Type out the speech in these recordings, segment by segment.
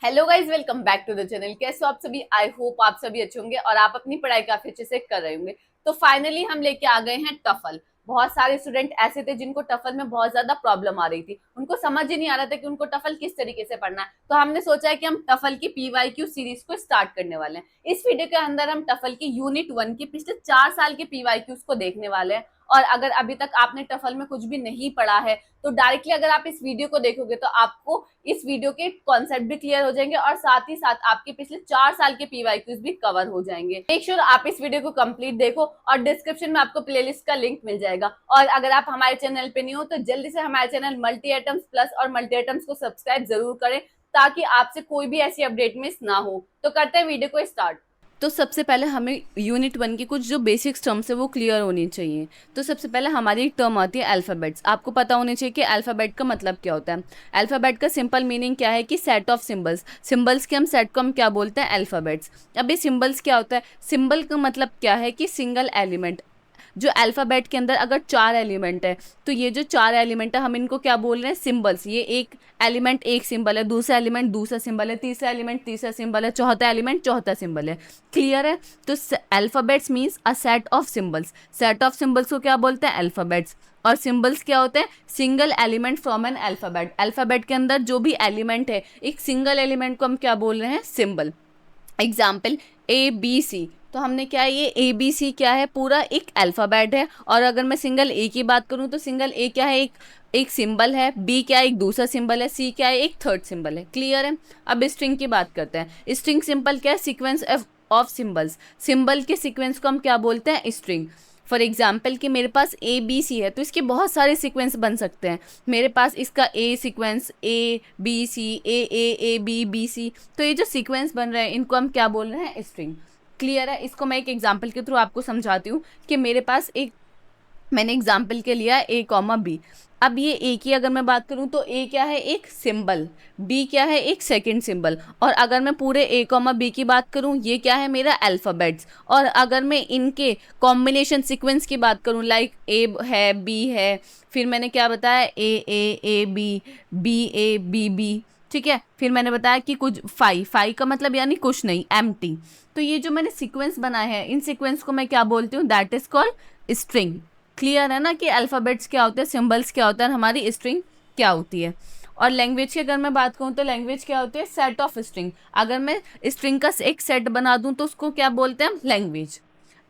Hello guys, welcome back to the channel. कैसे हो आप सभी? आई होप आप सभी अच्छे होंगे और आप अपनी पढ़ाई काफी अच्छे से कर रहे होंगे। तो फाइनली हम लेके आ गए हैं टफल। बहुत सारे स्टूडेंट ऐसे थे जिनको टफल में बहुत ज्यादा प्रॉब्लम आ रही थी, उनको समझ ही नहीं आ रहा था कि उनको टफल किस तरीके से पढ़ना है। तो हमने सोचा है कि हम टफल की पीवाईक्यू सीरीज को स्टार्ट करने वाले हैं। इस वीडियो के अंदर हम टफल की यूनिट 1 की पिछले 4 साल के पीवाईक्यूज को देखने वाले हैं। और अगर अभी तक आपने टफल में कुछ भी नहीं पढ़ा है तो डायरेक्टली अगर आप इस वीडियो को देखोगे तो आपको इस वीडियो के कॉन्सेप्ट भी क्लियर हो जाएंगे और साथ ही साथ आपके पिछले 4 साल के पीवाईक्यूज भी कवर हो जाएंगे। मेक श्योर आप इस वीडियो को कंप्लीट देखो और डिस्क्रिप्शन में आपको प्लेलिस्ट का लिंक मिल जाएगा। और अगर आप हमारे चैनल पे नहीं हो तो जल्दी से हमारे चैनल मल्टी एटम्स प्लस और मल्टी एटम्स को सब्सक्राइब जरूर करें ताकि आपसे कोई भी ऐसी अपडेट मिस ना हो। तो करते हैं वीडियो को स्टार्ट। तो सबसे पहले हमें यूनिट 1 की कुछ जो बेसिक्स टर्म्स है वो क्लियर होनी चाहिए। तो सबसे पहले हमारी एक टर्म आती है अल्फ़ाबेट्स। आपको पता होना चाहिए कि अल्फ़ाबेट का मतलब क्या होता है। अल्फ़ाबेट का सिंपल मीनिंग क्या है कि सेट ऑफ सिंबल्स। सिंबल्स के हम सेट को हम क्या बोलते हैं? अल्फ़ाबेट्स। अब ये सिंबल्स क्या होता है? सिंबल का मतलब क्या है कि सिंगल एलिमेंट। जो अल्फ़ाबेट के अंदर अगर 4 एलिमेंट है तो ये जो 4 एलिमेंट है हम इनको क्या बोल रहे हैं? सिंबल्स। ये एक एलिमेंट एक सिंबल है, दूसरा एलिमेंट दूसरा सिंबल है, तीसरा एलिमेंट तीसरा सिंबल है, चौथा एलिमेंट चौथा सिंबल है। क्लियर है? तो alphabets means a set of symbols. Set of symbols को क्या बोलते हैं? अल्फ़ाबेट्स। और सिंबल्स क्या होते हैं? Single element from N alphabet. Alphabet के अंदर जो भी एलिमेंट है एक सिंगल एलिमेंट को हम क्या बोल रहे हैं? Symbol. Example A B C. तो हमने क्या है, ये ए बी सी क्या है? पूरा एक अल्फ़ाबेट है। और अगर मैं सिंगल ए की बात करूँ तो सिंगल ए क्या है? एक एक सिंबल है। बी क्या है? एक दूसरा सिंबल है। सी क्या है? एक थर्ड सिंबल है। क्लियर है? अब स्ट्रिंग की बात करते हैं। स्ट्रिंग सिंपल क्या है? Sequence of symbols. सिंबल के सीक्वेंस को हम क्या बोलते हैं? स्ट्रिंग। फॉर एग्जाम्पल कि मेरे पास ए बी सी है तो इसके बहुत सारे सीक्वेंस बन सकते हैं। मेरे पास इसका a sequence A B C A B B C. तो ये जो सीक्वेंस बन रहे हैं इनको हम क्या बोल रहे हैं? स्ट्रिंग। क्लियर है? इसको मैं एक एग्जाम्पल के थ्रू आपको समझाती हूँ कि मेरे पास एक, मैंने एग्जाम्पल के लिया ए कॉमा बी। अब ये ए की अगर मैं बात करूं तो ए क्या है? एक सिंबल। बी क्या है? एक सेकंड सिंबल। और अगर मैं पूरे ए कॉमा बी की बात करूं ये क्या है? मेरा अल्फ़ाबेट्स। और अगर मैं इनके कॉम्बिनेशन सीक्वेंस की बात करूं लाइक ए है बी है, फिर मैंने क्या बताया? A B A B. ठीक है? फिर मैंने बताया कि कुछ फाई का मतलब यानी कुछ नहीं, एम्प्टी। तो ये जो मैंने सीक्वेंस बनाए हैं इन सीक्वेंस को मैं क्या बोलती हूँ? That is called string. Clear है ना कि अल्फ़ाबेट्स क्या होते हैं, सिंबल्स क्या होता है, हमारी स्ट्रिंग क्या होती है। और लैंग्वेज की अगर मैं बात करूँ तो लैंग्वेज क्या होती है? Set of string. अगर मैं स्ट्रिंग का एक सेट बना दूँ तो उसको क्या बोलते हैं? लैंग्वेज।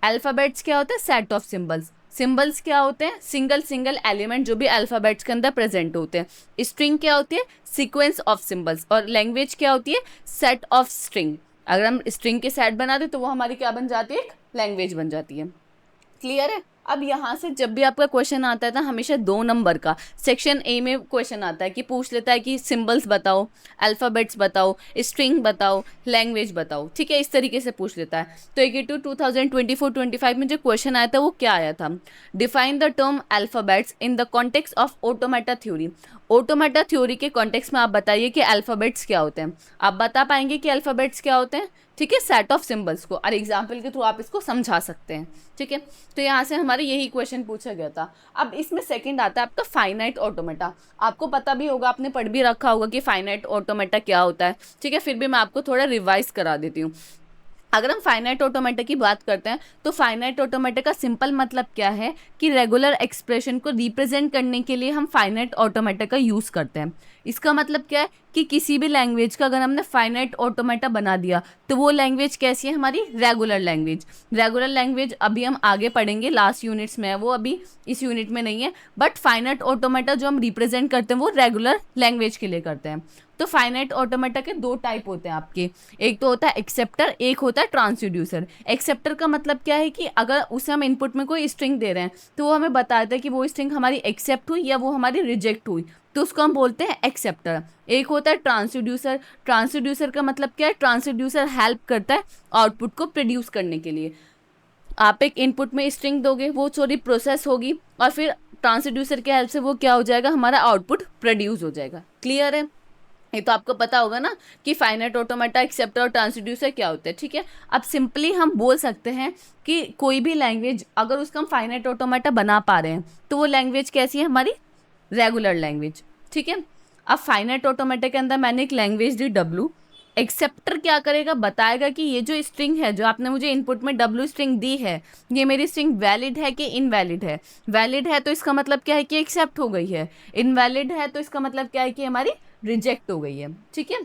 अल्फ़ाबेट्स क्या होता है? Set of symbols. सिंबल्स क्या होते हैं? सिंगल सिंगल एलिमेंट जो भी अल्फ़ाबेट्स के अंदर प्रेजेंट होते हैं। स्ट्रिंग क्या होती है? Sequence of symbols. और लैंग्वेज क्या होती है? Set of string. अगर हम स्ट्रिंग के सेट बना दें तो वो हमारी क्या बन जाती है? एक लैंग्वेज बन जाती है। क्लियर है? अब यहाँ से जब भी आपका क्वेश्चन आता है ना, हमेशा 2 नंबर का सेक्शन ए में क्वेश्चन आता है कि पूछ लेता है कि सिंबल्स बताओ, अल्फ़ाबेट्स बताओ, स्ट्रिंग बताओ, लैंग्वेज बताओ। ठीक है? इस तरीके से पूछ लेता है। तो AQ 2024-25 में जो क्वेश्चन आया था वो क्या आया था? Define the term alphabets in the context of automata theory. Automata theory के कॉन्टेक्स्ट में आप बताइए कि अल्फ़ाबेट्स क्या होते हैं। आप बता पाएंगे कि अल्फ़ाबेट्स क्या होते हैं? ठीक है? सेट ऑफ सिंबल्स को। और एग्जाम्पल के थ्रू आप इसको समझा सकते हैं। ठीक है? तो यहाँ से हमारे यही क्वेश्चन पूछा गया था। अब इसमें सेकंड आता है आपका फाइनाइट ऑटोमेटा। आपको पता भी होगा, आपने पढ़ भी रखा होगा कि फाइनाइट ऑटोमेटा क्या होता है। ठीक है? फिर भी मैं आपको थोड़ा रिवाइज करा देती हूँ। अगर हम फाइनाइट ऑटोमेटा की बात करते हैं तो फाइनाइट ऑटोमेटा का सिंपल मतलब क्या है कि रेगुलर एक्सप्रेशन को रिप्रेजेंट करने के लिए हम फाइनाइट ऑटोमेटा का यूज़ करते हैं। इसका मतलब क्या है कि किसी भी लैंग्वेज का अगर हमने फाइनाइट ऑटोमेटा बना दिया तो वो लैंग्वेज कैसी है? हमारी रेगुलर लैंग्वेज। रेगुलर लैंग्वेज अभी हम आगे पढ़ेंगे, लास्ट यूनिट्स में है वो, अभी इस यूनिट में नहीं है। बट फाइनाइट ऑटोमेटा जो हम रिप्रेजेंट करते हैं वो रेगुलर लैंग्वेज के लिए करते हैं। तो फाइनाइट ऑटोमेटा के 2 टाइप होते हैं आपके। एक तो होता है एक्सेप्टर, एक होता है ट्रांसड्यूसर। एक्सेप्टर का मतलब क्या है कि अगर उसे हम इनपुट में कोई स्ट्रिंग दे रहे हैं तो वो हमें बताता है कि वो स्ट्रिंग हमारी एक्सेप्ट हुई या वो हमारी रिजेक्ट हुई, तो उसको हम बोलते हैं एक्सेप्टर। एक होता है ट्रांसड्यूसर। ट्रांसड्यूसर का मतलब क्या है? ट्रांसड्यूसर हेल्प करता है आउटपुट को प्रोड्यूस करने के लिए। आप एक इनपुट में स्ट्रिंग दोगे, वो सॉरी प्रोसेस होगी और फिर ट्रांसड्यूसर के हेल्प से वो क्या हो जाएगा? हमारा आउटपुट प्रोड्यूस हो जाएगा। क्लियर है? ये तो आपको पता होगा ना कि फाइनाइट ऑटोमेटा, एक्सेप्टर और ट्रांसड्यूसर क्या होते हैं। ठीक है? अब सिंपली हम बोल सकते हैं कि कोई भी लैंग्वेज अगर उसका हम फाइनाइट ऑटोमेटा बना पा रहे हैं तो वो लैंग्वेज कैसी है? हमारी रेगुलर लैंग्वेज। ठीक है? अब फाइनाइट ऑटोमेटा के अंदर मैंने एक लैंग्वेज दी W। एक्सेप्टर क्या करेगा, बताएगा कि ये जो स्ट्रिंग है, जो आपने मुझे इनपुट में डब्ल्यू स्ट्रिंग दी है, ये मेरी स्ट्रिंग वैलिड है कि इनवैलिड है। वैलिड है तो इसका मतलब क्या है कि एक्सेप्ट हो गई है, इनवैलिड है तो इसका मतलब क्या है कि हमारी रिजेक्ट हो गई है। ठीक है,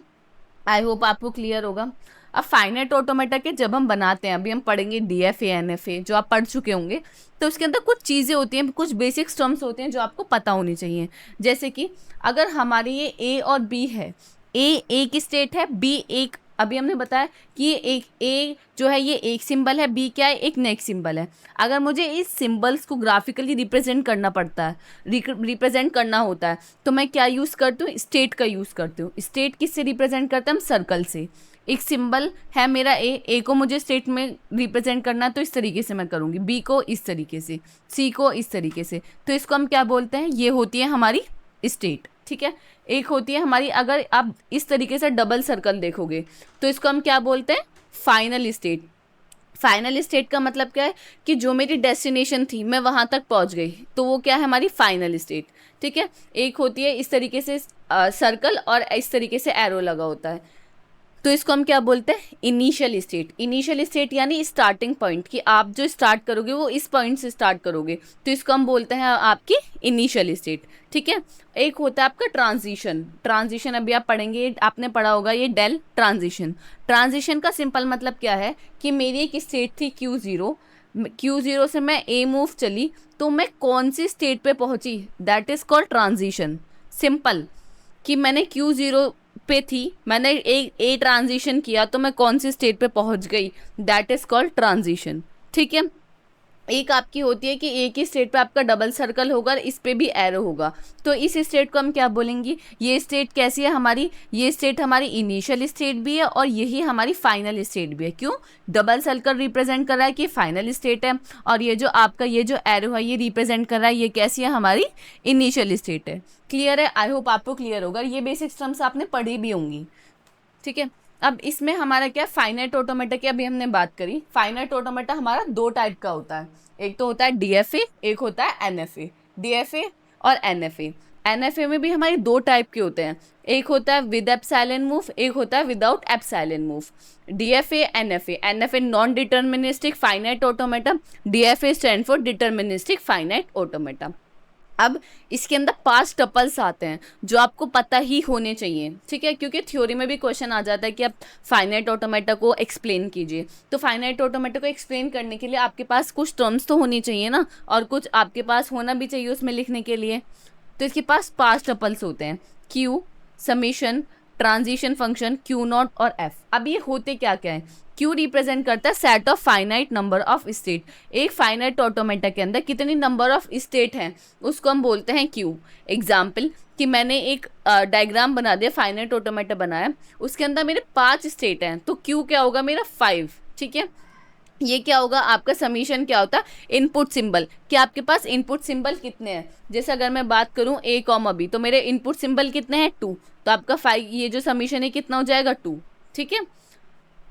आई होप आपको क्लियर होगा। अब फाइनाइट ऑटोमेटा के जब हम बनाते हैं, अभी हम पढ़ेंगे डीएफए एनएफए जो आप पढ़ चुके होंगे, तो उसके अंदर कुछ चीज़ें होती हैं, कुछ बेसिक टर्म्स होते हैं जो आपको पता होनी चाहिए। जैसे कि अगर हमारी ये ए और बी है, ए एक स्टेट है, बी एक, अभी हमने बताया कि ये एक ए जो है ये एक सिंबल है, बी क्या है, एक नेक्स्ट सिंबल है। अगर मुझे इस सिंबल्स को ग्राफिकली रिप्रेजेंट करना पड़ता है, रिप्रेजेंट करना होता है, तो मैं क्या यूज़ करती हूँ, स्टेट का यूज़ करती हूँ। स्टेट किससे रिप्रेजेंट करते हैं हम, सर्कल से। एक सिंबल है मेरा ए को मुझे स्टेट में रिप्रेजेंट करना है तो इस तरीके से मैं करूँगी, बी को इस तरीके से, सी को इस तरीके से, तो इसको हम क्या बोलते हैं, ये होती है हमारी स्टेट। ठीक है, एक होती है हमारी, अगर आप इस तरीके से डबल सर्कल देखोगे तो इसको हम क्या बोलते हैं, फाइनल स्टेट। फाइनल स्टेट का मतलब क्या है कि जो मेरी डेस्टिनेशन थी मैं वहाँ तक पहुँच गई, तो वो क्या है, हमारी फाइनल स्टेट। ठीक है, एक होती है इस तरीके से सर्कल और इस तरीके से एरो लगा होता है, तो इसको हम क्या बोलते हैं, इनिशियल स्टेट। इनिशियल स्टेट यानी स्टार्टिंग पॉइंट, कि आप जो स्टार्ट करोगे वो इस पॉइंट से स्टार्ट करोगे, तो इसको हम बोलते हैं आपकी इनिशियल स्टेट। ठीक है, एक होता है आपका ट्रांजिशन। ट्रांजिशन अभी आप पढ़ेंगे, आपने पढ़ा होगा ये डेल ट्रांजिशन। ट्रांजिशन का सिंपल मतलब क्या है कि मेरी एक स्टेट थी Q0 से मैं ए मूव चली, तो मैं कौन सी स्टेट पे पहुंची, that is called transition. Simple, कि मैंने Q0 पे थी, मैंने ए ट्रांजिशन किया, तो मैं कौन सी स्टेट पे पहुंच गई, दैट इज कॉल्ड ट्रांजिशन। ठीक है, एक आपकी होती है कि एक ही स्टेट पे आपका डबल सर्कल होगा, इस पे भी एरो होगा, तो इस स्टेट को हम क्या बोलेंगे, ये स्टेट कैसी है हमारी, ये स्टेट हमारी इनिशियल स्टेट भी है और यही हमारी फाइनल स्टेट भी है। क्यों, डबल सर्कल रिप्रेजेंट कर रहा है कि फाइनल स्टेट है, और ये जो आपका ये जो एरो है ये रिप्रेजेंट कर रहा है ये कैसी है, हमारी इनिशियल स्टेट है। क्लियर है, आई होप आपको क्लियर होगा, ये बेसिक टर्म्स आपने पढ़ी भी होंगी। ठीक है, अब इसमें हमारा क्या, फाइनाइट ऑटोमेटा की अभी हमने बात करी। फाइनाइट ऑटोमेटा हमारा दो टाइप का होता है, एक तो होता है डीएफए, एक होता है एनएफए। डीएफए और एनएफए, एनएफए में भी हमारे दो टाइप के होते हैं, एक होता है विद एप्सिलॉन मूव, एक होता है without epsilon move. DFA NFA, NFA non deterministic finite automata, DFA stand for deterministic finite automata. अब इसके अंदर 5 टपल्स आते हैं जो आपको पता ही होने चाहिए। ठीक है, क्योंकि थ्योरी में भी क्वेश्चन आ जाता है कि आप फाइनाइट ऑटोमेटा को एक्सप्लेन कीजिए, तो फाइनाइट ऑटोमेटा को एक्सप्लेन करने के लिए आपके पास कुछ टर्म्स तो होनी चाहिए ना, और कुछ आपके पास होना भी चाहिए उसमें लिखने के लिए। तो इसके पास 5 टपल्स होते हैं, Q, summation, transition function, Q not और एफ। अब ये होते क्या क्या है, क्यू रिप्रेजेंट करता है set of finite number of state. एक फाइनाइट ऑटोमेटा के अंदर कितनी नंबर ऑफ स्टेट हैं उसको हम बोलते हैं क्यू। एग्जाम्पल, कि मैंने एक डायग्राम बना दिया, फाइनाइट ऑटोमेटा बनाया, उसके अंदर मेरे 5 स्टेट हैं, तो क्यू क्या होगा मेरा 5। ठीक है, ये क्या होगा आपका समीशन, क्या होता है इनपुट सिंबल, कि आपके पास इनपुट सिंबल कितने हैं। जैसे अगर मैं बात करूं ए कॉमा बी, तो मेरे इनपुट सिंबल कितने हैं 2, तो आपका 5, ये जो समीशन है कितना हो जाएगा 2। ठीक है,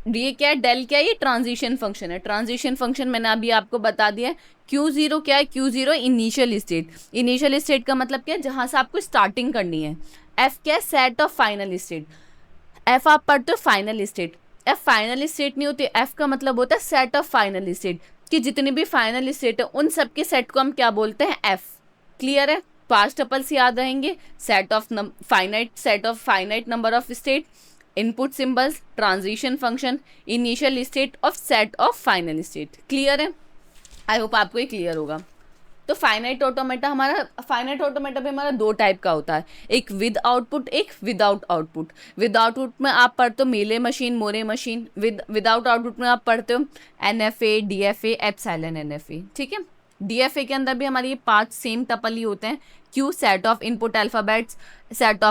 ये क्या है, डेल क्या है, ये ट्रांजिशन फंक्शन है। ट्रांजिशन फंक्शन मैंने अभी आपको बता दिया है। Q0 क्या है, Q0 initial state. Initial state का मतलब क्या है, जहां से आपको स्टार्टिंग करनी है। F क्या है, set of final state. F आप पढ़ते हो final state, F final state नहीं होती, F का मतलब होता है सेट ऑफ फाइनल स्टेट, कि जितनी भी फाइनल स्टेट है उन सब के सेट को हम क्या बोलते हैं, F। क्लियर है, 5 टपल्स याद रहेंगे, set of finite number of state, input symbols, transition function, initial state of set of final state. Clear है, आई होप आपको ये क्लियर होगा। तो फाइनाइट ऑटोमेटा भी हमारा 2 टाइप का होता है, एक विद आउटपुट, एक विदाउट आउटपुट। विद आउटपुट में आप पढ़ते हो मेले machine, Moore machine. Without output में आप पढ़ते हो एनएफए, डीएफए, एप्सिलॉन एनएफए। ठीक है, डीएफए के अंदर भी हमारे ये 5 सेम टपल ही होते हैं, Q set of input alphabets, set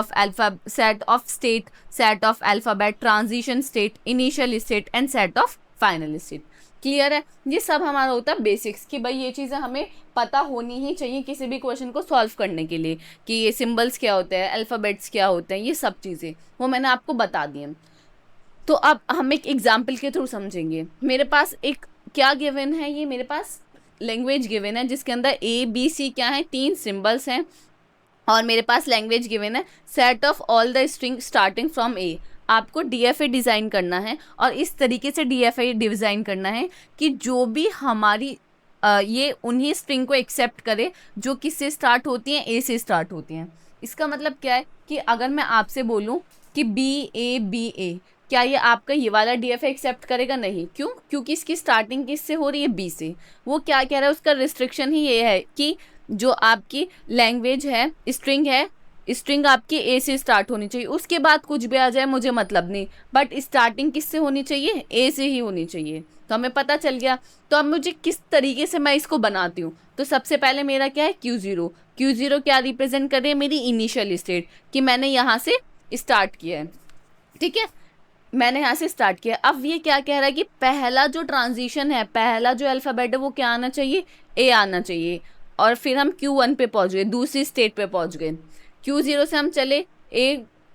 of state, set of alphabet, transition state, initial state and set of final state. Clear है, ये सब हमारा होता है बेसिक्स, कि भाई ये चीज़ें हमें पता होनी ही चाहिए किसी भी क्वेश्चन को सॉल्व करने के लिए, कि ये सिंबल्स क्या होते हैं, अल्फ़ाबेट्स क्या होते हैं, ये सब चीज़ें वो मैंने आपको बता दी हैं। तो अब हम एक एग्जाम्पल के थ्रू समझेंगे। मेरे पास एक क्या गिवन है, ये मेरे पास लैंग्वेज गिवन है जिसके अंदर ABC क्या है, 3 सिंबल्स हैं, और मेरे पास लैंग्वेज गिवन है set of all the string starting from A. आपको डीएफए डिज़ाइन करना है और इस तरीके से डीएफए डिज़ाइन करना है कि जो भी हमारी ये उन्हीं स्ट्रिंग को एक्सेप्ट करे जो किससे स्टार्ट होती हैं, ए से स्टार्ट होती हैं। इसका मतलब क्या है कि अगर मैं आपसे बोलूं कि बी ए, क्या ये आपका ये वाला डीएफए एक्सेप्ट करेगा? नहीं। क्यों? क्योंकि इसकी स्टार्टिंग किससे हो रही है? बी से। वो क्या कह रहा है, उसका रिस्ट्रिक्शन ही ये है कि जो आपकी लैंग्वेज है, स्ट्रिंग है, स्ट्रिंग आपकी ए से स्टार्ट होनी चाहिए, उसके बाद कुछ भी आ जाए मुझे मतलब नहीं, बट स्टार्टिंग किससे होनी चाहिए? ए से ही होनी चाहिए। तो हमें पता चल गया। तो अब मुझे किस तरीके से मैं इसको बनाती हूँ, तो सबसे पहले मेरा क्या है? Q0 क्या रिप्रेजेंट कर रही है? मेरी इनिशियल स्टेट, कि मैंने यहाँ से स्टार्ट किया है। ठीक है, मैंने यहाँ से स्टार्ट किया। अब ये क्या कह रहा है कि पहला जो ट्रांजिशन है, पहला जो अल्फ़ाबेट है वो क्या आना चाहिए? ए आना चाहिए। और फिर हम Q1 पे पहुँच गए, दूसरी स्टेट पे पहुँच गए। Q0 से हम चले,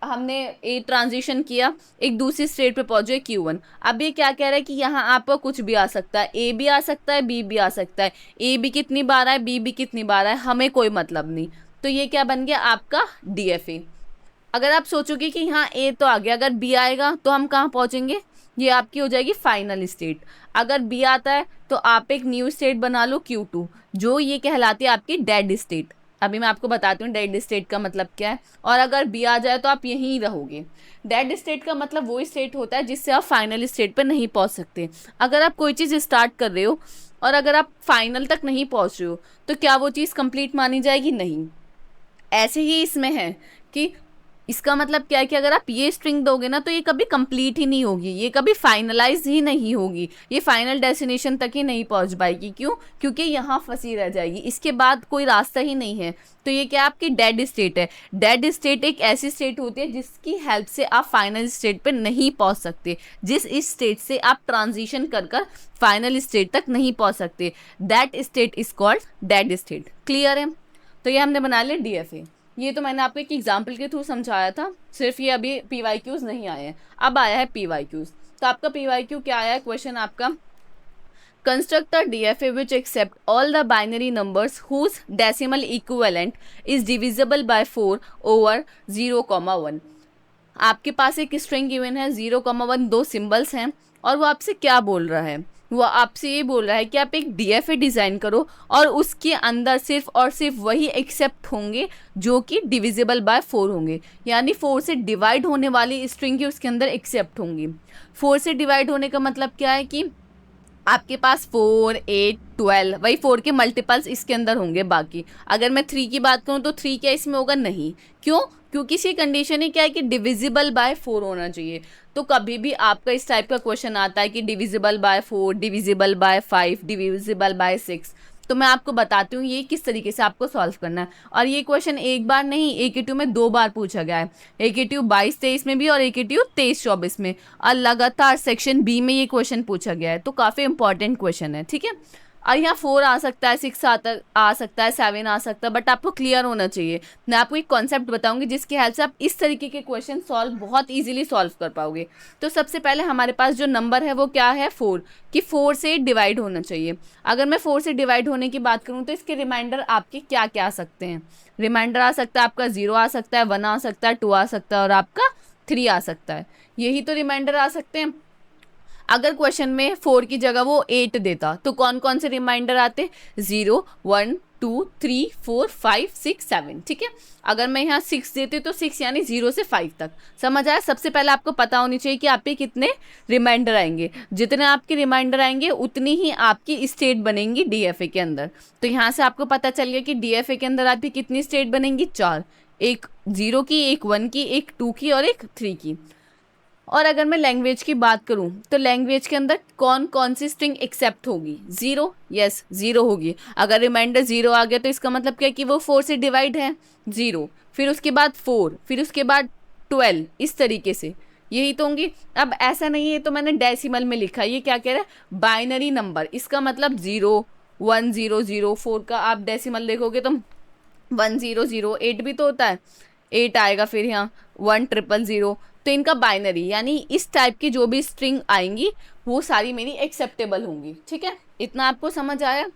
हमने ए ट्रांजिशन किया, एक दूसरी स्टेट पे पहुँच गए Q1। अब ये क्या कह रहा है कि यहाँ आपका कुछ भी आ सकता है, ए भी आ सकता है, बी भी आ सकता है। ए भी कितनी बार आए, बी भी कितनी बार आए, हमें कोई मतलब नहीं। तो ये क्या बन गया? आपका डीएफए। अगर आप सोचोगे कि यहाँ ए तो आ गया, अगर बी आएगा तो हम कहाँ पहुँचेंगे? ये आपकी हो जाएगी फाइनल स्टेट। अगर बी आता है तो आप एक न्यू स्टेट बना लो Q2, जो ये कहलाती है आपकी डेड स्टेट। अभी मैं आपको बताती हूँ डेड स्टेट का मतलब क्या है। और अगर बी आ जाए तो आप यहीं रहोगे। डेड स्टेट का मतलब वो स्टेट होता है जिससे आप फाइनल स्टेट पर नहीं पहुँच सकते। अगर आप कोई चीज़ स्टार्ट कर रहे हो और अगर आप फाइनल तक नहीं पहुँच रहे हो तो क्या वो चीज़ कंप्लीट मानी जाएगी? नहीं। ऐसे ही इसमें है कि इसका मतलब क्या है कि अगर आप ये स्ट्रिंग दोगे ना तो ये कभी कंप्लीट ही नहीं होगी, ये कभी फाइनलाइज ही नहीं होगी, ये फाइनल डेस्टिनेशन तक ही नहीं पहुंच पाएगी। क्यों? क्योंकि यहाँ फंसी रह जाएगी, इसके बाद कोई रास्ता ही नहीं है। तो ये क्या आपकी डेड स्टेट है। डेड स्टेट एक ऐसी स्टेट होती है जिसकी हेल्प से आप फाइनल स्टेट पे नहीं पहुंच सकते, जिस इस स्टेट से आप ट्रांजिशन कर कर फाइनल स्टेट तक नहीं पहुंच सकते। That state is called dead state. Clear है? तो ये हमने बना लिया डीएफए। ये तो मैंने आपको एक एग्जाम्पल के थ्रू समझाया था, सिर्फ ये अभी PYQs नहीं आए हैं, अब आया है PYQs। तो आपका PYQ क्या आया है क्वेश्चन आपका? Construct a DFA which accept all the binary numbers whose decimal equivalent is divisible by 4 over 0,1। आपके पास एक स्ट्रिंग गिवन है, 0,1 दो सिंबल्स हैं, और वो आपसे क्या बोल रहा है? वो आपसे ये बोल रहा है कि आप एक डीएफए डिज़ाइन करो और उसके अंदर सिर्फ और सिर्फ वही एक्सेप्ट होंगे जो कि डिविजिबल बाय 4 होंगे, यानी 4 से डिवाइड होने वाली स्ट्रिंग की उसके अंदर एक्सेप्ट होंगी। 4 से डिवाइड होने का मतलब क्या है कि आपके पास 4, 8, 12, वही 4 के मल्टीपल्स इसके अंदर होंगे। बाकी अगर मैं 3 की बात करूँ तो 3 क्या इसमें होगा? नहीं। क्यों? क्योंकि इसकी कंडीशन ही क्या है कि डिविजिबल बाय 4 होना चाहिए। तो कभी भी आपका इस टाइप का क्वेश्चन आता है कि divisible by 4, divisible by 5, divisible by 6, तो मैं आपको बताती हूँ ये किस तरीके से आपको सॉल्व करना है। और ये क्वेश्चन एक बार नहीं, AKTU में 2 बार पूछा गया है, AKTU 22-23 में भी और AKTU 23-24 में, और लगातार सेक्शन बी में ये क्वेश्चन पूछा गया है। तो काफ़ी इंपॉर्टेंट क्वेश्चन है। ठीक है, और यहाँ 4 आ सकता है, 6 आ सकता है, 7 आ सकता है, बट आपको क्लियर होना चाहिए। मैं आपको एक कॉन्सेप्ट बताऊंगी जिसकी हेल्प से आप इस तरीके के क्वेश्चन बहुत ईजिली सॉल्व कर पाओगे। तो सबसे पहले हमारे पास जो नंबर है वो क्या है? 4, कि 4 से डिवाइड होना चाहिए। अगर मैं 4 से डिवाइड होने की बात करूँ तो इसके रिमाइंडर आपके क्या क्या आ सकते हैं? रिमाइंडर आ सकता है आपका 0 आ सकता है, 1 आ सकता है, 2 आ सकता है, और आपका 3 आ सकता है। यही तो रिमाइंडर आ सकते हैं। अगर क्वेश्चन में 4 की जगह वो 8 देता तो कौन कौन से रिमाइंडर आते? 0, 1, 2, 3, 4, 5, 6, 7। ठीक है, अगर मैं यहाँ 6 देती तो 6 यानी 0 से 5 तक। समझ आया? सबसे पहले आपको पता होनी चाहिए कि आपके कितने रिमाइंडर आएंगे। जितने आपके रिमाइंडर आएंगे उतनी ही आपकी स्टेट बनेंगी डीएफए के अंदर। तो यहाँ से आपको पता चल गया कि डीएफए के अंदर आपकी कितनी स्टेट बनेंगी? 4, एक 0 की, एक 1 की, एक 2 की और एक 3 की। और अगर मैं लैंग्वेज की बात करूं तो लैंग्वेज के अंदर कौन कौन सी स्ट्रिंग एक्सेप्ट होगी? 0, यस 0 होगी। अगर रिमाइंडर 0 आ गया तो इसका मतलब क्या है कि वो 4 से डिवाइड है। 0, फिर उसके बाद 4, फिर उसके बाद 12, इस तरीके से यही तो होंगी। अब ऐसा नहीं है तो मैंने डेसिमल में लिखा, ये क्या कह रहा है? Binary number. इसका मतलब 0, 1, 0, 0, 4 का आप डेसिमल देखोगे तो 1, 0, 0, 8 भी तो होता है, 8 आएगा, फिर यहाँ 1, 0, 0। तो इनका बाइनरी यानी इस टाइप की जो भी स्ट्रिंग आएंगी वो सारी मेरी एक्सेप्टेबल होंगी। ठीक है, इतना आपको समझ आया?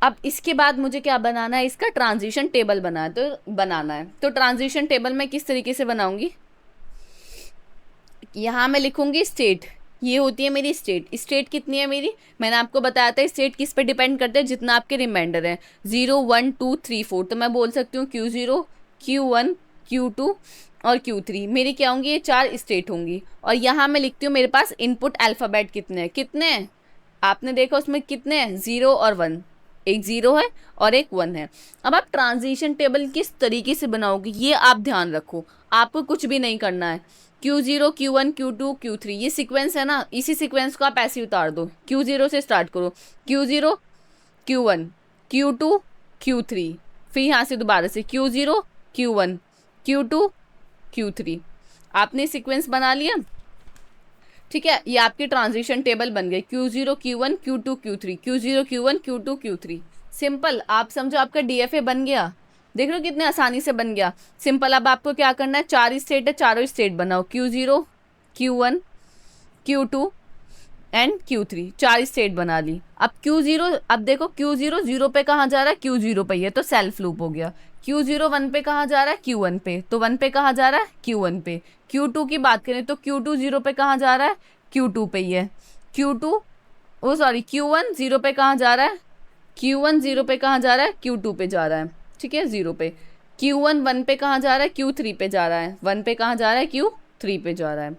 अब इसके बाद मुझे क्या बनाना है? इसका ट्रांजिशन टेबल बनाना है। तो ट्रांजिशन टेबल मैं किस तरीके से बनाऊंगी? यहाँ मैं लिखूंगी स्टेट, ये होती है मेरी स्टेट। स्टेट कितनी है मेरी, मैंने आपको बताया था स्टेट किस पे डिपेंड करते हैं, जितना आपके रिमाइंडर है 0 1 2 3 4, तो मैं बोल सकती हूँ Q0 Q1 Q2 और Q3, मेरी क्या होंगी, ये 4 स्टेट होंगी। और यहाँ मैं लिखती हूँ मेरे पास इनपुट अल्फ़ाबेट कितने हैं, आपने देखा उसमें कितने हैं, 0 और 1, एक 0 है और एक 1 है। अब आप ट्रांजिशन टेबल किस तरीके से बनाओगे ये आप ध्यान रखो, आपको कुछ भी नहीं करना है। Q0 Q1 Q2 Q3 ये सीक्वेंस है ना, इसी सीक्वेंस को आप ऐसे ही उतार दो। Q0 से स्टार्ट करो, Q0 Q1 Q2 Q3, फिर यहाँ से दोबारा से Q0 Q1 Q2 Q3, आपने सीक्वेंस बना लिया। ठीक है, ये आपकी ट्रांजिशन टेबल बन गई, Q0 Q1 Q2 Q3 Q0 Q1 Q2 Q3। Simple, आप समझो आपका DFA बन गया, देख रहे हो कितने आसानी से बन गया। सिंपल, अब आपको क्या करना है, 4 स्टेट है, चारों स्टेट बनाओ, Q0 Q1 Q2 and Q3, 4 state बना ली। अब Q0, अब देखो Q0 0 पे कहाँ जा रहा है, Q0 पे, ये तो सेल्फ लूप हो गया। Q0 1 पे कहाँ जा रहा है, Q1 पे, तो 1 पे कहाँ जा रहा है, Q1 पे। Q2 की बात करें तो Q2 0 पे कहाँ जा रहा है, Q2 पे ही है। Q2 ओ सॉरी Q1 0 पे कहाँ जा रहा है, Q1 0 पे कहाँ जा रहा है, Q2 पे जा रहा है। ठीक है, 0 पे। Q1 1 पे कहाँ जा रहा है, Q3 पे जा रहा है। 1 पे कहाँ जा रहा है, Q3 पे जा रहा है।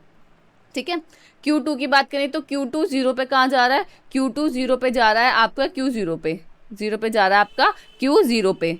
ठीक है, Q2 की बात करें तो Q2 0 पे कहाँ जा रहा है, Q2 0 पे जा रहा है आपका Q0 पे, 0 पे जा रहा है आपका Q0 पे।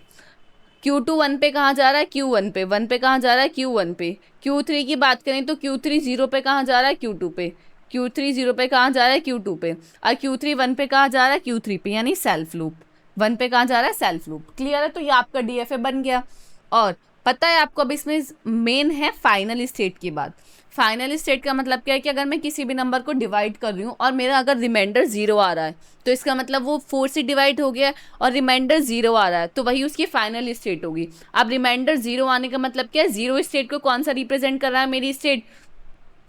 Q2 1 पे कहाँ जा रहा है, Q1 पे, 1 पे कहाँ जा रहा है, Q1 पे। Q3 की बात करें तो Q3 0 पे कहाँ जा रहा है, Q2 पे, Q3 0 पे कहाँ जा रहा है, Q2 पे। और Q3 1 पे कहाँ जा रहा है, Q3 पे, यानी सेल्फ लूप। 1 पे कहाँ जा रहा है, सेल्फ लूप। क्लियर है, तो ये आपका DFA बन गया। और पता है आपको अब इसमें मेन है फाइनल स्टेट की बात। फाइनल स्टेट का मतलब क्या है कि अगर मैं किसी भी नंबर को डिवाइड कर रही हूँ और मेरा अगर रिमाइंडर 0 आ रहा है तो इसका मतलब वो 4 से डिवाइड हो गया और रिमाइंडर 0 आ रहा है, तो वही उसकी फाइनल स्टेट होगी। अब रिमाइंडर 0 आने का मतलब क्या है, 0 स्टेट को कौन सा रिप्रेजेंट कर रहा है, मेरी स्टेट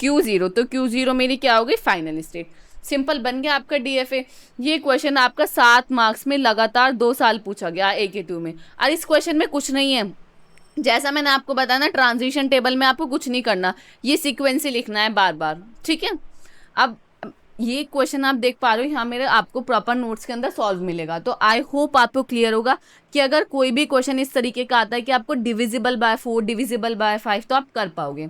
Q0, तो Q0 मेरी क्या हो गई, फाइनल स्टेट। सिंपल, बन गया आपका DFA। ये क्वेश्चन आपका 7 मार्क्स में लगातार 2 साल पूछा गया AK2 में। और इस क्वेश्चन में कुछ नहीं है, जैसा मैंने आपको बताया ना, ट्रांजिशन टेबल में आपको कुछ नहीं करना, ये सीक्वेंस ही लिखना है बार बार। ठीक है, अब ये क्वेश्चन आप देख पा रहे हो यहाँ मेरे आपको प्रॉपर नोट्स के अंदर सॉल्व मिलेगा। तो आई होप आपको क्लियर होगा कि अगर कोई भी क्वेश्चन इस तरीके का आता है कि आपको डिविजिबल बाय 4, डिविजिबल बाय 5, तो आप कर पाओगे।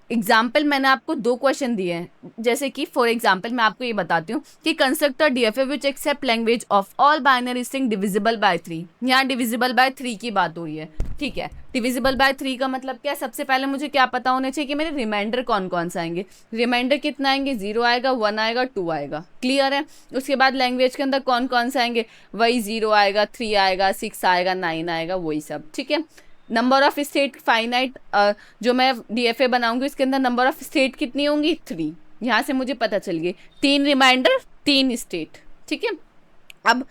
एग्जाम्पल मैंने आपको 2 क्वेश्चन दिए हैं, जैसे कि फॉर एग्जाम्पल मैं आपको ये बताती हूँ कि construct a DFA which accept language of all binary string divisible by 3। यहाँ डिविजिबल बाय 3 की बात हो रही है। ठीक है, डिविजिबल बाय 3 का मतलब क्या है, सबसे पहले मुझे क्या पता होना चाहिए कि मेरे रिमाइंडर कौन कौन से आएंगे। रिमाइंडर कितना आएंगे, 0 आएगा, 1 आएगा, 2 आएगा। क्लियर है, उसके बाद लैंग्वेज के अंदर कौन कौन से आएंगे, वही 0 आएगा, 3 आएगा, 6 आएगा, 9 आएगा, वही सब। ठीक है, नंबर ऑफ स्टेट फाइनाइट, जो मैं DFA बनाऊंगी उसके अंदर नंबर ऑफ स्टेट कितनी होंगी, 3। यहाँ से मुझे पता चल गई 3 रिमाइंडर 3 स्टेट। ठीक है, अब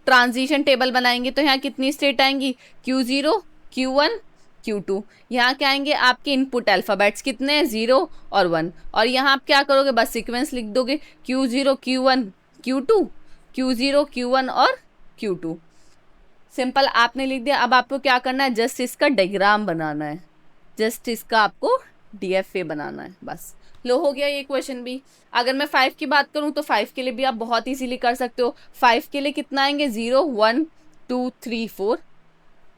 ट्रांजिशन टेबल बनाएंगे तो यहाँ कितनी स्टेट आएंगी, Q0 Q1 Q2। यहाँ क्या आएंगे आपके इनपुट अल्फ़ाबेट्स कितने हैं, 0 और 1। और यहाँ आप क्या करोगे, बस सीक्वेंस लिख दोगे, Q0 Q1 Q2 Q0 Q1 और Q2। सिंपल, आपने लिख दिया। अब आपको क्या करना है, जस्ट इसका डायग्राम बनाना है, जस्ट इसका आपको DFA बनाना है, बस। लो, हो गया ये क्वेश्चन भी। अगर मैं 5 की बात करूं तो 5 के लिए भी आप बहुत इजीली कर सकते हो। 5 के लिए कितना आएंगे, 0 1 2 3 4,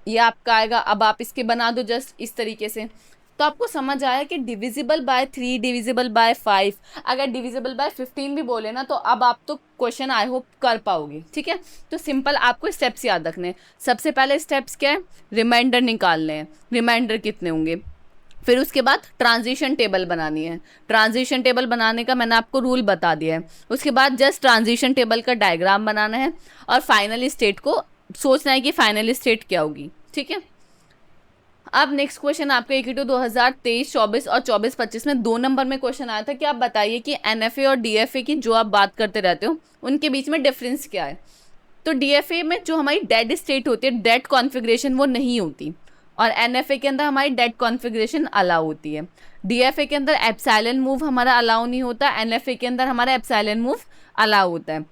ये आपका आएगा। अब आप इसके बना दो जस्ट इस तरीके से, तो आपको समझ आया कि डिविजिबल बाय 3, डिविजिबल बाय 5, अगर डिविजिबल बाय 15 भी बोले ना तो अब आप तो क्वेश्चन आई होप कर पाओगे। ठीक है, तो सिंपल आपको स्टेप्स याद रखने हैं। सबसे पहले स्टेप्स क्या है, रिमाइंडर निकालने हैं, रिमाइंडर कितने होंगे। फिर उसके बाद ट्रांजिशन टेबल बनानी है, ट्रांजिशन टेबल बनाने का मैंने आपको रूल बता दिया है। उसके बाद जस्ट ट्रांजिशन टेबल का डायग्राम बनाना है और फाइनल स्टेट को सोचना है कि फाइनल स्टेट क्या होगी। ठीक है, अब नेक्स्ट क्वेश्चन आपका AK2 2023, 24 और 24-25 में 2 नंबर में क्वेश्चन आया था कि आप बताइए कि NFA और DFA की जो आप बात करते रहते हो उनके बीच में डिफरेंस क्या है। तो DFA में जो हमारी डेड स्टेट होती है, डेड कॉन्फ़िगरेशन, वो नहीं होती, और NFA के अंदर हमारी डेड कॉन्फ़िगरेशन अलाउ होती है। DFA के अंदर एप्सिलॉन मूव हमारा अलाउ नहीं होता, NFA के अंदर हमारा एप्सिलॉन मूव अलाउ होता है।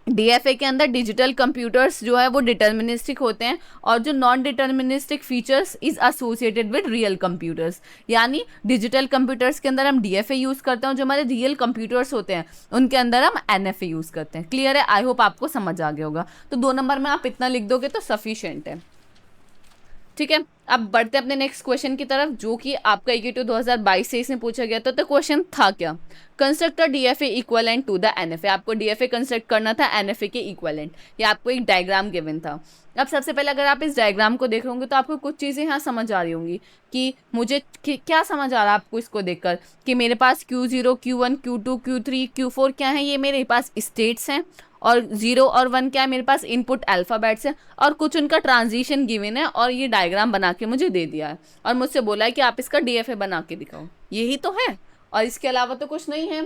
डीएफए के अंदर डिजिटल कंप्यूटर्स जो है वो डिटर्मिनिस्टिक होते हैं और जो non deterministic features is associated with real computers. यानी डिजिटल कंप्यूटर्स के अंदर हम डीएफए यूज़ करते हैं, जो हमारे रियल कंप्यूटर्स होते हैं उनके अंदर हम एनएफए यूज़ करते हैं। क्लियर है? आई होप आपको समझ आ गया होगा। तो 2 नंबर में आप इतना लिख दोगे तो सफिशिएंट है। ठीक है, अब बढ़ते अपने नेक्स्ट क्वेश्चन की तरफ, जो कि आपका EQ 2022 से इसमें पूछा गया था। तो क्वेश्चन था क्या? Construct a DFA equivalent to the NFA. आपको डीएफए कंस्ट्रक्ट करना था एनएफए के इक्वलेंट, या आपको एक डायग्राम गिवन था। अब सबसे पहले अगर आप इस डायग्राम को देख रहे होंगे तो आपको कुछ चीज़ें यहाँ समझ आ रही होंगी कि मुझे क्या समझ आ रहा है आपको इसको देखकर, कि मेरे पास Q0, Q1, Q2, Q3, Q4 क्या है, ये मेरे पास स्टेट्स हैं, और 0 और 1 क्या है, मेरे पास इनपुट अल्फ़ाबेट्स है, और कुछ उनका ट्रांजिशन गिवन है, और ये डायग्राम बना के मुझे दे दिया है और मुझसे बोला है कि आप इसका डीएफए बना के दिखाओ। यही तो है, और इसके अलावा तो कुछ नहीं है।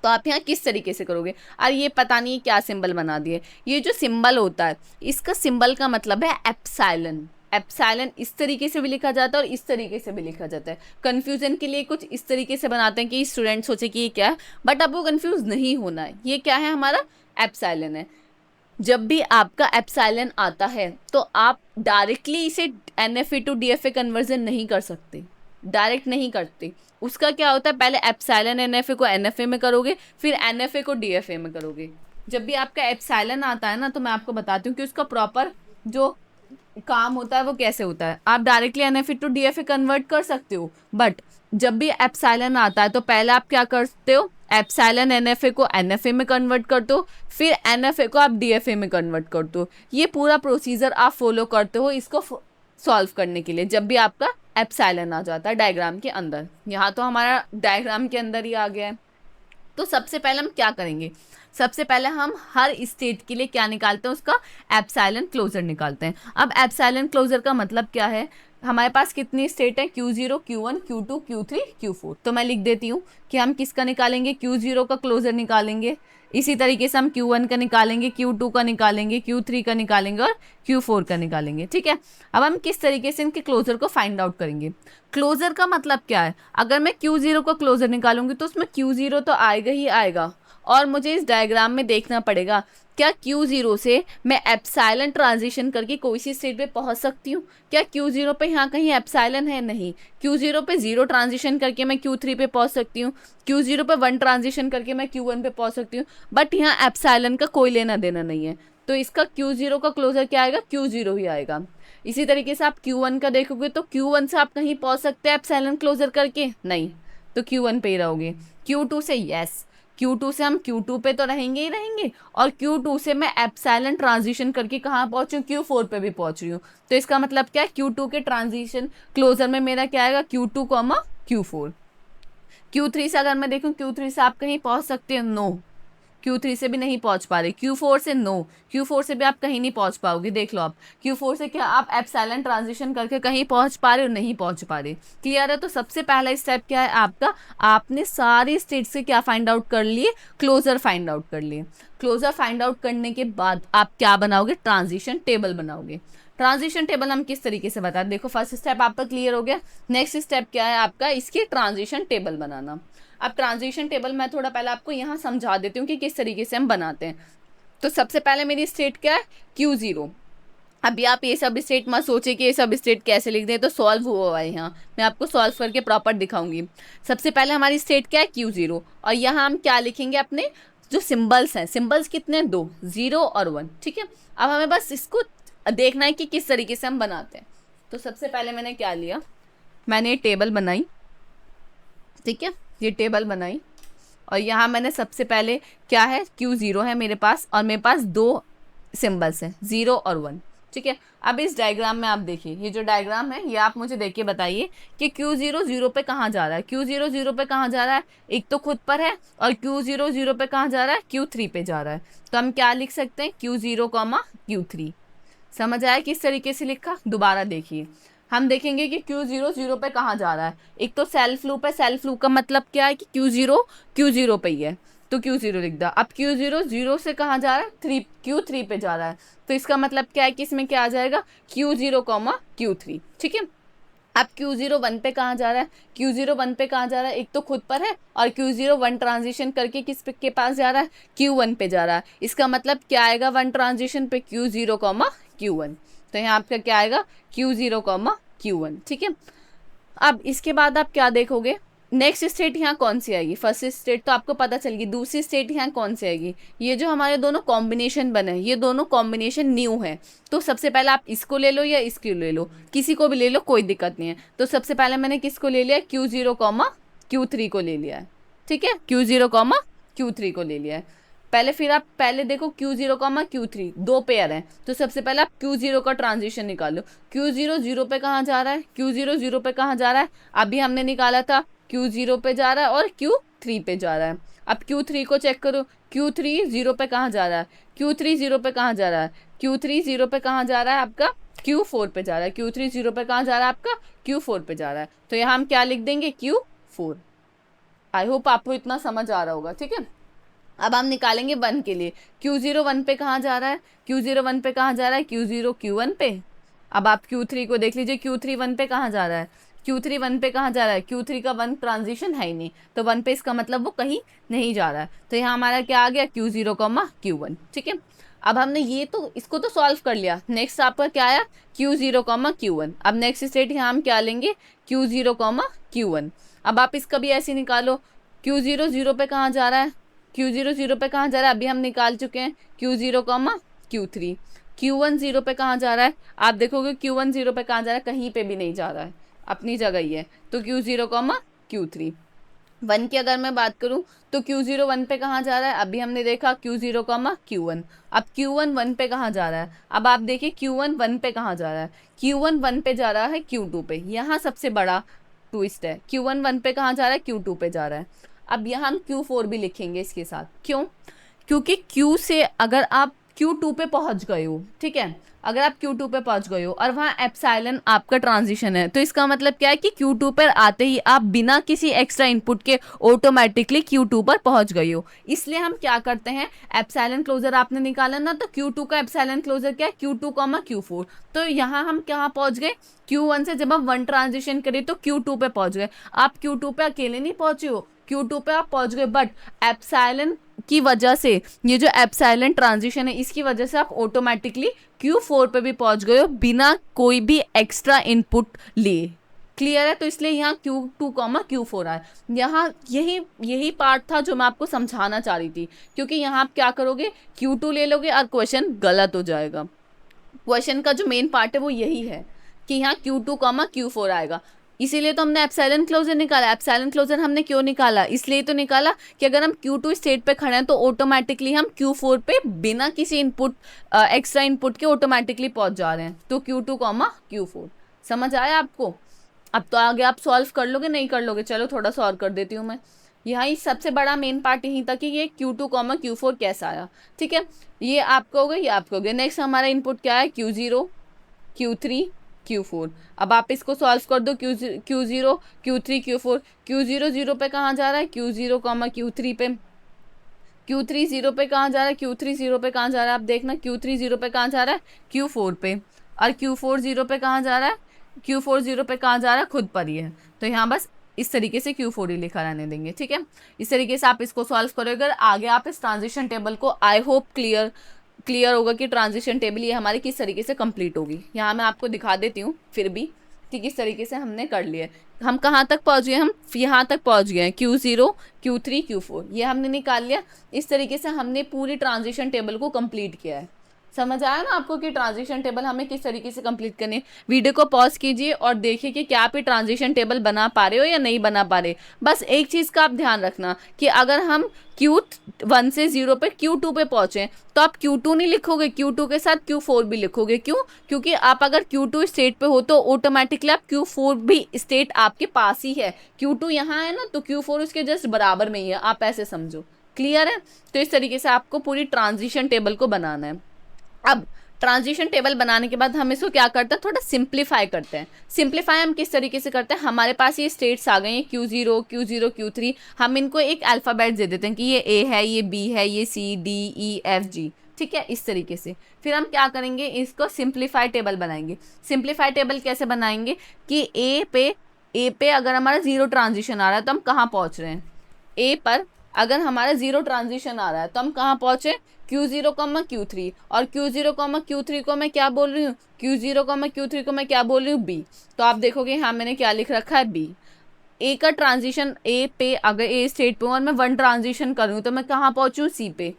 तो आप यहाँ किस तरीके से करोगे? और ये पता नहीं क्या सिंबल बना दिए। ये जो सिंबल होता है, इसका सिंबल का मतलब है एप्सिलॉन। एप्सिलॉन इस तरीके से भी लिखा जाता है और इस तरीके से भी लिखा जाता है। कन्फ्यूजन के लिए कुछ इस तरीके से बनाते हैं कि स्टूडेंट सोचे कि ये क्या है, बट आपको कन्फ्यूज नहीं होना है। ये क्या है? हमारा एप्सिलॉन है। जब भी आपका एप्सिलॉन आता है तो आप डायरेक्टली इसे एनएफए टू डीएफए कन्वर्जन नहीं कर सकते, डायरेक्ट नहीं करते। उसका क्या होता है, पहले एप्सिलॉन एनएफए को एनएफए में करोगे, फिर एनएफए को डीएफए में करोगे। जब भी आपका एप्सिलॉन आता है ना, तो मैं आपको बताती हूँ कि उसका प्रॉपर जो काम होता है वो कैसे होता है। आप directly NFA to DFA convert कर सकते हो, बट जब भी एप्सिलॉन आता है तो पहले आप क्या करते हो, एप्सिलॉन एनएफए को एनएफए में कन्वर्ट करते हो, फिर एनएफए को आप डीएफए में कन्वर्ट करते हो। ये पूरा प्रोसीजर आप फॉलो करते हो इसको सॉल्व करने के लिए, जब भी आपका एप्सिलॉन आ जाता है डायग्राम के अंदर। यहाँ तो हमारा डायग्राम के अंदर ही आ गया है। तो सबसे पहले हम क्या करेंगे, सबसे पहले हम हर स्टेट के लिए क्या निकालते हैं, उसका एप्सिलॉन क्लोजर निकालते हैं। अब एप्सिलॉन क्लोजर का मतलब क्या है, हमारे पास कितनी स्टेट है, Q0, Q1, Q2, Q3, Q4। तो मैं लिख देती हूँ कि हम किसका निकालेंगे, Q0 का क्लोजर निकालेंगे, इसी तरीके से हम Q1 का निकालेंगे, Q2 का निकालेंगे, Q3 का निकालेंगे और Q4 का निकालेंगे। ठीक है, अब हम किस तरीके से इनके क्लोजर को फाइंड आउट करेंगे। क्लोजर का मतलब क्या है, अगर मैं Q0 का क्लोजर निकालूंगी तो उसमें Q0 तो आएगा ही आएगा, और मुझे इस डायग्राम में देखना पड़ेगा क्या Q0 से मैं एप्सिलॉन ट्रांजिशन करके कोई सी स्टेट पे पहुंच सकती हूँ। क्या Q0 पे यहाँ कहीं एप्सिलॉन है? नहीं। Q0 पे 0 ट्रांजिशन करके मैं Q3 पे पहुंच सकती हूँ, Q0 पे 1 ट्रांजिशन करके मैं Q1 पे पहुंच सकती हूँ, बट यहाँ एप्सिलॉन का कोई लेना देना नहीं है। तो इसका Q0 का क्लोजर क्या आएगा, Q0 ही आएगा। इसी तरीके से आप Q1 का देखोगे तो Q1 से आप कहीं पहुंच सकते हैं एप्सिलॉन क्लोजर करके? नहीं, तो Q1 पे ही रहोगे। Q2 से यस, Q2 से हम Q2 पे तो रहेंगे ही रहेंगे, और Q2 से मैं एप्सिलॉन ट्रांजिशन करके कहाँ पहुँचूँ, Q4 पे भी पहुँच रही हूँ। तो इसका मतलब क्या है, Q2 के ट्रांजिशन क्लोजर में मेरा क्या आएगा, Q2, Q4। Q3 से अगर मैं देखूँ, Q3 से आप कहीं पहुँच सकते हो? नो, Q3 से भी नहीं पहुंच पा रहे। Q4 से नो, Q4 से भी आप कहीं नहीं पहुंच पाओगे। देख लो आप, Q4 से क्या आप एप्सिलॉन ट्रांजिशन करके कहीं पहुंच पा रहे हो? नहीं पहुंच पा रहे। क्लियर है? तो सबसे पहला स्टेप क्या है आपका, आपने सारी स्टेट से क्या फाइंड आउट कर लिए, क्लोजर फाइंड आउट कर लिए। क्लोजर फाइंड आउट करने के बाद आप क्या बनाओगे, ट्रांजिशन टेबल बनाओगे। ट्रांजिशन टेबल हम किस तरीके से बताते, देखो फर्स्ट स्टेप आपका क्लियर हो गया। नेक्स्ट स्टेप क्या है आपका, इसकी ट्रांजिशन टेबल बनाना। अब ट्रांजिशन टेबल मैं थोड़ा पहले आपको यहाँ समझा देती हूँ कि किस तरीके से हम बनाते हैं। तो सबसे पहले मेरी स्टेट क्या है, Q0। अभी आप ये सब स्टेट मत सोचे कि ये सब स्टेट कैसे लिख दें, तो सॉल्व हुआ है यहाँ, मैं आपको सॉल्व करके प्रॉपर दिखाऊंगी। सबसे पहले हमारी स्टेट क्या है, Q0, और यहाँ हम क्या लिखेंगे, अपने जो सिम्बल्स हैं, सिम्बल्स कितने हैं, 2, 0 और 1। ठीक है, अब हमें बस इसको देखना है कि किस तरीके से हम बनाते हैं। तो सबसे पहले मैंने क्या लिया, मैंने टेबल बनाई। ठीक है, ये टेबल बनाई, और यहाँ मैंने सबसे पहले क्या है, Q0 है मेरे पास, और मेरे पास 2 सिंबल्स हैं, 0 और 1। ठीक है, अब इस डायग्राम में आप देखिए, ये जो डायग्राम है ये आप मुझे देख के बताइए कि Q0 0 पे कहाँ जा रहा है। Q0 0 पे कहाँ जा रहा है, एक तो खुद पर है, और Q0 0 पे कहाँ जा रहा है, Q3 पे जा रहा है। तो हम क्या लिख सकते हैं, Q0, Q3। समझ आया किस तरीके से लिखा? दोबारा देखिए, हम देखेंगे कि Q0 0 पे कहाँ जा रहा है। एक तो सेल्फ लूप है, सेल्फ लूप का मतलब क्या है कि Q0 पे ही है, तो Q0 लिख दिया। अब Q0 0 से कहाँ जा रहा है, Q3 पे जा रहा है, तो इसका मतलब क्या है कि इसमें क्या आ जाएगा, Q0, Q3। ठीक है, अब Q01 पे कहाँ जा रहा है, Q01 पे कहाँ जा रहा है, एक तो खुद पर है और Q01 ट्रांजिशन करके किस के पास जा रहा है, Q1 पे जा रहा है। इसका मतलब क्या आएगा, 1 ट्रांजिशन पे Q0, Q1, तो यहाँ आपका क्या आएगा, Q0, Q1, ठीक है। अब इसके बाद आप क्या देखोगे, नेक्स्ट स्टेट यहाँ कौन सी आएगी, फर्स्ट स्टेट तो आपको पता चल गई, दूसरी स्टेट यहाँ कौन सी आएगी, ये जो हमारे दोनों कॉम्बिनेशन बने ये दोनों कॉम्बिनेशन न्यू है। तो सबसे पहले आप इसको ले लो या इसको ले लो, किसी को भी ले लो, कोई दिक्कत नहीं है। तो सबसे पहले मैंने किसको ले लिया, Q0, Q3 को ले लिया है, ठीक है, Q0, Q3 को ले लिया है पहले। फिर आप पहले देखो Q0, Q3 दो पेयर हैं, तो सबसे पहले आप Q0 का ट्रांजिशन निकालो। Q0 0 पे कहाँ जा रहा है, Q0 0 पे कहाँ जा रहा है, अभी हमने निकाला था Q0 पे जा रहा है और Q3 पे जा रहा है। अब Q3 को चेक करो, Q3 0 पे कहाँ जा रहा है, Q3 0 पे कहाँ जा रहा है, Q3 0 पे कहाँ जा रहा है आपका, Q4 पे जा रहा है। Q3 0 पे कहाँ जा रहा है आपका, Q4 पे जा रहा है। तो यहाँ हम क्या लिख देंगे, Q4। आई होप आपको इतना समझ आ रहा होगा, ठीक है। अब हम निकालेंगे 1 के लिए, Q0 1 पे कहाँ जा रहा है, Q0 1 पे कहाँ जा रहा है, Q0 Q1 पे। अब आप Q3 को देख लीजिए, Q3 1 पे कहाँ जा रहा है, Q3 1 पे कहाँ जा रहा है, Q3 का 1 ट्रांजिशन है ही नहीं, तो 1 पे इसका मतलब वो कहीं नहीं जा रहा है। तो यहाँ हमारा क्या आ गया, Q0, Q1, ठीक है। अब हमने ये तो इसको तो सॉल्व कर लिया। नेक्स्ट आपका क्या आया, Q0, Q1। अब नेक्स्ट स्टेट यहाँ हम क्या लेंगे, Q0, Q1। अब आप इसका भी ऐसे निकालो, Q0 0 पे कहाँ जा रहा है, Q0 0 पे कहाँ जा रहा है, अभी हम निकाल चुके हैं, Q0, Q3। Q1 0 पे कहाँ जा रहा है, आप देखोगे Q1 0 पे कहाँ जा रहा है, कहीं पे भी नहीं जा रहा है, अपनी जगह ही है। तो Q0, Q3। 1 की अगर मैं बात करूं तो Q0 1 पे कहाँ जा रहा है, अभी हमने देखा Q0, Q1। अब Q1 1 पे कहाँ जा रहा है, अब आप देखिए Q1 1 पे कहाँ जा रहा है, Q1 1 पे जा रहा है Q2 पे। यहाँ सबसे बड़ा ट्विस्ट है, Q1 1 पे कहाँ जा रहा है, Q2 पे जा रहा है। अब यहाँ हम Q4 भी लिखेंगे इसके साथ, क्यों, क्योंकि Q से अगर आप Q2 पे पहुंच गए हो, ठीक है, अगर आप Q2 पे पहुंच गए हो और वहाँ एप्सिलॉन आपका ट्रांजिशन है, तो इसका मतलब क्या है कि Q2 पर आते ही आप बिना किसी एक्स्ट्रा इनपुट के ऑटोमेटिकली Q2 पर पहुंच गए हो। इसलिए हम क्या करते हैं, एप्सिलॉन क्लोजर आपने निकाला ना, तो Q2 का एप्सिलॉन क्लोजर क्या है, Q2, Q4। तो यहाँ हम कहाँ पहुंच गए, Q1 से जब हम 1 ट्रांजिशन करें तो Q2 पे पहुंच गए। आप Q2 पे अकेले नहीं पहुंचे हो, Q2 पे आप पहुंच गए, बट एप्सिलॉन की वजह से, ये जो एप्सिलॉन ट्रांजिशन है इसकी वजह से आप ऑटोमेटिकली Q4 पे भी पहुंच गए हो बिना कोई भी एक्स्ट्रा इनपुट लिए। क्लियर है, तो इसलिए यहाँ Q2, Q4 आया। यहाँ यही पार्ट था जो मैं आपको समझाना चाह रही थी, क्योंकि यहाँ आप क्या करोगे, Q2 ले लोगे और क्वेश्चन गलत हो जाएगा। क्वेश्चन का जो मेन पार्ट है वो यही है कि यहाँ Q2, Q4 आएगा। इसीलिए तो हमने एप्सिलॉन क्लोजर निकाला। एप्सिलॉन क्लोजर हमने क्यों निकाला, इसलिए तो निकाला कि अगर हम Q2 स्टेट पे खड़े हैं तो ऑटोमेटिकली हम Q4 पे बिना किसी इनपुट एक्स्ट्रा इनपुट के ऑटोमेटिकली पहुंच जा रहे हैं। तो Q2, Q4 समझ आया आपको। अब तो आगे आप सॉल्व कर लोगे, नहीं कर लोगे, चलो थोड़ा सा और कर देती हूँ मैं। यहाँ सबसे बड़ा मेन पार्ट यही था कि ये Q2, Q4 कैसा आया, ठीक है। ये आपका हो गया, ये आपका हो गया। नेक्स्ट हमारा इनपुट क्या है, Q0, Q3, Q4। अब आप इसको सॉल्व कर दो, Q0, Q3, Q4। Q0 0 पे कहाँ जा रहा है, Q0, Q3 पे। Q3 0 पे कहाँ जा रहा है, Q3 0 पे कहाँ जा रहा है, आप देखना Q3 0 पे कहाँ जा रहा है, Q4 पे। और Q4 0 पे कहाँ जा रहा है, Q4 0 पे कहाँ जा रहा है, खुद पर ही है। तो यहाँ बस इस तरीके से Q4 ही लिखा रहने देंगे, ठीक है। इस तरीके से आप इसको सॉल्व करोगे। अगर आगे आप इस ट्रांजिशन टेबल को, आई होप क्लियर होगा कि ट्रांजिशन टेबल ये हमारी किस तरीके से कंप्लीट होगी। यहाँ मैं आपको दिखा देती हूँ फिर भी कि किस तरीके से हमने कर लिया। हम कहाँ तक पहुँच गए, हम यहाँ तक पहुँच गए हैं, Q0, Q3, Q4 ये हमने निकाल लिया। इस तरीके से हमने पूरी ट्रांजिशन टेबल को कंप्लीट किया है। समझ आया ना आपको कि ट्रांजिशन टेबल हमें किस तरीके से कंप्लीट करनी है। वीडियो को पॉज कीजिए और देखिए कि क्या आप ये ट्रांजिशन टेबल बना पा रहे हो या नहीं बना पा रहे। बस एक चीज़ का आप ध्यान रखना कि अगर हम Q1 से 0 पे Q2 पे पहुँचे तो आप Q2 नहीं लिखोगे, Q2 के साथ Q4 भी लिखोगे। क्यों? क्योंकि आप अगर Q2 स्टेट पे हो तो ऑटोमेटिकली आप Q4 भी स्टेट आपके पास ही है। Q2 यहाँ है ना, तो Q4 उसके जस्ट बराबर में ही है, आप ऐसे समझो। क्लियर है? तो इस तरीके से आपको पूरी ट्रांजिशन टेबल को बनाना है। अब ट्रांजिशन टेबल बनाने के बाद हम इसको क्या करते हैं, थोड़ा सिंप्लीफाई करते हैं। सिंप्लीफाई हम किस तरीके से करते हैं, हमारे पास ये स्टेट्स आ गए हैं Q0, Q0, Q3। हम इनको एक अल्फ़ाबेट दे देते हैं कि ये A है, ये B है, ये C, D, E, F, G। ठीक है, इस तरीके से। फिर हम क्या करेंगे, इसको सिंप्लीफाई टेबल बनाएंगे। सिंप्लीफाई टेबल कैसे बनाएंगे कि ए पे अगर हमारा जीरो ट्रांजिशन आ रहा है तो हम कहाँ पहुंच रहे हैं, ए पर अगर हमारा जीरो ट्रांजिशन आ रहा है तो हम कहाँ पहुंचे, Q0, Q3, और Q0, Q3 को मैं क्या बोल रही हूँ, Q0, Q3 को मैं क्या बोल रही हूँ, B। तो आप देखोगे यहाँ मैंने क्या लिख रखा है, B। ए का ट्रांजिशन ए पे, अगर ए स्टेट पे हूँ और मैं वन ट्रांजिशन करूँ तो मैं कहाँ पहुँचूँ, सी पे।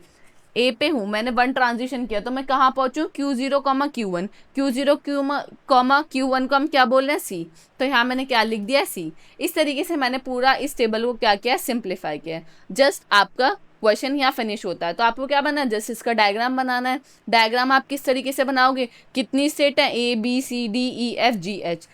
ए पे हूँ, मैंने वन ट्रांजिशन किया तो मैं कहाँ पहुँचूँ, Q0, Q1। Q0, Q1 को हम क्या बोल रहे हैं, सी। तो यहाँ मैंने क्या लिख दिया, सी। इस तरीके से मैंने पूरा इस टेबल को क्या किया, सिंप्लीफाई किया है। जस्ट आपका क्वेश्चन यहाँ फिनिश होता है। तो आपको क्या बनाना है, जस्ट इसका डायग्राम बनाना है। डायग्राम आप किस तरीके से बनाओगे, कितनी स्टेट है, A B C D E F G H,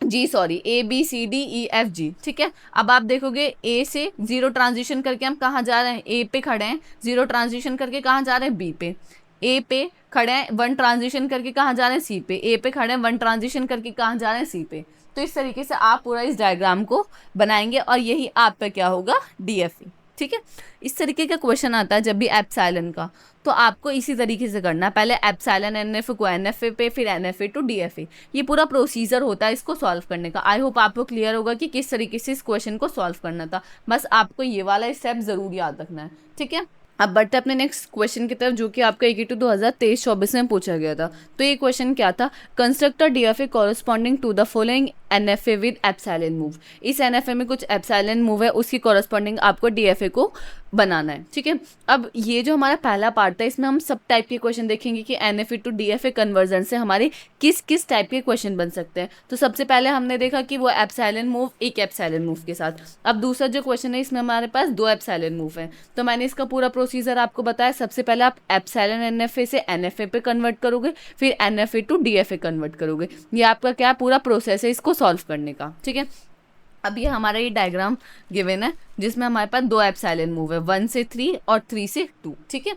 A B C D E F G, ठीक है। अब आप देखोगे ए से जीरो ट्रांजिशन करके हम कहाँ जा रहे हैं, ए पे खड़े हैं, जीरो ट्रांजिशन करके कहाँ जा रहे हैं, बी पे। ए पे खड़े हैं, वन ट्रांजिशन करके कहाँ जा रहे हैं, सी पे। ए पे खड़े हैं, वन ट्रांजिशन करके कहाँ जा रहे हैं, सी पे। तो इस तरीके से आप पूरा इस डायग्राम को बनाएंगे और यही आपका क्या होगा, DFE, ठीक है। इस तरीके का क्वेश्चन आता है जब भी एप्सिलॉन का, तो आपको इसी तरीके से करना है। पहले एप्सिलॉन NF को NFA पे, फिर NFA टू DFA। ये पूरा प्रोसीजर होता है इसको सॉल्व करने का। आई होप आपको क्लियर होगा कि किस तरीके से इस क्वेश्चन को सॉल्व करना था। बस आपको ये वाला स्टेप जरूर याद रखना है, ठीक है। अब बढ़ते अपने नेक्स्ट क्वेश्चन की तरफ, जो कि आपका EQ 2023-24 में पूछा गया था। तो ये क्वेश्चन क्या था, construct a DFA corresponding to the following NFA with epsilon move. इस NFA में कुछ एप्सिलॉन मूव है, उसकी कॉरस्पॉन्डिंग आपको DFA को बनाना है, ठीक है। अब ये जो हमारा पहला पार्ट था, इसमें हम सब टाइप के क्वेश्चन देखेंगे कि NFA टू DFA कन्वर्जन से हमारे किस किस टाइप के क्वेश्चन बन सकते हैं। तो सबसे पहले हमने देखा कि वो एप्सिलॉन मूव, एक एप्सिलॉन मूव के साथ। अब दूसरा जो क्वेश्चन है, इसमें हमारे पास दो एप्सिलॉन मूव है। तो मैंने इसका पूरा प्रोसीजर आपको बताया। सबसे पहले आप एप्सिलॉन NFA से NFA पे कन्वर्ट करोगे, फिर NFA टू DFA कन्वर्ट करोगे। ये आपका क्या पूरा प्रोसेस है इसको सॉल्व करने का, ठीक है। अब ये हमारा ये डायग्राम गिवन है जिसमें हमारे पास दो एप्सिलॉन मूव है, 1 से 3 और 3 से 2, ठीक है।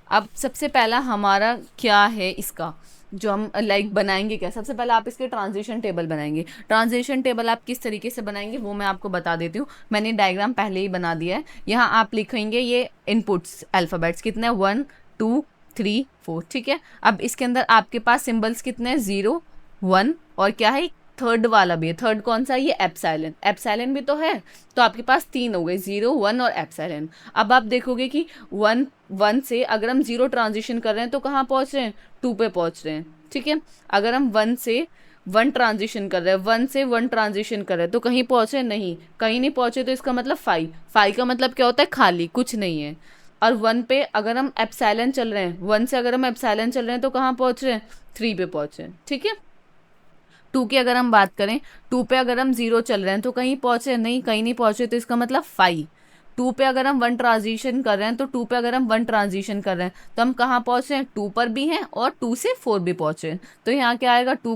अब सबसे पहला हमारा क्या है, इसका जो हम बनाएंगे क्या, सबसे पहले आप इसके ट्रांजिशन टेबल बनाएंगे। ट्रांजिशन टेबल आप किस तरीके से बनाएंगे वो मैं आपको बता देती हूँ। मैंने डायग्राम पहले ही बना दिया है। यहाँ आप लिखेंगे ये इनपुट्स अल्फ़ाबेट्स कितने, 1 2 3 4, ठीक है। अब इसके अंदर आपके पास सिंबल्स कितने हैं, 0 1 और क्या है, थर्ड वाला भी है। थर्ड कौन सा है, ये एप्सिलॉन। एप्सिलॉन भी तो है, तो आपके पास तीन हो गए, 0 1 और एप्सिलॉन। अब आप देखोगे कि 1 से अगर हम जीरो ट्रांजिशन कर रहे हैं तो कहाँ पहुँच रहे हैं, 2 पे पहुँच रहे हैं, ठीक है। अगर हम 1 से 1 ट्रांजिशन कर रहे हैं, 1 से 1 ट्रांजिशन कर रहे हैं तो कहीं पहुँचे नहीं, कहीं नहीं पहुँचे तो इसका मतलब 5 का मतलब क्या होता है, खाली, कुछ नहीं है। और 1 पे अगर हम एप्सिलॉन चल रहे हैं, 1 से अगर हम एप्सिलॉन चल रहे हैं तो कहाँ पहुँच रहे हैं, 3 पे पहुँचे हैं, ठीक है। 2 की अगर हम बात करें, 2 पे अगर हम 0 चल रहे हैं तो कहीं पहुँचे नहीं, कहीं नहीं पहुँचे, तो इसका मतलब 5। 2 पे अगर हम 1 ट्रांजिशन कर रहे हैं, तो 2 पे अगर हम 1 ट्रांजिशन कर रहे हैं तो हम कहाँ पहुँचे हैं, 2 पर भी हैं और 2 से 4 भी पहुँचे हैं। तो यहाँ क्या आएगा, 2,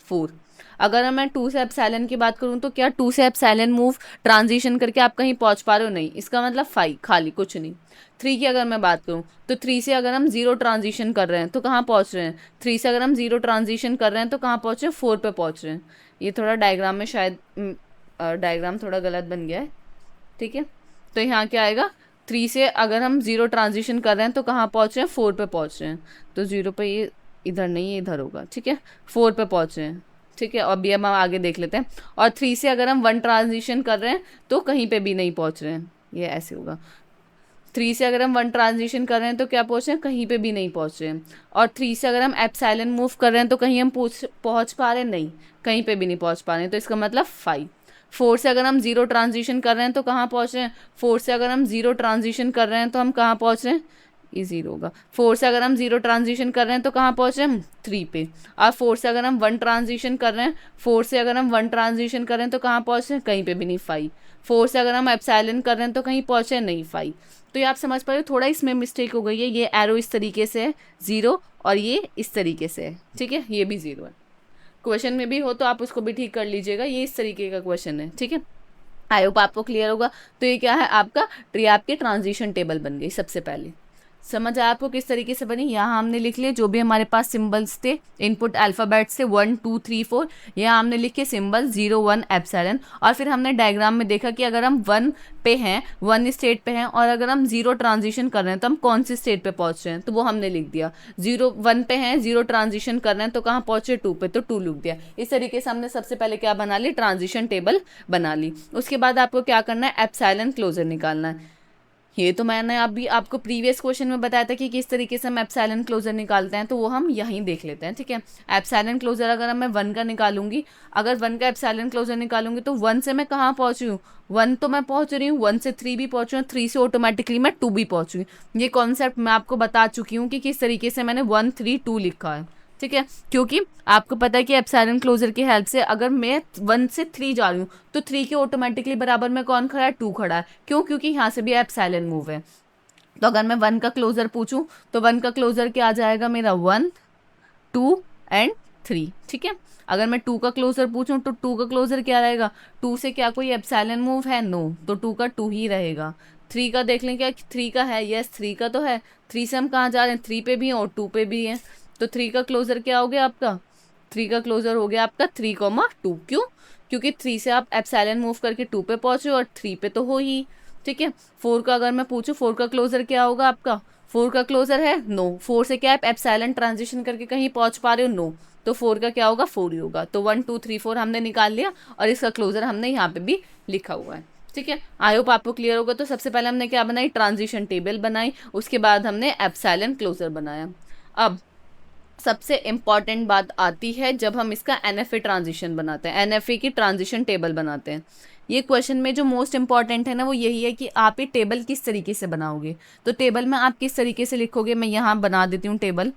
4। अगर मैं 2 से एप्सिलॉन की बात करूँ तो क्या 2 से एप्सिलॉन मूव ट्रांजिशन करके आप कहीं पहुँच पा रहे हो, नहीं, इसका मतलब 5, खाली, कुछ नहीं। 3 की अगर मैं बात करूँ तो 3 से अगर हम 0 ट्रांजिशन कर रहे हैं तो कहाँ पहुँच रहे हैं, 3 से अगर हम 0 ट्रांजिशन कर रहे हैं तो कहाँ पहुँच रहे हैं, 4 पे पहुँच रहे हैं। ये थोड़ा डायग्राम में शायद डायग्राम थोड़ा गलत बन गया है, ठीक है। तो यहाँ क्या आएगा, 3 से अगर हम 0 ट्रांजिशन कर रहे हैं तो कहाँ पहुँच रहे हैं, 4 पे पहुँच रहे हैं। तो 0 पे ये इधर नहीं है, इधर होगा, ठीक है। 4 पे पहुँच रहे हैं, ठीक है। और अभी हम आगे देख लेते हैं। और 3 से अगर हम 1 ट्रांजिशन कर रहे हैं तो कहीं पे भी नहीं पहुँच रहे हैं, ये ऐसे होगा। 3 से अगर हम 1 ट्रांजिशन कर रहे हैं तो क्या पहुँच रहे हैं, कहीं पे भी नहीं पहुँच रहे हैं। और 3 से अगर हम एप्सिलॉन मूव कर रहे हैं तो कहीं हम पहुँच पा रहे हैं, नहीं, कहीं पे भी नहीं पहुँच पा रहे हैं, तो इसका मतलब 5। 4 से अगर हम 0 ट्रांजिशन कर रहे हैं तो कहाँ पहुँच रहे हैं, 4 से अगर हम 0 ट्रांजिशन कर रहे हैं तो हम कहाँ पहुँच रहे हैं, ये 0 होगा। 4 से अगर हम 0 ट्रांजिशन कर रहे हैं तो कहाँ पहुँच रहे हैं, हम 3 पे। और 4 से अगर हम 1 ट्रांजिशन कर रहे हैं, 4 से अगर हम 1 ट्रांजिशन कर रहे हैं तो कहाँ पहुँच रहे हैं, कहीं पे भी नहीं, 5। 4 से अगर हम एप्सिलॉन कर रहे हैं तो कहीं पहुँचे नहीं, 5। तो ये आप समझ पा रहे हो, थोड़ा इसमें मिस्टेक हो गई है। ये एरो इस तरीके से है 0 और ये इस तरीके से है, ठीक है, ये भी 0 है। क्वेश्चन में भी हो तो आप उसको भी ठीक कर लीजिएगा, ये इस तरीके का क्वेश्चन है, ठीक है। आई होप आपको क्लियर होगा। तो ये क्या है आपका आपकी ट्रांजिशन टेबल बन गई सबसे पहले। समझ आया आपको किस तरीके से बनी? यहाँ हमने लिख लिए जो भी हमारे पास सिंबल्स थे, इनपुट अल्फ़ाबेट से 1 2 3 4, यहाँ हमने लिखे सिंबल 0 1 एप्सिलॉन। और फिर हमने डायग्राम में देखा कि अगर हम 1 पे हैं, 1 स्टेट पे हैं, और अगर हम 0 ट्रांजिशन कर रहे हैं तो हम कौन सी स्टेट पे पहुँच रहे हैं, तो वो हमने लिख दिया। 0 1 पे हैं, 0 ट्रांजिशन कर रहे हैं तो कहाँ पहुँचे, 2 पे, तो 2 लिख दिया। इस तरीके से हमने सबसे पहले क्या बना ली, ट्रांजिशन टेबल बना ली। उसके बाद आपको क्या करना है, एप्सिलॉन क्लोजर निकालना है। ये तो मैंने अभी आपको प्रीवियस क्वेश्चन में बताया था कि किस तरीके से हम एप्सिलॉन क्लोजर निकालते हैं, तो वो हम यहीं देख लेते हैं, ठीक है। एप्सिलॉन क्लोजर अगर मैं 1 का निकालूंगी, अगर 1 का एप्सिलॉन क्लोजर निकालूंगी तो 1 से मैं कहाँ पहुँची हूँ, 1 तो मैं पहुँच रही हूँ, 1 से 3 भी पहुँची हूँ, 3 से ऑटोमेटिकली मैं 2 भी पहुँची। ये कॉन्सेप्ट मैं आपको बता चुकी हूँ कि किस तरीके से मैंने 1 3 2 लिखा है, ठीक है। क्योंकि आपको पता है कि एप्सिलॉन क्लोजर की हेल्प से अगर मैं 1 से 3 जा रही हूँ तो 3 के ऑटोमेटिकली बराबर में कौन खड़ा है, 2 खड़ा है। क्यों? क्योंकि यहाँ से भी एप्सिलॉन मूव है। तो अगर मैं 1 का क्लोजर पूछूं तो 1 का क्लोजर क्या आ जाएगा मेरा, 1 2 एंड 3, ठीक है। अगर मैं 2 का क्लोजर पूछूं तो 2 का क्लोजर क्या रहेगा, 2 से क्या कोई एप्सिलॉन मूव है, नो, तो 2 का 2 ही रहेगा। 3 का देख लें क्या 3 का है, यस 3 का तो है। 3 से हम कहाँ जा रहे हैं, 3 पे भी हैं और 2 पे भी हैं, तो 3 का क्लोजर क्या हो गया आपका, 3 का क्लोजर हो गया आपका 3, 2। क्यों? क्योंकि 3 से आप एप्सिलॉन मूव करके 2 पे पहुंचे और 3 पे तो हो ही, ठीक है। 4 का अगर मैं पूछूं, 4 का क्लोजर क्या होगा आपका, 4 का क्लोजर है नो, 4 से क्या आप एप्सिलॉन ट्रांजिशन करके कहीं पहुंच पा रहे हो, नो, तो 4 का क्या होगा, 4 ही होगा। तो 1 2 3 4 हमने निकाल लिया और इसका क्लोजर हमने यहाँ पे भी लिखा हुआ है, ठीक है। आई होप आपको क्लियर होगा। तो सबसे पहले हमने क्या बनाई, ट्रांजिशन टेबल बनाई, उसके बाद हमने एप्सिलॉन क्लोजर बनाया। अब सबसे इम्पॉर्टेंट बात आती है जब हम इसका एनएफए ट्रांजिशन बनाते हैं, एनएफए की ट्रांजिशन टेबल बनाते हैं। ये क्वेश्चन में जो मोस्ट इंपॉर्टेंट है ना वो यही है कि आप ये टेबल किस तरीके से बनाओगे। तो टेबल में आप किस तरीके से लिखोगे, मैं यहाँ बना देती हूँ टेबल।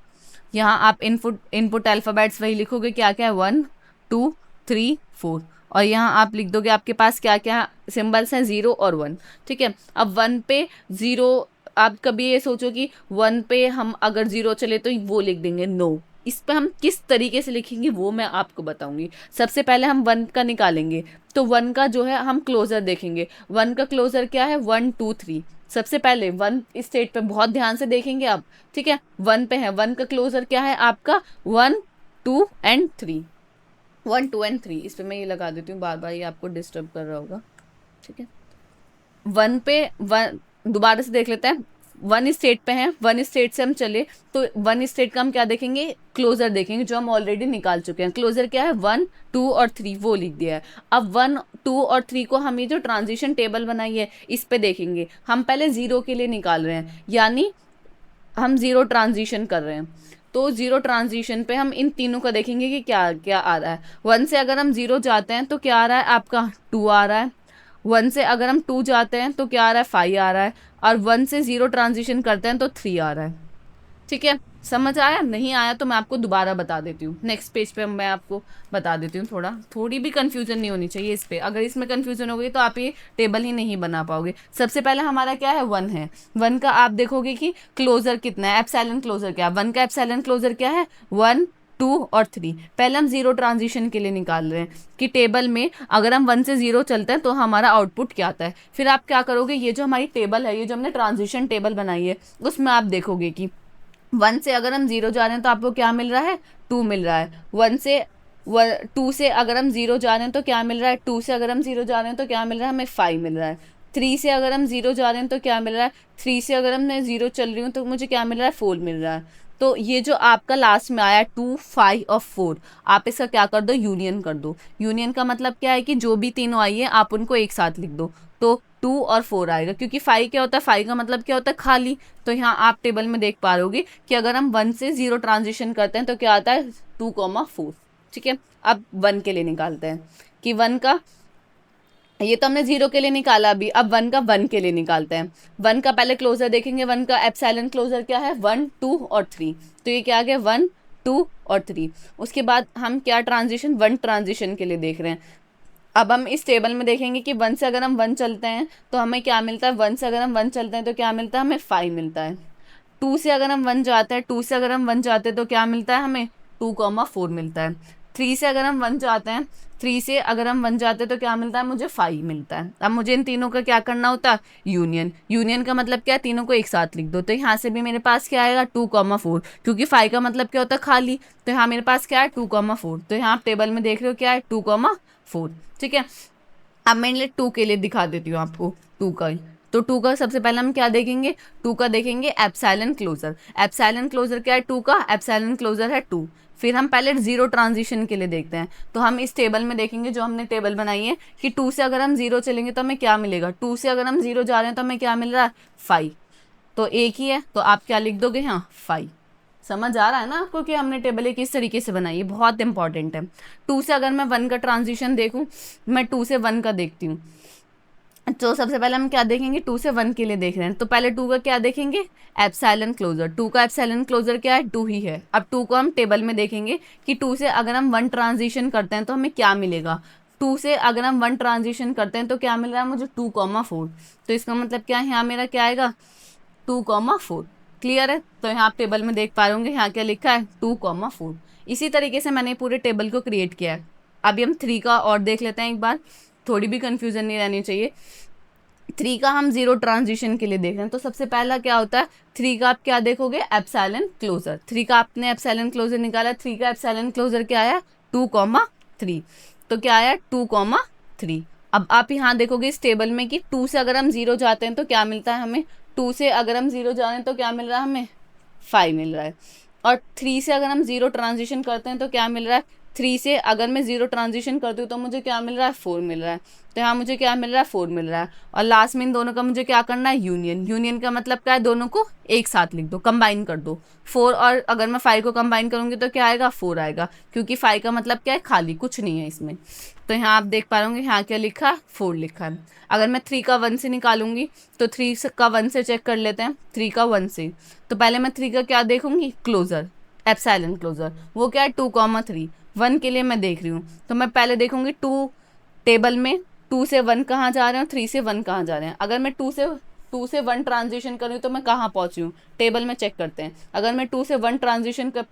यहाँ आप इनपुट अल्फ़ाबेट्स वही लिखोगे, क्या क्या है, 1 2 3 4, और यहाँ आप लिख दोगे आपके पास क्या क्या सिंबल्स हैं, 0 और 1, ठीक है। अब 1 पे 0, आप कभी ये सोचो कि 1 पे हम अगर 0 चले तो वो लिख देंगे, नो। इस पे हम किस तरीके से लिखेंगे वो मैं आपको बताऊंगी। सबसे पहले हम 1 का निकालेंगे, तो 1 का जो है हम क्लोजर देखेंगे। 1 का क्लोजर क्या है, 1 2 3। सबसे पहले 1 स्टेट पे बहुत ध्यान से देखेंगे आप, ठीक है। 1 पे है, 1 का क्लोजर क्या है आपका, 1 2 एंड 3, 1 2 एंड 3। इस पे मैं ये लगा देती हूँ, बार बार ये आपको डिस्टर्ब कर रहा होगा, ठीक है। 1 पे 1 दोबारा से देख लेते हैं, 1 स्टेट पे हैं, 1 स्टेट से हम चले तो 1 स्टेट का हम क्या देखेंगे, क्लोजर देखेंगे, जो हम ऑलरेडी निकाल चुके हैं। क्लोजर क्या है, 1 2 और 3, वो लिख दिया है। अब 1 2 और 3 को हम ये जो ट्रांजिशन टेबल बनाई है इस पे देखेंगे। हम पहले 0 के लिए निकाल रहे हैं, यानी हम 0 ट्रांजिशन कर रहे हैं, तो 0 ट्रांजिशन पे हम इन तीनों का देखेंगे कि क्या क्या आ रहा है। 1 से अगर हम 0 जाते हैं तो क्या आ रहा है आपका, 2 आ रहा है। 1 से अगर हम 2 जाते हैं तो क्या आ रहा है, 5 आ रहा है। और 1 से 0 ट्रांजिशन करते हैं तो 3 आ रहा है, ठीक है। समझ आया? नहीं आया तो मैं आपको दोबारा बता देती हूँ, नेक्स्ट पेज पे मैं आपको बता देती हूँ। थोड़ी भी कंफ्यूजन नहीं होनी चाहिए इस पे, अगर इसमें कंफ्यूजन हो गई तो आप ये टेबल ही नहीं बना पाओगे। सबसे पहले हमारा क्या है, 1 है। 1 का आप देखोगे कि क्लोजर कितना है, एप्सिलॉन क्लोजर क्या है, 1 का एप्सिलॉन क्लोजर क्या है, 1 2 और 3। पहले हम 0 ट्रांजिशन के लिए निकाल रहे हैं कि टेबल में अगर हम 1 से 0 चलते हैं तो हमारा आउटपुट क्या आता है। फिर आप क्या करोगे, ये जो हमारी टेबल है, ये जो हमने ट्रांजिशन टेबल बनाई है उसमें आप देखोगे कि 1 से अगर हम 0 जा रहे हैं तो आपको क्या मिल रहा है, 2 मिल रहा है। 2 से अगर हम 0 जा रहे हैं तो क्या मिल रहा है, 2 से अगर हम 0 जा रहे हैं तो क्या मिल रहा है, हमें 5 मिल रहा है। 3 से अगर हम 0 जा रहे हैं तो क्या मिल रहा है, 3 से अगर मैं 0 चल रही हूँ तो मुझे क्या मिल रहा है, 4 मिल रहा है। तो ये जो आपका लास्ट में आया 2 5 और 4, आप इसका क्या कर दो, यूनियन कर दो। यूनियन का मतलब क्या है कि जो भी तीनों आई है आप उनको एक साथ लिख दो, तो 2 और 4 आएगा। क्योंकि 5 क्या होता है, 5 का मतलब क्या होता है, खाली। तो यहाँ आप टेबल में देख पा रहे कि अगर हम 1 से 0 ट्रांजिशन करते हैं तो क्या आता है, 2, 4, ठीक है। अब 1 के लिए निकालते हैं कि 1 का, ये तो हमने 0 के लिए निकाला अभी, अब 1 का 1 के लिए निकालते हैं। 1 का पहले क्लोजर देखेंगे, 1 का एप्सिलॉन क्लोजर क्या है, 1 2 और 3, तो ये क्या आ गया, 1 2 और 3। उसके बाद हम क्या ट्रांजिशन, 1 ट्रांजिशन के लिए देख रहे हैं। अब हम इस टेबल में देखेंगे कि 1 से अगर हम 1 चलते हैं तो हमें क्या मिलता है, 1 से अगर हम 1 चलते हैं तो क्या मिलता है, हमें 5 मिलता है। 2 से अगर हम 1 जाते हैं, 2 से अगर हम 1 जाते हैं तो क्या मिलता है हमें, 2, 4 मिलता है। 3 से अगर हम 1 जाते हैं, 3 से अगर हम 1 जाते हैं तो क्या मिलता है मुझे 5 मिलता है। अब मुझे इन तीनों का क्या करना होता है, यूनियन। यूनियन का मतलब क्या है, तीनों को एक साथ लिख दो। तो यहाँ से भी मेरे पास क्या आएगा 2,4, क्योंकि 5 का मतलब क्या होता है खाली, तो यहाँ मेरे पास क्या है 2,4। तो यहाँ आप टेबल में देख रहे हो क्या है 2,4, ठीक है। अब मैं 2 के लिए दिखा देती हूँ आपको 2 का। तो 2 का सबसे पहले हम क्या देखेंगे, 2 का देखेंगे एप्सिलॉन क्लोजर। एप्सिलॉन क्लोजर क्या है 2 का, एप्सिलॉन क्लोजर है 2। फिर हम पहले जीरो ट्रांजिशन के लिए देखते हैं। तो हम इस टेबल में देखेंगे, जो हमने टेबल बनाई है, कि 2 से अगर हम 0 चलेंगे तो हमें क्या मिलेगा, 2 से अगर हम 0 जा रहे हैं तो हमें क्या मिल रहा है 5। तो एक ही है, तो आप क्या लिख दोगे, हाँ 5। समझ आ रहा है ना आपको कि हमने टेबल किस तरीके से बनाई है, बहुत इंपॉर्टेंट है। 2 से अगर मैं 1 का ट्रांजिशन देखूं, मैं 2 से 1 का देखती हूँ। तो सबसे पहले हम क्या देखेंगे, 2 से 1 के लिए देख रहे हैं, तो पहले 2 का क्या देखेंगे, एप्सिलॉन क्लोजर। 2 का एप्सिलॉन क्लोजर क्या है, 2 ही है। अब 2 को हम टेबल में देखेंगे कि 2 से अगर हम 1 ट्रांजिशन करते हैं तो हमें क्या मिलेगा। 2 से अगर हम 1 ट्रांजिशन करते हैं तो क्या मिल रहा है मुझे 2,4। तो इसका मतलब क्या है, यहाँ मेरा क्या आएगा 2,4। क्लियर है। तो यहाँ आप टेबल में देख पा रहे होंगे, यहाँ क्या लिखा है 2,4। इसी तरीके से मैंने पूरे टेबल को क्रिएट किया है। अभी हम 3 का और देख लेते हैं एक बार, थोड़ी भी कंफ्यूजन नहीं रहनी चाहिए। 3 का हम जीरो ट्रांजिशन के लिए देख रहे हैं, तो सबसे पहला क्या होता है, 3 का आप क्या देखोगे, एप्सिलॉन क्लोजर। 3 का आपने एप्सिलॉन क्लोजर निकाला, 3 का एप्सिलॉन क्लोजर क्या आया 2,3। तो क्या आया 2,3। अब आप यहाँ देखोगे इस टेबल में कि 2 से अगर हम 0 जाते हैं तो क्या मिलता है हमें, 2 से अगर हम 0 जा रहे हैं तो क्या मिल रहा है हमें 5 मिल रहा है। और 3 से अगर हम 0 ट्रांजिशन करते हैं तो क्या मिल रहा है, 3 से अगर मैं 0 ट्रांजिशन करती हूँ तो मुझे क्या मिल रहा है 4 मिल रहा है। तो यहाँ मुझे क्या मिल रहा है 4 मिल रहा है। और लास्ट में इन दोनों का मुझे क्या करना है, यूनियन। यूनियन का मतलब क्या है, दोनों को एक साथ लिख दो, कंबाइन कर दो। 4 और अगर मैं 5 को कंबाइन करूँगी तो क्या आएगा 4 आएगा, क्योंकि 5 का मतलब क्या है खाली, कुछ नहीं है इसमें। तो यहाँ आप देख पा रहे होंगे यहाँ क्या लिखा है 4 लिखा है। अगर मैं 3 का 1 से निकालूंगी तो 3 का 1 से चेक कर लेते हैं, 3 का 1 से। तो पहले मैं 3 का क्या देखूंगी, क्लोजर, एप्सिलॉन क्लोजर। वो क्या है 2,3। 1 के लिए मैं देख रही हूँ, तो मैं पहले देखूंगी 2 टेबल में, 2 से 1 कहाँ जा रहे हैं, 3 से 1 कहाँ जा रहे हैं। अगर मैं 2 से 1 ट्रांजिशन कर रही हूँ तो मैं कहाँ पहुँची हूँ, टेबल में चेक करते हैं। अगर मैं 2 से 1 ट्रांजिशन कर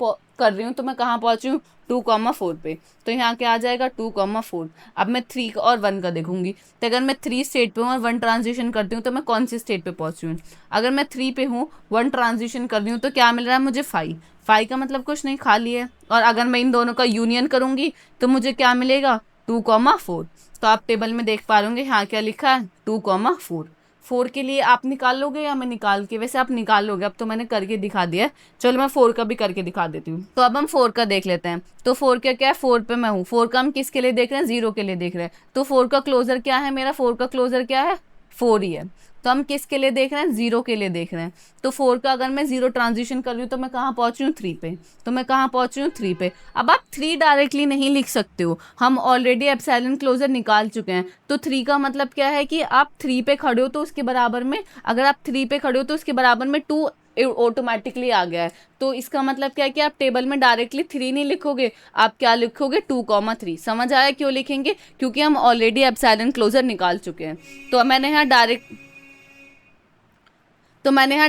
रही हूँ तो मैं कहाँ पहुँची हूँ 2,4 पे। तो यहाँ क्या आ जाएगा 2,4। अब मैं 3 और 1 का देखूंगी, तो अगर मैं 3 स्टेट पे हूँ और 1 ट्रांजिशन करती हूँ तो मैं कौन सी स्टेट पे पहुँची हूँ। अगर मैं 3 पे हूँ 1 ट्रांजिशन कर रही हूँ तो क्या मिल रहा है मुझे 5। 5 का मतलब कुछ नहीं, खाली है। और अगर मैं इन दोनों का यूनियन करूंगी तो मुझे क्या मिलेगा 2,4। तो आप टेबल में देख पा लोगे यहाँ क्या लिखा है 2,4। 4 के लिए आप निकाल लोगे या मैं निकाल के, वैसे आप निकाल लोगे, अब तो मैंने करके दिखा दिया है। चलो मैं 4 का भी करके दिखा देती हूँ। तो अब हम 4 का देख लेते हैं। तो 4 का क्या है, 4 पे मैं हूँ। 4 का हम किसके लिए देख रहे हैं, 0 के लिए देख रहे हैं। तो 4 का क्लोजर क्या है मेरा, 4 का क्लोजर क्या है 4 ही है। तो हम किसके लिए देख रहे हैं, 0 के लिए देख रहे हैं। तो 4 का अगर मैं 0 ट्रांजिशन कर रही हूँ तो मैं कहाँ पहुँची हूँ 3 पे। तो मैं कहाँ पहुँची हूँ 3 पे। अब आप 3 डायरेक्टली नहीं लिख सकते हो, हम ऑलरेडी एप्सिलॉन क्लोजर निकाल चुके हैं। तो 3 का मतलब क्या है कि आप 3 पे खड़े हो तो उसके बराबर में, अगर आप 3 पे खड़े हो तो उसके बराबर में 2 ऑटोमेटिकली आ गया है। तो इसका मतलब क्या है कि आप टेबल में डायरेक्टली 3 नहीं लिखोगे, आप क्या लिखोगे 2,3। समझ आया क्यों लिखेंगे, क्योंकि हम ऑलरेडी एप्सिलॉन क्लोजर निकाल चुके हैं। तो मैंने यहाँ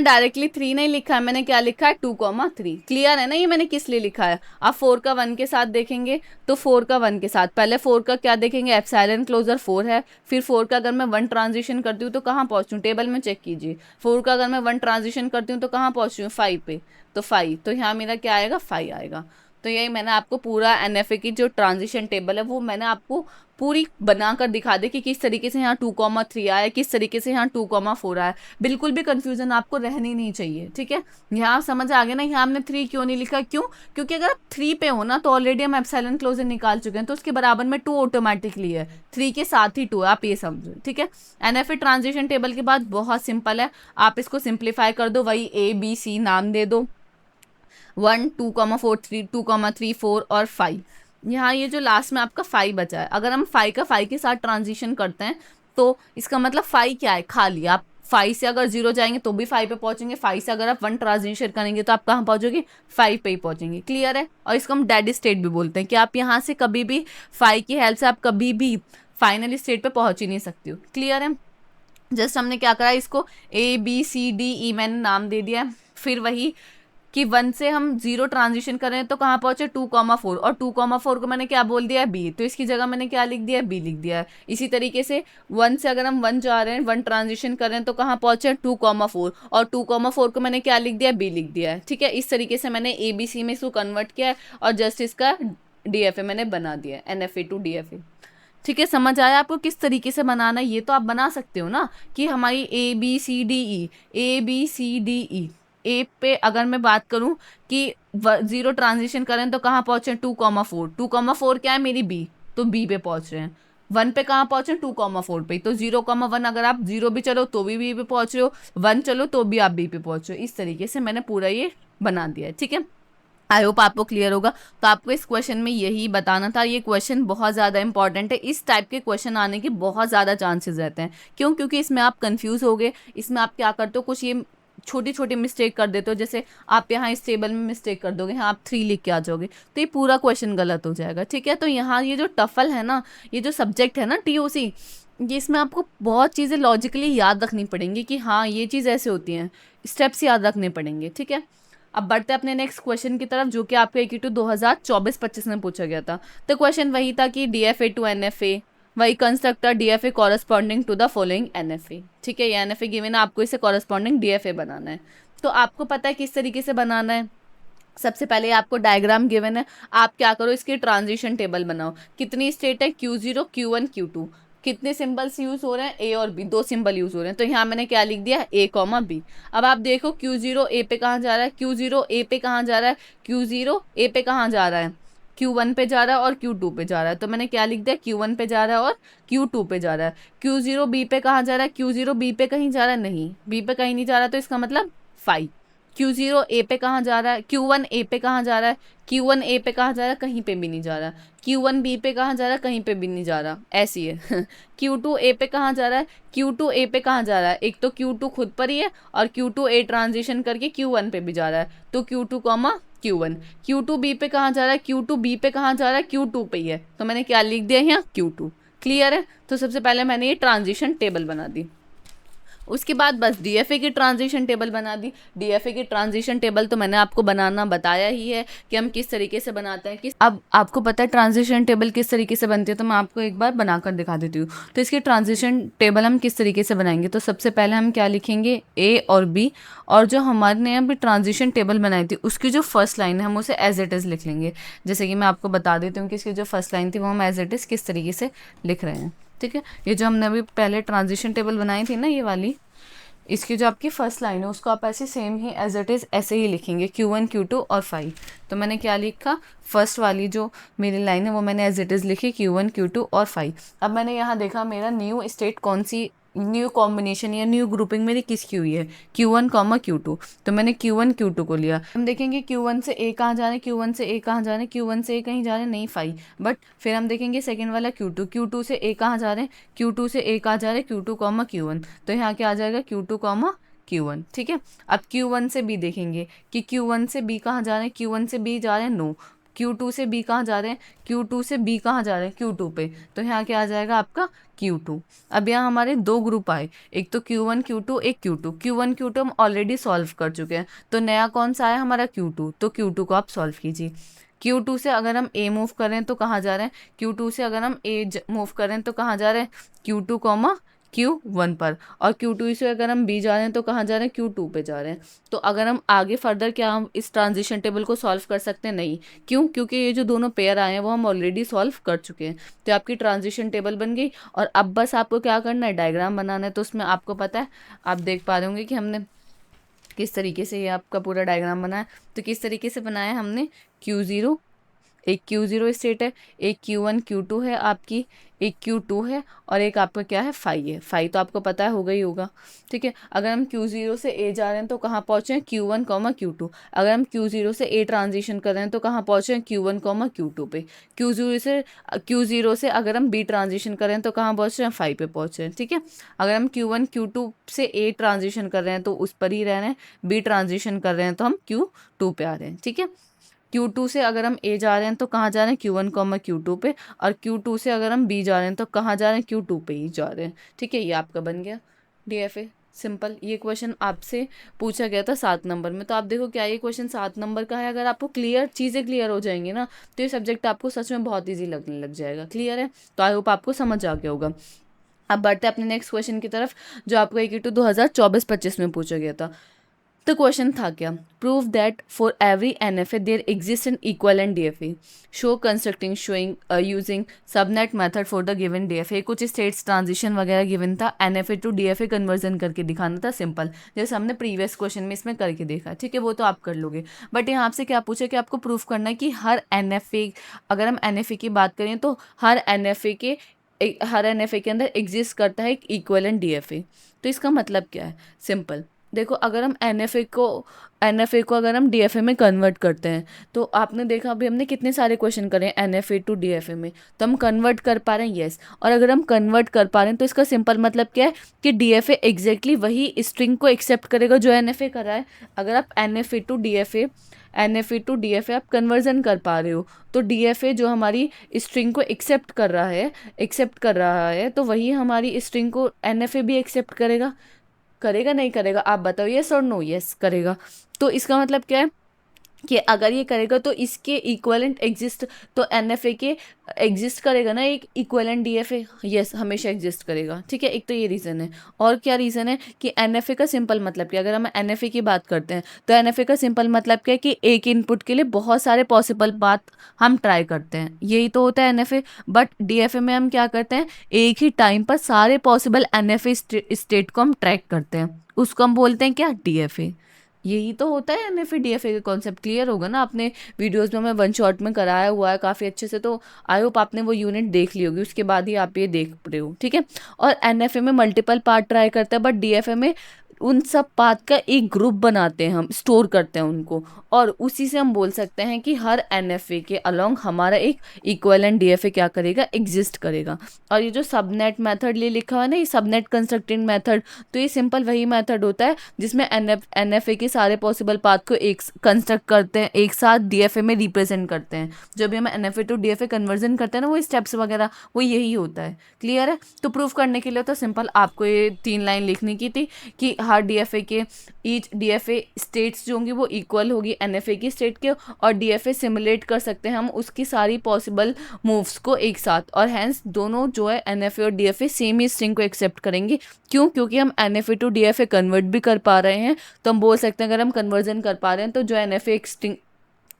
डायरेक्टली 3 नहीं लिखा है, मैंने क्या लिखा है 2,3। क्लियर है ना, ये मैंने किस लिए लिखा है। आप 4 का 1 के साथ देखेंगे, तो 4 का 1 के साथ पहले 4 का क्या देखेंगे, एप्सिलॉन क्लोजर 4 है। फिर 4 का अगर मैं 1 ट्रांजिशन करती हूँ तो कहाँ पहुँचूँ, टेबल में चेक कीजिए। 4 का अगर मैं 1 ट्रांजिशन करती हूँ तो कहाँ पहुँची हूँ 5 पे। तो 5, तो यहाँ मेरा क्या आएगा 5 आएगा। तो यही मैंने आपको पूरा एनएफए की जो ट्रांजिशन टेबल है वो मैंने आपको पूरी बनाकर दिखा दी कि किस तरीके से यहाँ 2,3 आया, किस तरीके से यहाँ 2,4 आया। बिल्कुल भी कंफ्यूजन आपको रहनी नहीं चाहिए, ठीक है। यहाँ समझ आ गया ना, यहाँ हमने 3 क्यों नहीं लिखा, क्यों, क्योंकि अगर आप 3 पे हो ना तो ऑलरेडी हम एप्सिलॉन क्लोजर निकाल चुके हैं, तो उसके बराबर में 2 ऑटोमेटिकली है, 3 के साथ ही 2 है, आप ये समझो, ठीक है। एनएफए ट्रांजिशन टेबल के बाद बहुत सिंपल है, आप इसको सिंप्लीफाई कर दो, वही ABC नाम दे दो, 1, 2,4, 3, 2,3, 4 और 5। यहाँ ये जो लास्ट में आपका 5 बचा है, अगर हम 5 का 5 के साथ ट्रांजिशन करते हैं तो इसका मतलब 5 क्या है, खाली। आप 5 से अगर 0 जाएंगे तो भी 5 पे पहुंचेंगे, 5 से अगर आप 1 ट्रांजिशन करेंगे तो आप कहाँ पहुंचोगे 5 पे ही पहुंचेंगे। क्लियर है। और इसको हम डेड स्टेट भी बोलते हैं कि आप यहाँ से कभी भी 5 की हेल्प से आप कभी भी फाइनल स्टेट पे पहुंच ही नहीं सकती हो। क्लियर है। जस्ट हमने क्या करा, इसको ABCDE मैंने नाम दे दिया है। फिर वही कि 1 से हम 0 ट्रांजिशन कर रहे हैं तो कहाँ पहुंचे 2,4, और 2,4 को मैंने क्या बोल दिया है बी, तो इसकी जगह मैंने क्या लिख दिया है बी लिख दिया है। इसी तरीके से 1 से अगर हम 1 जा रहे हैं, 1 ट्रांजिशन कर रहे हैं तो कहाँ पहुंचे 2,4, और 2,4 को मैंने क्या लिख दिया है बी लिख दिया है। ठीक है, इस तरीके से मैंने ए बी सी में इसको कन्वर्ट किया है और जस्ट इसका डीएफए मैंने बना दिया है, एनएफए टू डीएफए। ठीक है, समझ आया आपको किस तरीके से बनाना है? ये तो आप बना सकते हो ना कि हमारी A B C D E, A B C D E, A पे अगर मैं बात करूं कि 0 ट्रांजिशन करें तो कहाँ पहुंचे 2,4, 2,4 क्या है मेरी बी, तो बी पे पहुंच रहे हैं। 1 पे कहाँ पहुंचे 2,4 पे, तो 0,1 अगर आप 0 भी चलो तो भी बी पे पहुंच रहे हो, 1 चलो तो भी आप बी पे पहुंच रहे हो। इस तरीके से मैंने पूरा ये बना दिया है। ठीक है, आई होप आपको क्लियर होगा। तो आपको इस क्वेश्चन में यही बताना था। ये क्वेश्चन बहुत ज़्यादा इंपॉर्टेंट है, इस टाइप के क्वेश्चन आने के बहुत ज़्यादा चांसेस रहते हैं। क्यों? क्योंकि इसमें आप कंफ्यूज हो गए, इसमें आप क्या करते हो, कुछ ये छोटी छोटी मिस्टेक कर देते हो, जैसे आप यहाँ इस टेबल में मिस्टेक कर दोगे, यहाँ आप 3 लिख के आ जाओगे, तो ये पूरा क्वेश्चन गलत हो जाएगा। ठीक है, तो यहाँ ये जो टफल है ना, ये जो सब्जेक्ट है ना टीओसी, ये इसमें आपको बहुत चीज़ें लॉजिकली याद रखनी पड़ेंगी कि हाँ ये चीज़ ऐसे होती हैं, स्टेप्स याद रखने पड़ेंगे। ठीक है, अब बढ़ते हैं अपने नेक्स्ट क्वेश्चन की तरफ, जो कि आपके AQ 2024-25 में पूछा गया था। तो क्वेश्चन वही था कि DFA टू NFA, वही construct DFA corresponding to the following NFA। ठीक है, ये NFA गिवन है, आपको इसे कॉरस्पॉन्डिंग DFA बनाना है। तो आपको पता है किस तरीके से बनाना है। सबसे पहले आपको डायग्राम गिवन है, आप क्या करो इसकी ट्रांजिशन टेबल बनाओ। कितनी स्टेट है Q0 Q1 Q2, कितने सिंबल्स यूज हो रहे हैं ए और बी, 2 सिंबल यूज हो रहे हैं, तो यहाँ मैंने क्या लिख दिया ए कॉमा बी। अब आप देखो Q0 ए पे कहाँ जा रहा है, Q0 ए पे कहाँ जा रहा है, Q0 ए पे कहाँ जा रहा है, Q1 पे जा रहा है और Q2 पे जा रहा है, तो मैंने क्या लिख दिया Q1 पे जा रहा है और Q2 पे जा रहा है। Q0 बी पे कहाँ जा रहा है, Q0 बी पे कहीं जा रहा है, नहीं बी पे कहीं नहीं जा रहा, तो इसका मतलब 5। Q0 ए पे कहाँ जा रहा है, Q1 ए पे कहाँ जा रहा है, Q1 ए पे कहाँ जा रहा है, कहीं पे भी नहीं जा रहा। Q1 बी पे कहाँ जा रहा है, कहीं पे भी नहीं जा रहा, ऐसी है। Q2 ए पे कहाँ जा रहा है, Q2 ए पे कहाँ जा रहा है, एक तो Q2 खुद पर ही है और Q2 ए ट्रांजिशन करके Q1 पे भी जा रहा है, तो Q2 comma Q1। Q2 B पे कहाँ जा रहा है, Q2 बी पे कहाँ जा रहा है, Q2 पे ही है, तो मैंने क्या लिख दिया यहाँ Q2। क्लियर है? तो सबसे पहले मैंने ये ट्रांजिशन टेबल बना दी। उसके बाद बस डीएफए की ट्रांजिशन टेबल बना दी। डीएफए की ट्रांजिशन टेबल तो मैंने आपको बनाना बताया ही है कि हम किस तरीके से बनाते हैं। अब आपको पता है ट्रांजिशन टेबल किस तरीके से बनती है, तो मैं आपको एक बार बनाकर दिखा देती हूँ। तो इसकी ट्रांजिशन टेबल हम किस तरीके से बनाएंगे, तो सबसे पहले हम क्या लिखेंगे ए और बी, और जो हमारे अभी ट्रांजिशन टेबल बनाई थी उसकी जो फर्स्ट लाइन है हम उसे एज इट इज़ लिख लेंगे। जैसे कि मैं आपको बता देती हूँ कि इसकी जो फर्स्ट लाइन थी वो हम एज इट इज़ किस तरीके से लिख रहे हैं। ठीक है, ये जो हमने अभी पहले ट्रांजिशन टेबल बनाई थी ना, ये वाली, इसकी जो आपकी फर्स्ट लाइन है उसको आप ऐसे सेम ही एज इट इज़ ऐसे ही लिखेंगे Q1 Q2 और 5। तो मैंने क्या लिखा, फर्स्ट वाली जो मेरी लाइन है वो मैंने एज इट इज़ लिखी Q1 Q2 और 5। अब मैंने यहाँ देखा मेरा न्यू स्टेट कौन सी, न्यू कॉम्बिनेशन या न्यू ग्रुपिंग मेरी किसकी हुई है, Q1 कॉमा Q2, तो मैंने Q1 Q2 को लिया। हम देखेंगे Q1 से ए कहाँ जा रहे हैं, Q1 से ए कहाँ जा रहे हैं, Q1 से ए कहीं जा रहे हैं नहीं 5, बट फिर हम देखेंगे सेकेंड वाला Q2, Q2 से ए कहाँ जा रहे हैं, Q2 से ए कहाँ जा रहे हैं, Q2 कॉमा Q1, तो यहाँ क्या आ जाएगा Q2 कॉमा Q1। ठीक है, अब Q1 से B देखेंगे कि Q1 से B कहाँ जा रहे हैं, Q1 से B जा रहे हैं नो, Q2 से B कहाँ जा रहे हैं, Q2 से B कहाँ जा रहे हैं, Q2 पे, तो यहाँ क्या आ जाएगा आपका Q2। अब यहाँ हमारे 2 ग्रुप आए, एक तो Q1 Q2 एक Q2, Q1 Q2 हम ऑलरेडी सॉल्व कर चुके हैं, तो नया कौन सा आया हमारा Q2, तो Q2 को आप सॉल्व कीजिए। Q2 से अगर हम A मूव करें तो कहाँ जा रहे हैं, Q2 से अगर हम A मूव करें तो कहाँ जा रहे हैं, Q2 कॉमा Q1 पर, और Q2 से अगर हम B जा रहे हैं तो कहाँ जा रहे हैं, Q2 पे जा रहे हैं। तो अगर हम आगे फर्दर क्या हम इस ट्रांजिशन टेबल को सॉल्व कर सकते हैं, नहीं, क्यों, क्योंकि ये जो दोनों पेयर आए हैं वो हम ऑलरेडी सॉल्व कर चुके हैं। तो आपकी ट्रांजिशन टेबल बन गई, और अब बस आपको क्या करना है, डायग्राम बनाना है। तो उसमें आपको पता है, आप देख पा रहे होंगे कि हमने किस तरीके से ये आपका पूरा डायग्राम बनाया। तो किस तरीके से बनाया हमने, Q0, एक Q0 स्टेट है, एक Q1 Q2 है आपकी, एक Q2 है, और एक आपका क्या है 5 है। 5 तो आपको पता है, होगा ही होगा। ठीक है, अगर हम Q0 से A जा रहे हैं तो कहाँ पहुँचे हैं, Q1 कॉमा Q2। अगर हम Q0 से A ट्रांजिशन कर रहे हैं तो कहाँ पहुँचे हैं, Q1 कॉमा Q2 पे। Q0 से अगर हम B ट्रांजिशन कर रहे हैं तो कहाँ पहुँचे हैं, 5 पे पहुँचे हैं। ठीक है, अगर हम Q1 Q2 से A ट्रांजिशन कर रहे हैं तो उस पर ही रह रहे हैं, B ट्रांजिशन कर रहे हैं तो हम Q2 पे आ रहे हैं। ठीक है, Q2 से अगर हम A जा रहे हैं तो कहाँ जा रहे हैं, Q1 कॉमा Q2 पे, और Q2 से अगर हम B जा रहे हैं तो कहाँ जा रहे हैं, Q2 पे ही जा रहे हैं। ठीक है, ये आपका बन गया DFA। सिंपल। ये क्वेश्चन आपसे पूछा गया था 7 नंबर में, तो आप देखो क्या ये क्वेश्चन 7 नंबर का है। अगर आपको चीज़ें क्लियर हो जाएंगी ना, तो ये सब्जेक्ट आपको सच में बहुत ईजी लगने लग जाएगा। क्लियर है? तो आई होप आपको समझ आ गया होगा। अब बढ़ते हैं अपने नेक्स्ट क्वेश्चन की तरफ, जो आपको AQ 2024-25 में पूछा गया था। तो क्वेश्चन था क्या? Prove that for every NFA there exist an equivalent DFA, show constructing showing using subset method for the given DFA। कुछ स्टेट्स ट्रांजिशन वगैरह गिवन था, NFA टू DFA कन्वर्जन करके दिखाना था। सिंपल, जैसे हमने प्रीवियस क्वेश्चन में इसमें करके देखा। ठीक है, वो तो आप कर लोगे, बट यहाँ आपसे क्या पूछा कि आपको प्रूफ करना है कि हर NFA, अगर हम NFA की बात करें तो हर NFA के अंदर एग्जिस्ट करता है एक इक्वलेंट DFA। तो इसका मतलब क्या है? सिंपल, देखो अगर हम NFA को अगर हम DFA में कन्वर्ट करते हैं, तो आपने देखा अभी हमने कितने सारे क्वेश्चन करे हैं NFA टू DFA में, तो हम कन्वर्ट कर पा रहे हैं, यस। और अगर हम कन्वर्ट कर पा रहे हैं तो इसका सिंपल मतलब क्या है कि DFA एग्जैक्टली वही स्ट्रिंग को एक्सेप्ट करेगा जो NFA कर रहा है। अगर आप NFA टू DFA आप कन्वर्जन कर पा रहे हो, तो DFA जो हमारी स्ट्रिंग को एक्सेप्ट कर रहा है, तो वही हमारी स्ट्रिंग को NFA भी एक्सेप्ट करेगा नहीं करेगा? आप बताओ, यस और नो? यस करेगा। तो इसका मतलब क्या है कि अगर ये करेगा तो इसके इक्वलेंट एग्जिस्ट, तो NFA के एग्जिस्ट करेगा ना एक इक्वलेंट DFA, यस हमेशा एग्जिस्ट करेगा। ठीक है, एक तो ये रीज़न है। और क्या रीज़न है कि NFA का सिंपल मतलब क्या, अगर हम NFA की बात करते हैं तो NFA का सिंपल मतलब क्या है कि एक इनपुट के लिए बहुत सारे पॉसिबल पाथ हम ट्राई करते हैं, यही तो होता है NFA। बट DFA में हम क्या करते हैं, एक ही टाइम पर सारे पॉसिबल NFA स्टेट को हम ट्रैक करते हैं, उसको हम बोलते हैं क्या? DFA। यही तो होता है NFA DFA का कॉन्सेप्ट। क्लियर होगा ना? आपने वीडियोस में मैं वन शॉट में कराया हुआ है काफ़ी अच्छे से, तो आई होप आपने वो यूनिट देख ली होगी, उसके बाद ही आप ये देख रहे हो। ठीक है, और NFA में मल्टीपल पार्ट ट्राई करते हैं, बट DFA में उन सब पाथ का एक ग्रुप बनाते हैं, हम स्टोर करते हैं उनको, और उसी से हम बोल सकते हैं कि हर NFA के अलोंग हमारा एक इक्वलेंट DFA क्या करेगा? एग्जिस्ट करेगा। और ये जो सबनेट मेथड ले लिखा हुआ है ना, ये सबनेट कंस्ट्रक्टिंग मेथड, तो ये सिंपल वही मेथड होता है जिसमें NFA के सारे पॉसिबल पाथ को एक कंस्ट्रक्ट करते हैं, एक साथ DFA में रिप्रेजेंट करते हैं। जब भी हम NFA टू DFA कन्वर्जन करते हैं ना, वो स्टेप्स वगैरह वो यही होता है। क्लियर है? तो प्रूफ करने के लिए तो सिंपल आपको ये 3 लाइन लिखने की थी कि हर DFA के ईच DFA स्टेट्स जो होंगी वो इक्वल होगी NFA की स्टेट के, और DFA सिमुलेट कर सकते हैं हम उसकी सारी पॉसिबल मूव्स को एक साथ, और हैंस दोनों जो है NFA और DFA सेम ही स्ट्रिंग को एक्सेप्ट करेंगे। क्यों? क्योंकि हम NFA टू DFA कन्वर्ट भी कर पा रहे हैं, तो हम बोल सकते हैं अगर हम कन्वर्जन कर पा रहे हैं तो जो NFA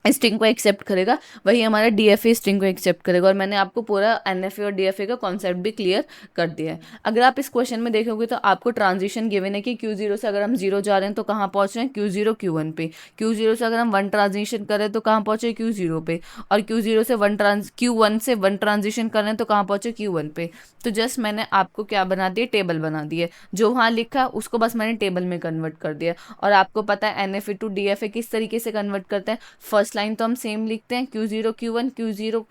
स्ट्रिंग को एक्सेप्ट करेगा वही हमारा DFA स्ट्रिंग को एक्सेप्ट करेगा। और मैंने आपको पूरा NFA और DFA का कॉन्सेप्ट भी क्लियर कर दिया है। अगर आप इस क्वेश्चन में देखोगे तो आपको ट्रांजिशन गिवन है कि Q0 से अगर हम 0 जा रहे हैं तो कहाँ पहुँच रहे हैं? Q0 Q1 पे। Q0 से अगर हम 1 ट्रांजिशन कर रहे हैं तो कहाँ पहुँचे? Q0 पे। और Q1 से 1 ट्रांजिशन कर रहे हैं तो कहाँ पहुँचे? Q1 पे। तो जस्ट मैंने आपको क्या बना दिया? टेबल बना दिया, जो वहाँ लिखा उसको बस मैंने टेबल में कन्वर्ट कर दिया। और आपको पता है NFA टू DFA किस तरीके से कन्वर्ट करते हैं। फर्स्ट लाइन तो हम सेम लिखते हैं, Q0 Q1 Q0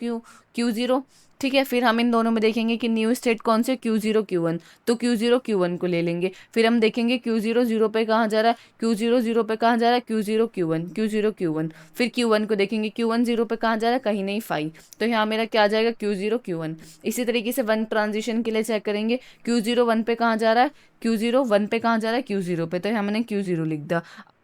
Q0। ठीक है, फिर हम इन दोनों में देखेंगे कि न्यू स्टेट कौन से? Q0 Q1, तो Q0 Q1 को ले लेंगे। फिर हम देखेंगे Q0 0 पे कहाँ जा रहा है, Q0 0 पे कहाँ जा रहा है? Q0 Q1। फिर Q1 को देखेंगे, Q1 0 पे कहाँ जा रहा है? कहीं नहीं, 5। तो यहाँ मेरा क्या आ जाएगा? Q0 Q1। इसी तरीके से 1 ट्रांजिशन के लिए चेक करेंगे, Q0 1 पे कहाँ जा रहा है? Q0 1 पे कहाँ जा रहा है? Q0 पे। तो यहाँ मैंने Q0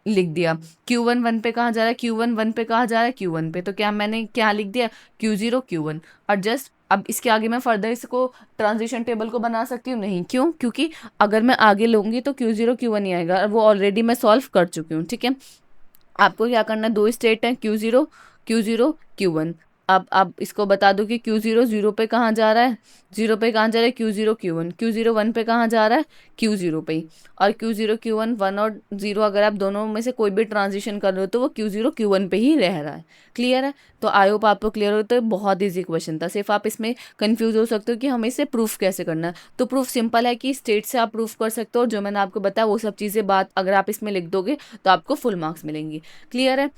लिख दिया। Q1 1 पे कहाँ जा रहा है? Q1 1 पे कहाँ जा रहा है? Q1 पे। तो क्या मैंने क्या लिख दिया? Q0 Q1। और जस्ट अब इसके आगे मैं फर्दर इसको ट्रांजिशन टेबल को बना सकती हूँ? नहीं। क्यों? क्योंकि अगर मैं आगे लूँगी तो Q0 Q1 ही आएगा, और वो ऑलरेडी मैं सॉल्व कर चुकी हूँ। ठीक है, आपको क्या करना है? 2 स्टेट है, Q0 Q1। अब इसको बता दो कि Q0 0 पे कहाँ जा रहा है? 0 पे कहाँ जा रहा है? Q0 Q1। Q0 1 पे कहाँ जा रहा है? Q0 पे ही। और Q0 Q1 1 और 0 अगर आप दोनों में से कोई भी ट्रांजिशन कर रहे हो तो वो Q0 Q1 पे ही रह रहा है। क्लियर है? तो आई होप आपको क्लियर हो। तो बहुत ईजी क्वेश्चन था, सिर्फ आप इसमें कंफ्यूज हो सकते हो कि हमें इसे प्रूफ कैसे करना है। तो प्रूफ सिंपल है कि स्टेट से आप प्रूफ कर सकते हो, जो मैंने आपको बताया वो सब चीज़ें बात अगर आप इसमें लिख दोगे तो आपको फुल मार्क्स मिलेंगी। क्लियर है?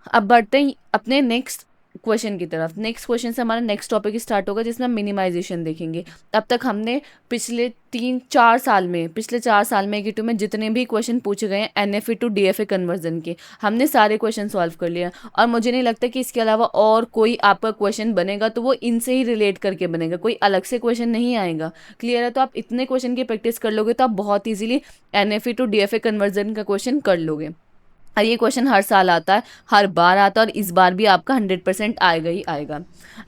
अब बढ़ते हैं अपने नेक्स्ट क्वेश्चन की तरफ। नेक्स्ट क्वेश्चन से हमारा नेक्स्ट टॉपिक स्टार्ट होगा जिसमें हम मिनिमाइजेशन देखेंगे। अब तक हमने पिछले 4 साल में AQ2 में जितने भी क्वेश्चन पूछे गए हैं NFE टू DFA कन्वर्जन के, हमने सारे क्वेश्चन सॉल्व कर लिए हैं। और मुझे नहीं लगता कि इसके अलावा और कोई आपका क्वेश्चन बनेगा तो वो इनसे ही रिलेट करके बनेगा, कोई अलग से क्वेश्चन नहीं आएगा। क्लियर है? तो आप इतने क्वेश्चन की प्रैक्टिस कर लोगे तो आप बहुत easily NFE to DFA conversion का क्वेश्चन कर लोगे। और ये क्वेश्चन हर साल आता है, हर बार आता है, और इस बार भी आपका 100% आएगा ही आएगा।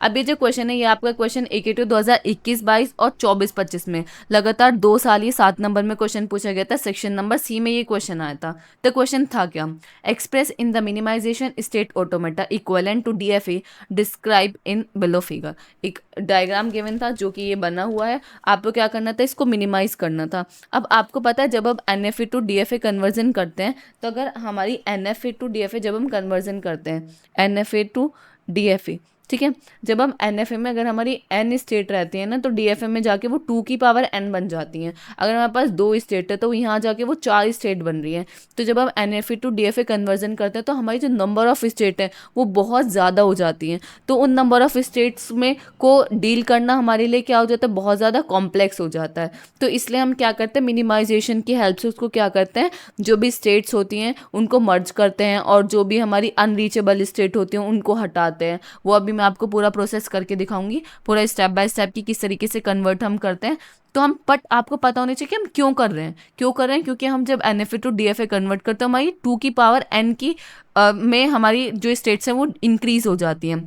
अब ये जो क्वेश्चन है ये आपका क्वेश्चन AQ2 2021-22 और 24-25 में लगातार 2 साल ये 7 नंबर में क्वेश्चन पूछा गया था। सेक्शन नंबर C में ये क्वेश्चन आया था। तो क्वेश्चन था क्या? Express in the minimisation state automata equivalent to DFA describe in below figure. एक डायग्राम गिवन था जो कि ये बना हुआ है, आपको क्या करना था, इसको मिनिमाइज करना था। अब आपको पता है जब अब NFE टू DFA कन्वर्जन करते हैं तो अगर हमारी NFA टू DFA जब हम कन्वर्जन करते हैं NFA टू DFA, ठीक है, जब हम NFA में अगर हमारी n स्टेट रहती है ना तो DFA में जाके वो 2 की पावर n बन जाती हैं। अगर हमारे पास 2 स्टेट है तो यहाँ जाके वो 4 स्टेट बन रही है। तो जब हम NFA टू DFA कन्वर्जन करते हैं तो हमारी जो नंबर ऑफ स्टेट है वो बहुत ज़्यादा हो जाती हैं। तो उन नंबर ऑफ स्टेट्स में को डील करना हमारे लिए क्या हो जाता है, बहुत ज़्यादा कॉम्प्लेक्स हो जाता है। तो इसलिए हम क्या करते हैं, मिनिमाइजेशन की हेल्प से उसको क्या करते हैं, जो भी स्टेट्स होती हैं उनको मर्ज करते हैं और जो भी हमारी अनरीचेबल स्टेट होती हैं उनको हटाते हैं। वो अभी मैं आपको पूरा प्रोसेस करके दिखाऊंगी, पूरा स्टेप बाय स्टेप की किस तरीके से कन्वर्ट हम करते हैं। तो हम बट आपको पता होना चाहिए कि हम क्यों कर रहे हैं, क्योंकि हम जब NFA टू DFA कन्वर्ट करते हैं हमारी 2 की पावर n की में हमारी जो स्टेट्स हैं वो इंक्रीज हो जाती हैं।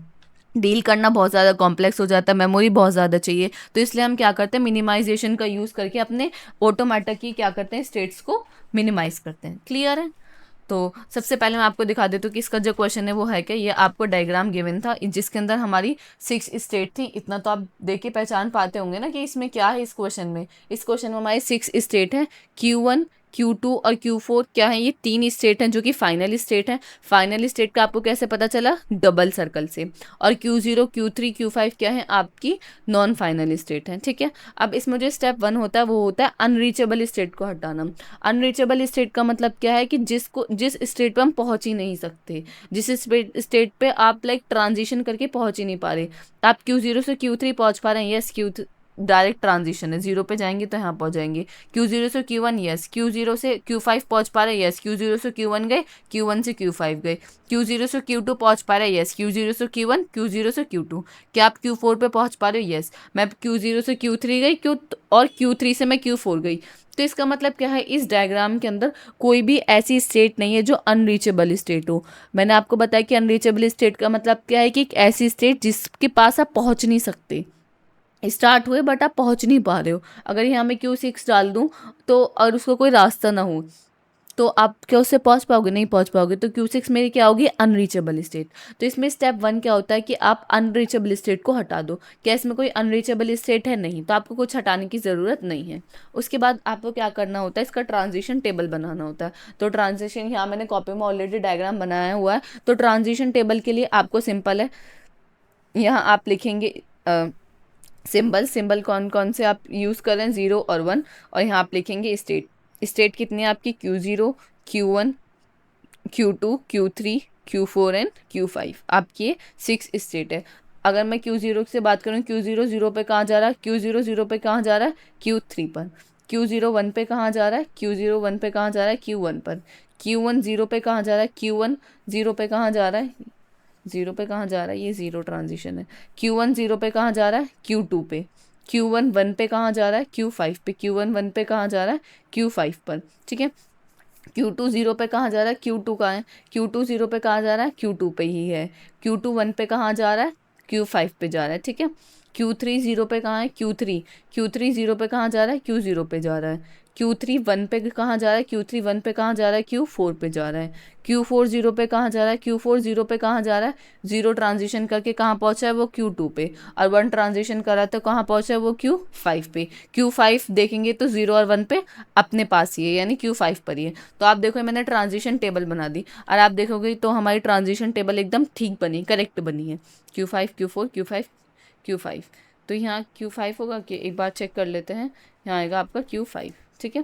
डील करना बहुत ज़्यादा कॉम्प्लेक्स हो जाता है, मेमोरी बहुत ज़्यादा चाहिए। तो इसलिए हम क्या करते हैं, मिनिमाइजेशन का यूज़ करके अपने ऑटोमेटा की क्या करते हैं, स्टेट्स को मिनिमाइज करते हैं। क्लियर है? तो सबसे पहले मैं आपको दिखा देती हूँ कि इसका जो क्वेश्चन है वो है क्या। ये आपको डायग्राम गिवन था जिसके अंदर हमारी 6 स्टेट थी। इतना तो आप देख के पहचान पाते होंगे ना कि इसमें क्या है। इस क्वेश्चन में हमारी 6 स्टेट है, Q1 Q2 और Q4 क्या है, ये 3 स्टेट हैं जो कि फाइनल स्टेट है। फाइनल स्टेट का आपको कैसे पता चला, डबल सर्कल से। और Q0 Q3 Q5 क्या है, आपकी नॉन फाइनल स्टेट है। ठीक है, अब इसमें जो स्टेप 1 होता है वो होता है अनरीचेबल स्टेट को हटाना। अनरीचेबल स्टेट का मतलब क्या है कि जिस स्टेट पे हम पहुंच ही नहीं सकते, जिस स्टेट पे आप लाइक ट्रांजिशन करके पहुंच ही नहीं पा रहे। आप Q0 से Q3 पहुंच पा रहे हैं, यस, डायरेक्ट ट्रांजिशन है, 0 पे जाएंगे तो यहाँ पहुंच जाएंगे। Q0 से Q1, यस, Q0 से Q5 पहुंच पा रहे हैं, यस, Q0 से Q1 गए, Q1 से Q5 गए। Q0 से Q2 पहुंच पा रहे हैं, यस, Q0 से Q1, Q0 से Q2। क्या आप Q4 पे पहुंच पा रहे हो, यस, मैं Q0 से Q3 गई, और Q3 से मैं Q4 गई। तो इसका मतलब क्या है, इस डायग्राम के अंदर कोई भी ऐसी स्टेट नहीं है जो अनरीचेबल स्टेट हो। मैंने आपको बताया कि अनरीचेबल स्टेट का मतलब क्या है कि एक ऐसी स्टेट जिसके पास आप पहुंच नहीं सकते, स्टार्ट हुए बट आप पहुंच नहीं पा रहे हो। अगर यहाँ मैं Q6 डाल दूँ तो और उसको कोई रास्ता ना हो तो आप क्या उससे पहुंच पाओगे, नहीं पहुंच पाओगे। तो Q6 मेरी क्या होगी, अनरीचेबल स्टेट। तो इसमें स्टेप 1 क्या होता है कि आप अनरीचेबल स्टेट को हटा दो। क्या इसमें कोई अनरीचेबल स्टेट है, नहीं, तो आपको कुछ हटाने की ज़रूरत नहीं है। उसके बाद आपको क्या करना होता है, इसका ट्रांजिशन टेबल बनाना होता है। तो ट्रांजिशन, यहाँ मैंने कॉपी में ऑलरेडी डायग्राम बनाया हुआ है। तो ट्रांजिशन टेबल के लिए आपको सिंपल है, यहाँ आप लिखेंगे सिंबल कौन कौन से आप यूज़ कर रहे हैं, 0 और 1। और यहाँ आप लिखेंगे स्टेट कितनी है आपकी, Q0 Q1 Q2 Q3 Q4 and Q5, आपकी 6 स्टेट है। अगर मैं Q0 से बात करूँ, Q0 0 पे कहाँ जा रहा है, Q0 0 पे कहाँ जा रहा है, Q3 पर। Q0 1 पे कहाँ जा रहा है, Q0 1 पे कहाँ जा रहा है, Q1 पर। Q1 0 पे कहाँ जा रहा है, Q1 0 पे कहाँ जा रहा है, 0 पे कहाँ जा रहा है, ये 0 ट्रांजिशन है। Q1 0 पे कहाँ जा रहा है, Q2 पे। Q1 1 पे कहाँ जा रहा है, Q5 पे। Q1 1 पे कहाँ जा रहा है, Q5 पर। ठीक है, Q2 0 पे कहाँ जा रहा है, Q2 कहाँ है, Q2 0 पे कहाँ जा रहा है, Q2 पे ही है। Q2 1 पे कहाँ जा रहा है, Q5 पे जा रहा है। ठीक है, Q3 0 पे कहाँ है, Q3 0 पे कहाँ जा रहा है, Q0 पे जा रहा है। Q3 1 पे कहाँ जा रहा है, Q3 1 पे कहाँ जा रहा है, Q4 पे जा रहा है। Q4 0 पे कहाँ जा रहा है, Q4 0 पे कहाँ जा रहा है, 0 ट्रांजिशन करके कहाँ पहुँचा है, वो Q2 पे। और 1 ट्रांजिशन करा तो कहाँ पहुँचा है, वो Q5 पे। Q5 देखेंगे तो 0 और 1 पे अपने पास ही है, यानी Q5 पर ही है। तो आप देखो मैंने ट्रांजिशन टेबल बना दी, और आप देखोगे तो हमारी ट्रांजिशन टेबल एकदम ठीक बनी, करेक्ट बनी है। Q5 Q4 Q5 Q5। तो यहाँ Q5 होगा कि एक बार चेक कर लेते हैं, यहाँ आएगा आपका Q5। ठीक है,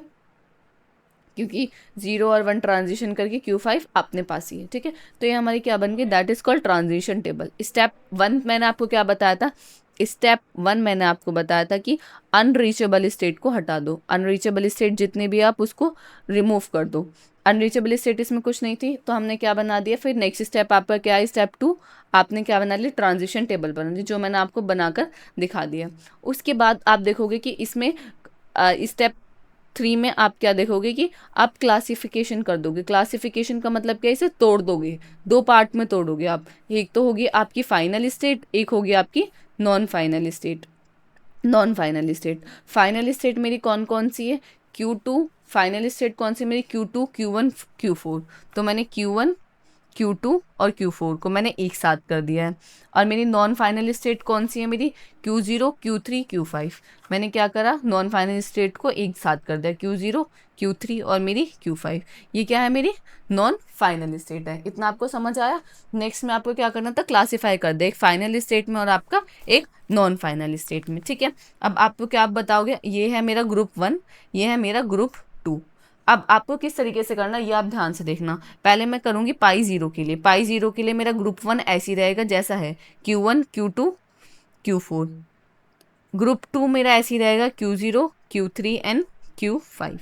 क्योंकि 0 और 1 ट्रांजिशन करके Q5 अपने पास ही है, ठीक है। तो ये हमारी क्या बन गई, that is called transition table. Step 1 मैंने आपको क्या बताया था, स्टेप 1 मैंने आपको बताया था कि अनरीचेबल स्टेट को हटा दो, अनरीचेबल स्टेट जितने भी आप उसको रिमूव कर दो। अनरीचेबल स्टेट इसमें कुछ नहीं थी तो हमने क्या बना दिया, फिर नेक्स्ट स्टेप आपका क्या है, स्टेप 2 आपने क्या बना लिया, ट्रांजिशन टेबल बना दी, जो मैंने आपको बनाकर दिखा दिया। उसके बाद आप देखोगे कि इसमें स्टेप 3 में आप क्या देखोगे कि आप क्लासिफिकेशन कर दोगे। क्लासिफिकेशन का मतलब क्या है, इसे तोड़ दोगे, 2 पार्ट में तोड़ोगे आप। एक तो होगी आपकी फाइनल स्टेट, एक होगी आपकी non final state. Non final state, final state मेरी कौन कौन सी है, Q2, फाइनल स्टेट कौन सी मेरी, Q2, Q1, Q4। तो मैंने Q1, Q2 और Q4 को मैंने एक साथ कर दिया है। और मेरी नॉन फाइनल स्टेट कौन सी है मेरी, Q0, Q3, Q5। मैंने क्या करा, नॉन फाइनल स्टेट को एक साथ कर दिया, Q0, Q3 और मेरी Q5। ये क्या है, मेरी नॉन फाइनल स्टेट है। इतना आपको समझ आया। नेक्स्ट में आपको क्या करना था, क्लासीफाई कर दे एक फाइनल स्टेट में और आपका एक नॉन फाइनल स्टेट में, ठीक है। अब आपको क्या आप बताओगे, ये है मेरा ग्रुप 1, ये है मेरा ग्रुप 2। अब आपको किस तरीके से करना है ये आप ध्यान से देखना। पहले मैं करूँगी पाई 0 के लिए। पाई 0 के लिए मेरा ग्रुप 1 ऐसे ही रहेगा जैसा है, Q1, Q2, Q4। ग्रुप 2 मेरा ऐसे ही रहेगा, Q0, Q3 एंड Q5,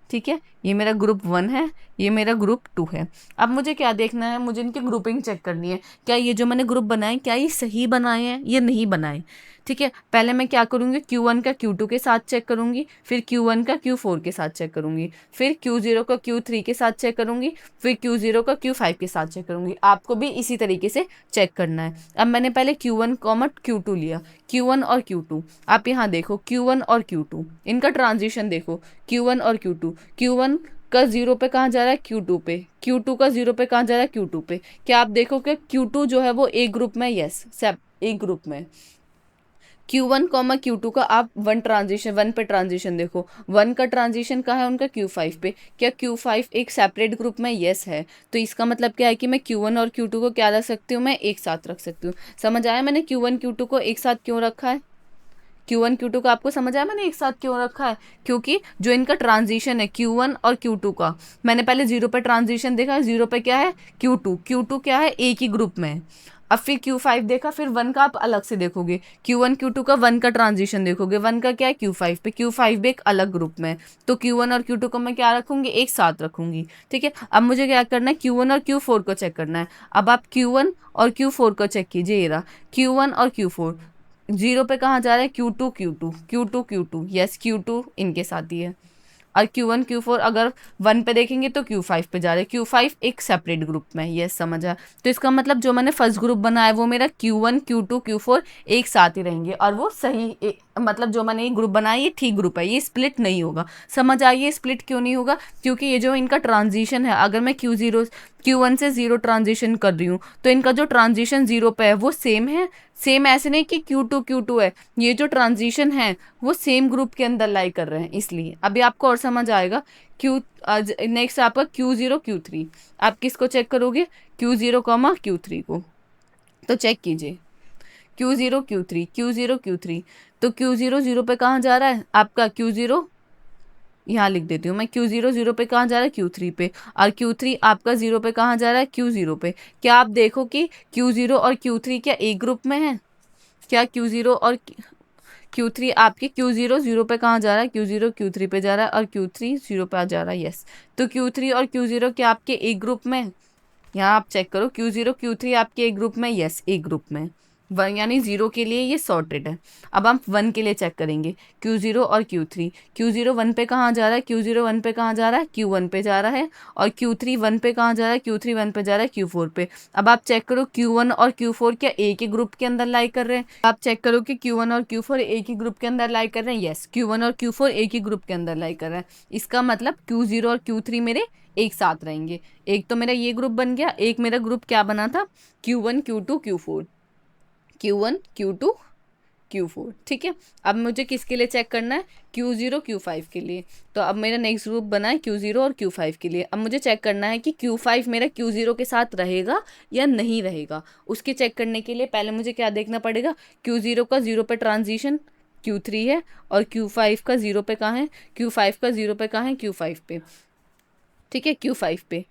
ठीक है। ये मेरा ग्रुप 1 है, ये मेरा ग्रुप 2 है। अब मुझे क्या देखना है, मुझे इनकी ग्रुपिंग चेक करनी है, क्या ये जो मैंने ग्रुप बनाए क्या ये सही बनाए हैं या नहीं बनाए, ठीक है। पहले मैं क्या करूँगी, Q1 का Q2 के साथ चेक करूँगी, फिर Q1 का Q4 के साथ चेक करूँगी, फिर Q0 का Q3 के साथ चेक करूँगी, फिर Q0 का Q5 के साथ चेक करूँगी। आपको भी इसी तरीके से चेक करना है। अब मैंने पहले Q1, Q2 लिया, Q1 और Q2। आप यहाँ देखो Q1 और Q2, इनका ट्रांजिशन देखो, Q1 और Q2। Q1 का 0 पे कहाँ जा रहा है, Q2 पे। Q2 का 0 पे कहाँ जा रहा है, Q2 पे। क्या आप देखो कि Q2 जो है वो एक ग्रुप में, यस सब एक ग्रुप में। Q1, Q2 का आप 1 ट्रांजिशन, 1 पे ट्रांजिशन देखो, 1 का ट्रांजिशन कहाँ है उनका, Q5 पे। क्या Q5 एक सेपरेट ग्रुप में, यस है। तो इसका मतलब क्या है कि मैं Q1 और Q2 को क्या रख सकती हूँ, मैं एक साथ रख सकती हूँ। समझ आया मैंने Q1 Q2 को एक साथ क्यों रखा है, Q1 Q2 का आपको समझ आया मैंने एक साथ क्यों रखा है, क्योंकि जो इनका ट्रांजिशन है Q1 और Q2 का, मैंने पहले 0 पे ट्रांजिशन देखा, 0 पे क्या है, Q2, Q2 क्या है, एक ही ग्रुप में है। अब फिर Q5 देखा, फिर 1 का आप अलग से देखोगे, Q1 Q2 का 1 का ट्रांजिशन देखोगे, 1 का क्या है, Q5 पे, Q5 भी एक अलग ग्रुप में है। तो Q1 और Q2 को मैं क्या रखूंगी, एक साथ रखूंगी, ठीक है। अब मुझे क्या करना है, Q1 और Q4 को चेक करना है। अब आप Q1 और Q4 को चेक कीजिए, ये रहा Q1 और Q4। 0 पे कहाँ जा रहा है, Q2, Q2, Q2, Q2, yes Q2 इनके साथ ही है। और Q1 Q4 अगर 1 पे देखेंगे तो Q5 पे जा रहे हैं, Q5 एक सेपरेट ग्रुप में, यस समझा। तो इसका मतलब जो मैंने फर्स्ट ग्रुप बनाया वो मेरा Q1, Q2, Q4 एक साथ ही रहेंगे और वो सही मतलब जो मैंने ये ग्रुप बनाया ये ठीक ग्रुप है, ये स्प्लिट नहीं होगा। समझ आइए स्प्लिट क्यों नहीं होगा, क्योंकि ये जो इनका ट्रांजिशन है, अगर मैं Q1 से 0 ट्रांजिशन कर रही हूँ तो इनका जो ट्रांजिशन 0 पे है वो सेम है। सेम ऐसे नहीं कि Q2 Q2 है, ये जो ट्रांजिशन है वो सेम ग्रुप के अंदर लाई कर रहे हैं, इसलिए अभी आपको और समझ आएगा। नेक्स्ट आपका Q0 Q3, आप किसको चेक करोगे, Q0 Q3 को। तो चेक कीजिए Q0 Q3, Q0 Q3। तो Q0 0 पे कहाँ जा रहा है आपका, Q0 यहाँ लिख देती हूँ मैं, Q0 0 पे कहाँ जा रहा है, Q3 पे। और Q3 आपका 0 पे कहाँ जा रहा है, Q0 पे। क्या आप देखो कि Q0 और Q3 क्या एक ग्रुप में है, क्या Q0 और Q3 आपके Q0 0 पे कहाँ जा रहा है, Q0 Q3 पे जा रहा है और Q3 0 पे जा रहा है, यस। तो Q3 और Q0 क्या आपके एक ग्रुप में, यहाँ आप चेक करो Q0 Q3 आपके एक ग्रुप में, यस एक ग्रुप में। 1 यानी 0 के लिए ये सॉर्टेड है। अब हम 1 के लिए चेक करेंगे, Q0 और Q3। Q0 1 पे कहाँ जा रहा है, Q0 1 पे कहाँ जा रहा है, Q1 पे जा रहा है। और Q3 1 पे कहाँ जा रहा है, Q3 1 पे जा रहा है, Q4 पे। अब आप चेक करो Q1 और Q4 क्या एक ही ग्रुप के अंदर लाई कर रहे हैं, आप चेक करो कि Q1 और Q4 एक ही ग्रुप के अंदर लाई कर रहे हैं, यस Q1 और Q4 एक ही ग्रुप के अंदर लाई कर रहे हैं। इसका मतलब Q0 और Q3 मेरे एक साथ रहेंगे। एक तो मेरा ये ग्रुप बन गया, एक मेरा ग्रुप क्या बना था, Q1 Q2 Q4, Q1 Q2 Q4, ठीक है। अब मुझे किसके लिए चेक करना है, Q0 Q5 के लिए। तो अब मेरा नेक्स्ट ग्रुप बना है Q0 और Q5 के लिए। अब मुझे चेक करना है कि Q5 मेरा Q0 के साथ रहेगा या नहीं रहेगा। उसके चेक करने के लिए पहले मुझे क्या देखना पड़ेगा, Q0 का 0 पे ट्रांजिशन Q3 है और Q5 का 0 पे कहाँ है, Q5 का 0 पे कहाँ है, Q5 पे। ठीक है, Q5 पे।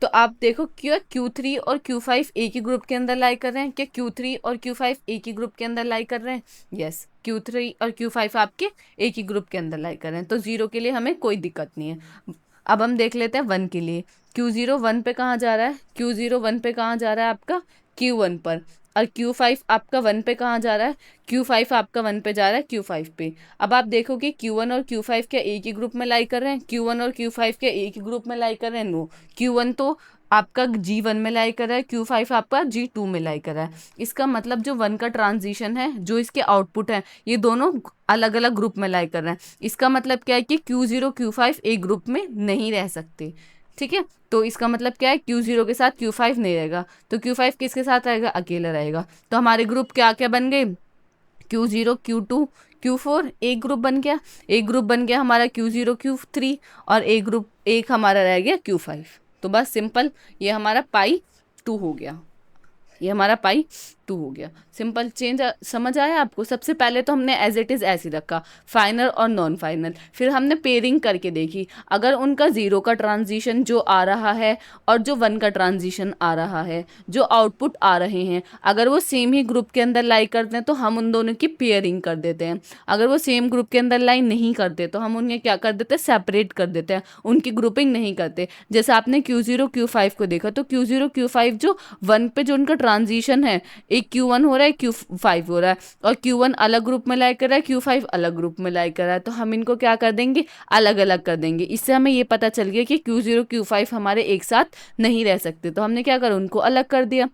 तो आप देखो क्या Q3 और Q5 एक ही ग्रुप के अंदर लाई कर रहे हैं, क्या Q3 और Q5 एक ही ग्रुप के अंदर लाई कर रहे हैं? यस, Q3 और Q5 आपके एक ही ग्रुप के अंदर लाई कर रहे हैं, तो 0 के लिए हमें कोई दिक्कत नहीं है। अब हम देख लेते हैं 1 के लिए। Q0 1 पे कहाँ जा रहा है? Q0 1 पे कहाँ जा रहा है आपका? Q1 पर। और Q5 आपका 1 पे कहाँ जा रहा है? Q5 आपका 1 पे जा रहा है Q5 पे। अब आप देखोगे Q1 और Q5 क्या एक ही ग्रुप में लाई कर रहे हैं? Q1 और Q5 क्या एक ही ग्रुप में लाई कर रहे हैं? नो, Q1 तो आपका G1 में लाई कर रहा है, Q5 आपका G2 में लाई कर रहा है। इसका मतलब जो 1 का ट्रांजिशन है, जो इसके आउटपुट है, ये दोनों अलग अलग ग्रुप में लाई कर रहे हैं। इसका मतलब क्या है कि Q0 Q5 एक ग्रुप में नहीं रह सकते। ठीक है, तो इसका मतलब क्या है, Q0 के साथ Q5 नहीं रहेगा, तो Q5 किसके साथ रहेगा? अकेला रहेगा। तो हमारे ग्रुप क्या क्या बन गए? Q0 Q2 Q4 एक ग्रुप बन गया। एक ग्रुप बन गया हमारा Q0 Q3, और एक हमारा रह गया Q5। तो बस सिंपल, ये हमारा पाई 2 हो गया, ये हमारा पाई 2 हो गया। सिंपल चेंज समझ आया आपको? सबसे पहले तो हमने एज इट इज़ ऐसे रखा, फाइनल और नॉन फाइनल। फिर हमने पेयरिंग करके देखी, अगर उनका 0 का ट्रांजिशन जो आ रहा है और जो 1 का ट्रांजिशन आ रहा है, जो आउटपुट आ रहे हैं, अगर वो सेम ही ग्रुप के अंदर लाई करते हैं तो हम उन दोनों की पेयरिंग कर देते हैं। अगर वो सेम ग्रुप के अंदर लाई नहीं करते तो हम उन्हें क्या कर देते हैं? सेपरेट कर देते हैं, उनकी ग्रुपिंग नहीं करते। जैसे आपने Q0 Q5 को देखा, तो Q0 Q5 जो 1 पे जो उनका ट्रांजिशन है, एक Q1 हो रहा है, Q5 हो रहा है, और Q1 अलग ग्रुप में लाई कर रहा है, Q5 अलग ग्रुप में लाई कर रहा है, तो हम इनको क्या कर देंगे? अलग अलग कर देंगे। इससे हमें ये पता चल गया कि Q0 Q5 हमारे एक साथ नहीं रह सकते, तो हमने क्या करा? उनको अलग कर दिया।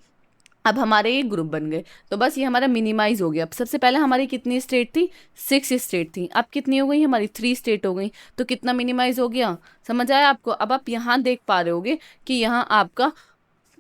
अब हमारे ये ग्रुप बन गए, तो बस ये हमारा मिनिमाइज हो गया। अब सबसे पहले हमारी कितनी स्टेट थी? 6 स्टेट थी। अब कितनी हो गई? हमारी 3 स्टेट हो गई। तो कितना मिनिमाइज हो गया? समझ आया आपको? अब आप यहाँ देख पा रहे होगे कि यहाँ आपका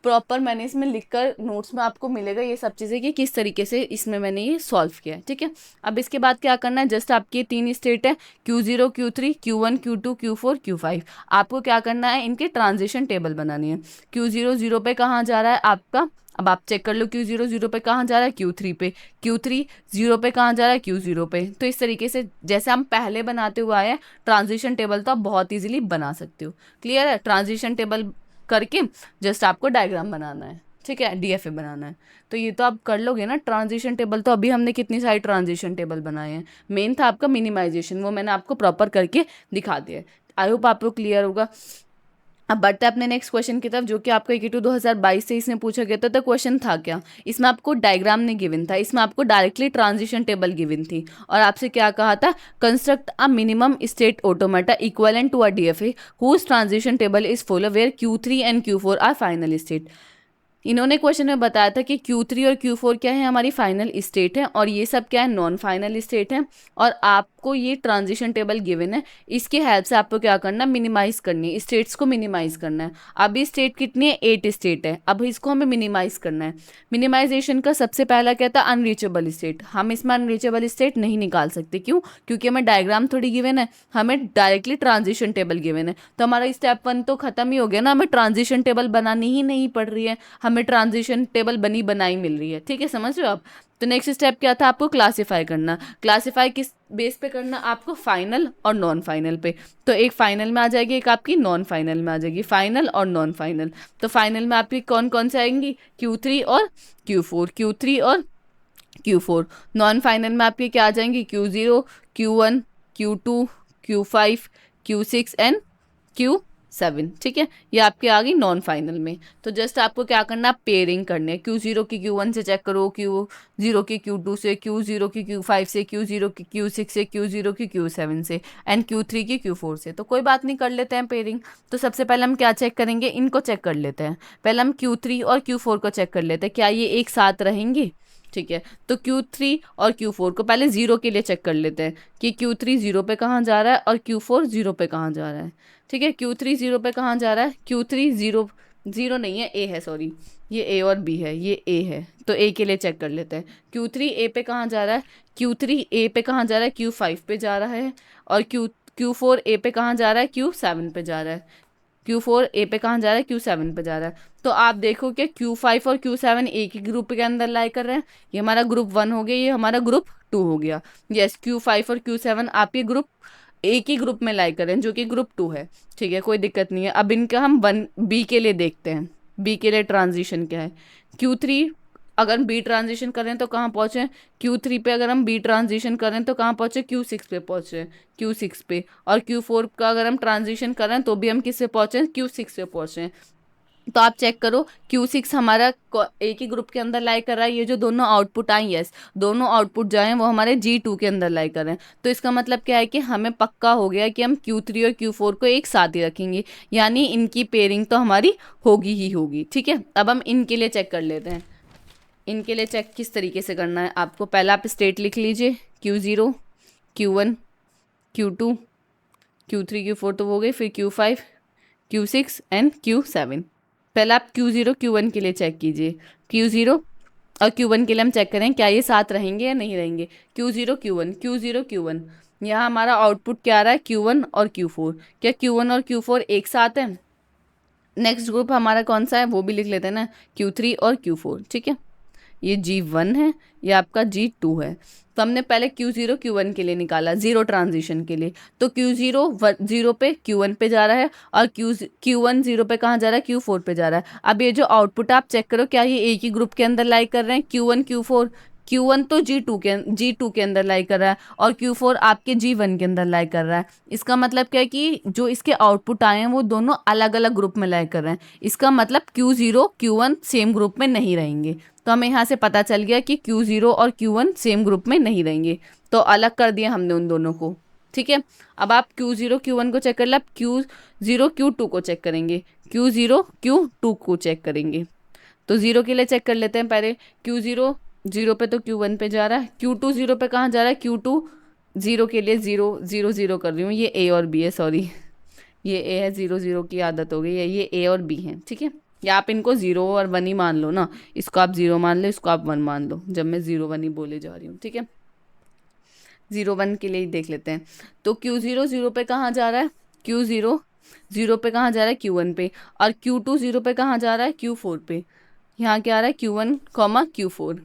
प्रॉपर मैंने इसमें लिखकर नोट्स में आपको मिलेगा ये सब चीज़ें कि किस तरीके से इसमें मैंने ये सॉल्व किया है। ठीक है, अब इसके बाद क्या करना है? जस्ट आपकी 3 स्टेट है, Q0 Q3 Q1 Q2 Q4 Q5। आपको क्या करना है? इनके ट्रांजिशन टेबल बनानी है। Q0 0 पे कहाँ जा रहा है आपका? अब आप चेक कर लो, Q0 0 पे कहाँ जा रहा है? Q3 पे। Q3 0 पे कहाँ जा रहा है? Q0 पे। तो इस तरीके से जैसे हम पहले बनाते हुए आए हैं ट्रांजिशन टेबल, तो आप बहुत इजीली बना सकते हो। क्लियर है? ट्रांजिशन टेबल करके जस्ट आपको डायग्राम बनाना है, ठीक है, डीएफए बनाना है। तो ये तो आप कर लोगे ना ट्रांजिशन टेबल। तो अभी हमने कितनी सारी ट्रांजिशन टेबल बनाए हैं। मेन था आपका मिनिमाइजेशन, वो मैंने आपको प्रॉपर करके दिखा दिया है। आई होप आपको क्लियर होगा। अब बढ़ते हैं अपने नेक्स्ट क्वेश्चन की तरफ, जो कि आपका 2022 से इसमें पूछा गया था। तो क्वेश्चन था क्या? इसमें आपको डायग्राम नहीं गिवन था, इसमें आपको डायरेक्टली ट्रांजिशन टेबल गिवन थी, और आपसे क्या कहा था? Construct a minimum state automata equivalent to a DFA whose transition table is follow where Q3 and Q4 are final state. इन्होंने क्वेश्चन में बताया था कि Q3 और Q4 क्या है? हमारी फाइनल स्टेट है, और ये सब क्या है? नॉन फाइनल स्टेट है। और आपको ये ट्रांजिशन टेबल गिवन है, इसकी हेल्प से आपको क्या करना है? मिनिमाइज करनी है, स्टेट्स को मिनिमाइज करना है। अभी स्टेट कितनी है? 8 स्टेट है। अब इसको हमें मिनिमाइज करना है। मिनिमाइजेशन का सबसे पहला क्या था? Unreachable state. हम इसमें अनरीचेबल स्टेट नहीं निकाल सकते, क्यों? क्योंकि हमें डायग्राम थोड़ी गिवन है, हमें डायरेक्टली ट्रांजिशन टेबल गिवन है। तो हमारा स्टेप 1 तो खत्म ही हो गया ना, हमें ट्रांजिशन टेबल बनानी ही नहीं पड़ रही है, हमें ट्रांजिशन टेबल बनी बनाई मिल रही है। ठीक है, समझ रहे हो आप? तो नेक्स्ट स्टेप क्या था? आपको क्लासिफाई करना। क्लासिफाई किस बेस पे करना? आपको फाइनल और नॉन फाइनल पे। तो एक फाइनल में आ जाएगी, एक आपकी नॉन फाइनल में आ जाएगी। फाइनल और नॉन फाइनल। तो फाइनल में आपकी कौन कौन से आएंगी? Q3 और Q4, Q3 और Q4। नॉन फाइनल में आपकी क्या आ जाएंगी? Q0 Q1 Q2 Q5 Q6 and Q7। ठीक है, ये आपकी आ गई नॉन फाइनल में। तो जस्ट आपको क्या करना है? पेयरिंग करनी है। Q0 की Q1 से चेक करो, Q0 की Q2 से, Q0 की Q5 से, Q0 की Q6 से, Q0 की Q7 से, एंड Q3 की Q4 से। तो कोई बात नहीं, कर लेते हैं पेयरिंग। तो सबसे पहले हम क्या चेक करेंगे? इनको चेक कर लेते हैं। पहले हम Q3 और Q4 को चेक कर लेते हैं, क्या ये एक साथ रहेंगे? ठीक है, तो Q3 और Q4 को पहले 0 के लिए चेक कर लेते हैं कि Q3 0 पे कहाँ जा रहा है और Q4 0 पे कहाँ जा रहा है। ठीक है, Q3 0 पे कहाँ जा रहा है? Q3 0 0 नहीं है, A है, सॉरी, ये A और B है, ये A है, तो A के लिए चेक कर लेते हैं। Q3 A पे कहाँ जा रहा है? Q3 A पे कहाँ जा रहा है? Q5 पे जा रहा है। और Q4 A पे कहाँ जा रहा है? Q7 पे जा रहा है। Q4 A पे कहाँ जा रहा है? Q7 पे जा रहा है। तो आप देखो कि Q5 और Q7 एक ही ग्रुप के अंदर लाई कर रहे हैं। ये हमारा ग्रुप 1 हो गया, ये हमारा ग्रुप 2 हो गया। यस, Q5 और Q7 आपके ग्रुप एक ही ग्रुप में लाई कर रहे हैं जो कि ग्रुप 2 है, ठीक है, कोई दिक्कत नहीं है। अब इनका हम 1B के लिए देखते हैं, बी के लिए ट्रांजिशन क्या है। Q3 अगर हम बी ट्रांजिशन कर रहे हैं तो कहाँ पहुँचे, Q3 पे अगर हम बी ट्रांजिशन कर रहे हैं तो कहाँ पहुँचे, Q6 पे पहुँचे, Q6 पे। और Q4 का अगर हम ट्रांजिशन कर रहे हैं तो भी हम किस पे पहुँचे, Q6 पे पहुँचे। तो आप चेक करो Q6 हमारा एक ही ग्रुप के अंदर लाई कर रहा है, ये जो दोनों आउटपुट आई, यस, दोनों आउटपुट जो हैं वो हमारे G2 के अंदर लाई कर रहे हैं। तो इसका मतलब क्या है कि हमें पक्का हो गया कि हम Q3 और Q4 को एक साथ ही रखेंगे, यानी इनकी पेयरिंग तो हमारी होगी ही होगी, ठीक है। अब हम इनके लिए चेक कर लेते हैं। इनके लिए चेक किस तरीके से करना है आपको, पहले आप स्टेट लिख लीजिए, Q0 Q1 Q2 Q3 Q4 तो हो गए, फिर Q5 Q6 एंड Q7। पहले आप Q0 Q1 के लिए चेक कीजिए, Q0 और Q1 के लिए हम चेक करें क्या ये साथ रहेंगे या नहीं रहेंगे। Q0 Q1 Q0 Q1, यहाँ हमारा आउटपुट क्या आ रहा है, Q1 और Q4, क्या Q1 और Q4 एक साथ है। नेक्स्ट ग्रुप हमारा कौन सा है वो भी लिख लेते हैं ना, Q3 और Q4, ठीक है। ये G1 है, ये आपका G2 है। तो हमने पहले Q0 Q1 के लिए निकाला, जीरो ट्रांजिशन के लिए, तो Q0 0 पे Q1 पे जा रहा है, और Q1 0 पे कहाँ जा रहा है, Q4 पे जा रहा है। अब ये जो आउटपुट आप चेक करो, क्या ये एक ही ग्रुप के अंदर लाई कर रहे हैं, Q1 Q4। Q1 तो G2 के अंदर लाई कर रहा है, और Q4 आपके G1 के अंदर लाई कर रहा है। इसका मतलब क्या है कि जो इसके आउटपुट आए हैं वो दोनों अलग अलग ग्रुप में लाई कर रहे हैं। इसका मतलब Q0 Q1 सेम ग्रुप में नहीं रहेंगे। तो हमें यहाँ से पता चल गया कि Q0 और Q1 सेम ग्रुप में नहीं रहेंगे, तो अलग कर दिया हमने उन दोनों को, ठीक है। अब आप Q0 Q1 को चेक कर ले, आप Q0 Q2 को चेक करेंगे, Q0 Q2 को चेक करेंगे। तो जीरो के लिए चेक कर लेते हैं पहले, Q0 0 पे तो Q1 पे जा रहा है, Q2 0 पे कहाँ जा रहा है, Q2 0 के लिए 0 0 0 कर रही हूँ, ये A और B है, सॉरी ये A है, 0 0 की आदत हो गई है, ये A और B है, ठीक है। या आप इनको 0 और 1 ही मान लो ना, इसको आप 0 मान लो, इसको आप 1 मान लो, जब मैं 0 1 ही बोले जा रही हूँ, ठीक है। 0 1 के लिए ही देख लेते हैं। तो Q0 0 पे कहाँ जा रहा है, Q0 0 पे कहाँ जा रहा है, Q1 पे, और Q2 0 पे कहाँ जा रहा है, Q4 पे। यहाँ क्या आ रहा है, Q1 Q4,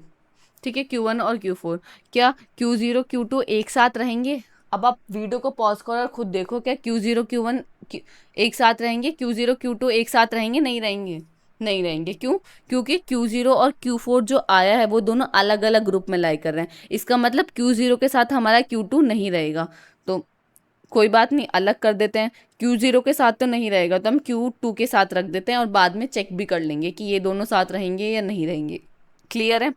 ठीक है, Q1 और Q4। क्या Q0 Q2 एक साथ रहेंगे। अब आप वीडियो को पॉज करो और खुद देखो, क्या Q0 Q1 एक साथ रहेंगे, Q0 Q2 एक साथ रहेंगे, नहीं रहेंगे, नहीं रहेंगे। क्यों, क्योंकि Q0 और Q4 जो आया है वो दोनों अलग अलग ग्रुप में लाई कर रहे हैं। इसका मतलब Q0 के साथ हमारा Q2 नहीं रहेगा, तो कोई बात नहीं, अलग कर देते हैं। Q0 के साथ तो नहीं रहेगा, तो हम Q2 के साथ रख देते हैं, और बाद में चेक भी कर लेंगे कि ये दोनों साथ रहेंगे या नहीं रहेंगे। क्लियर है।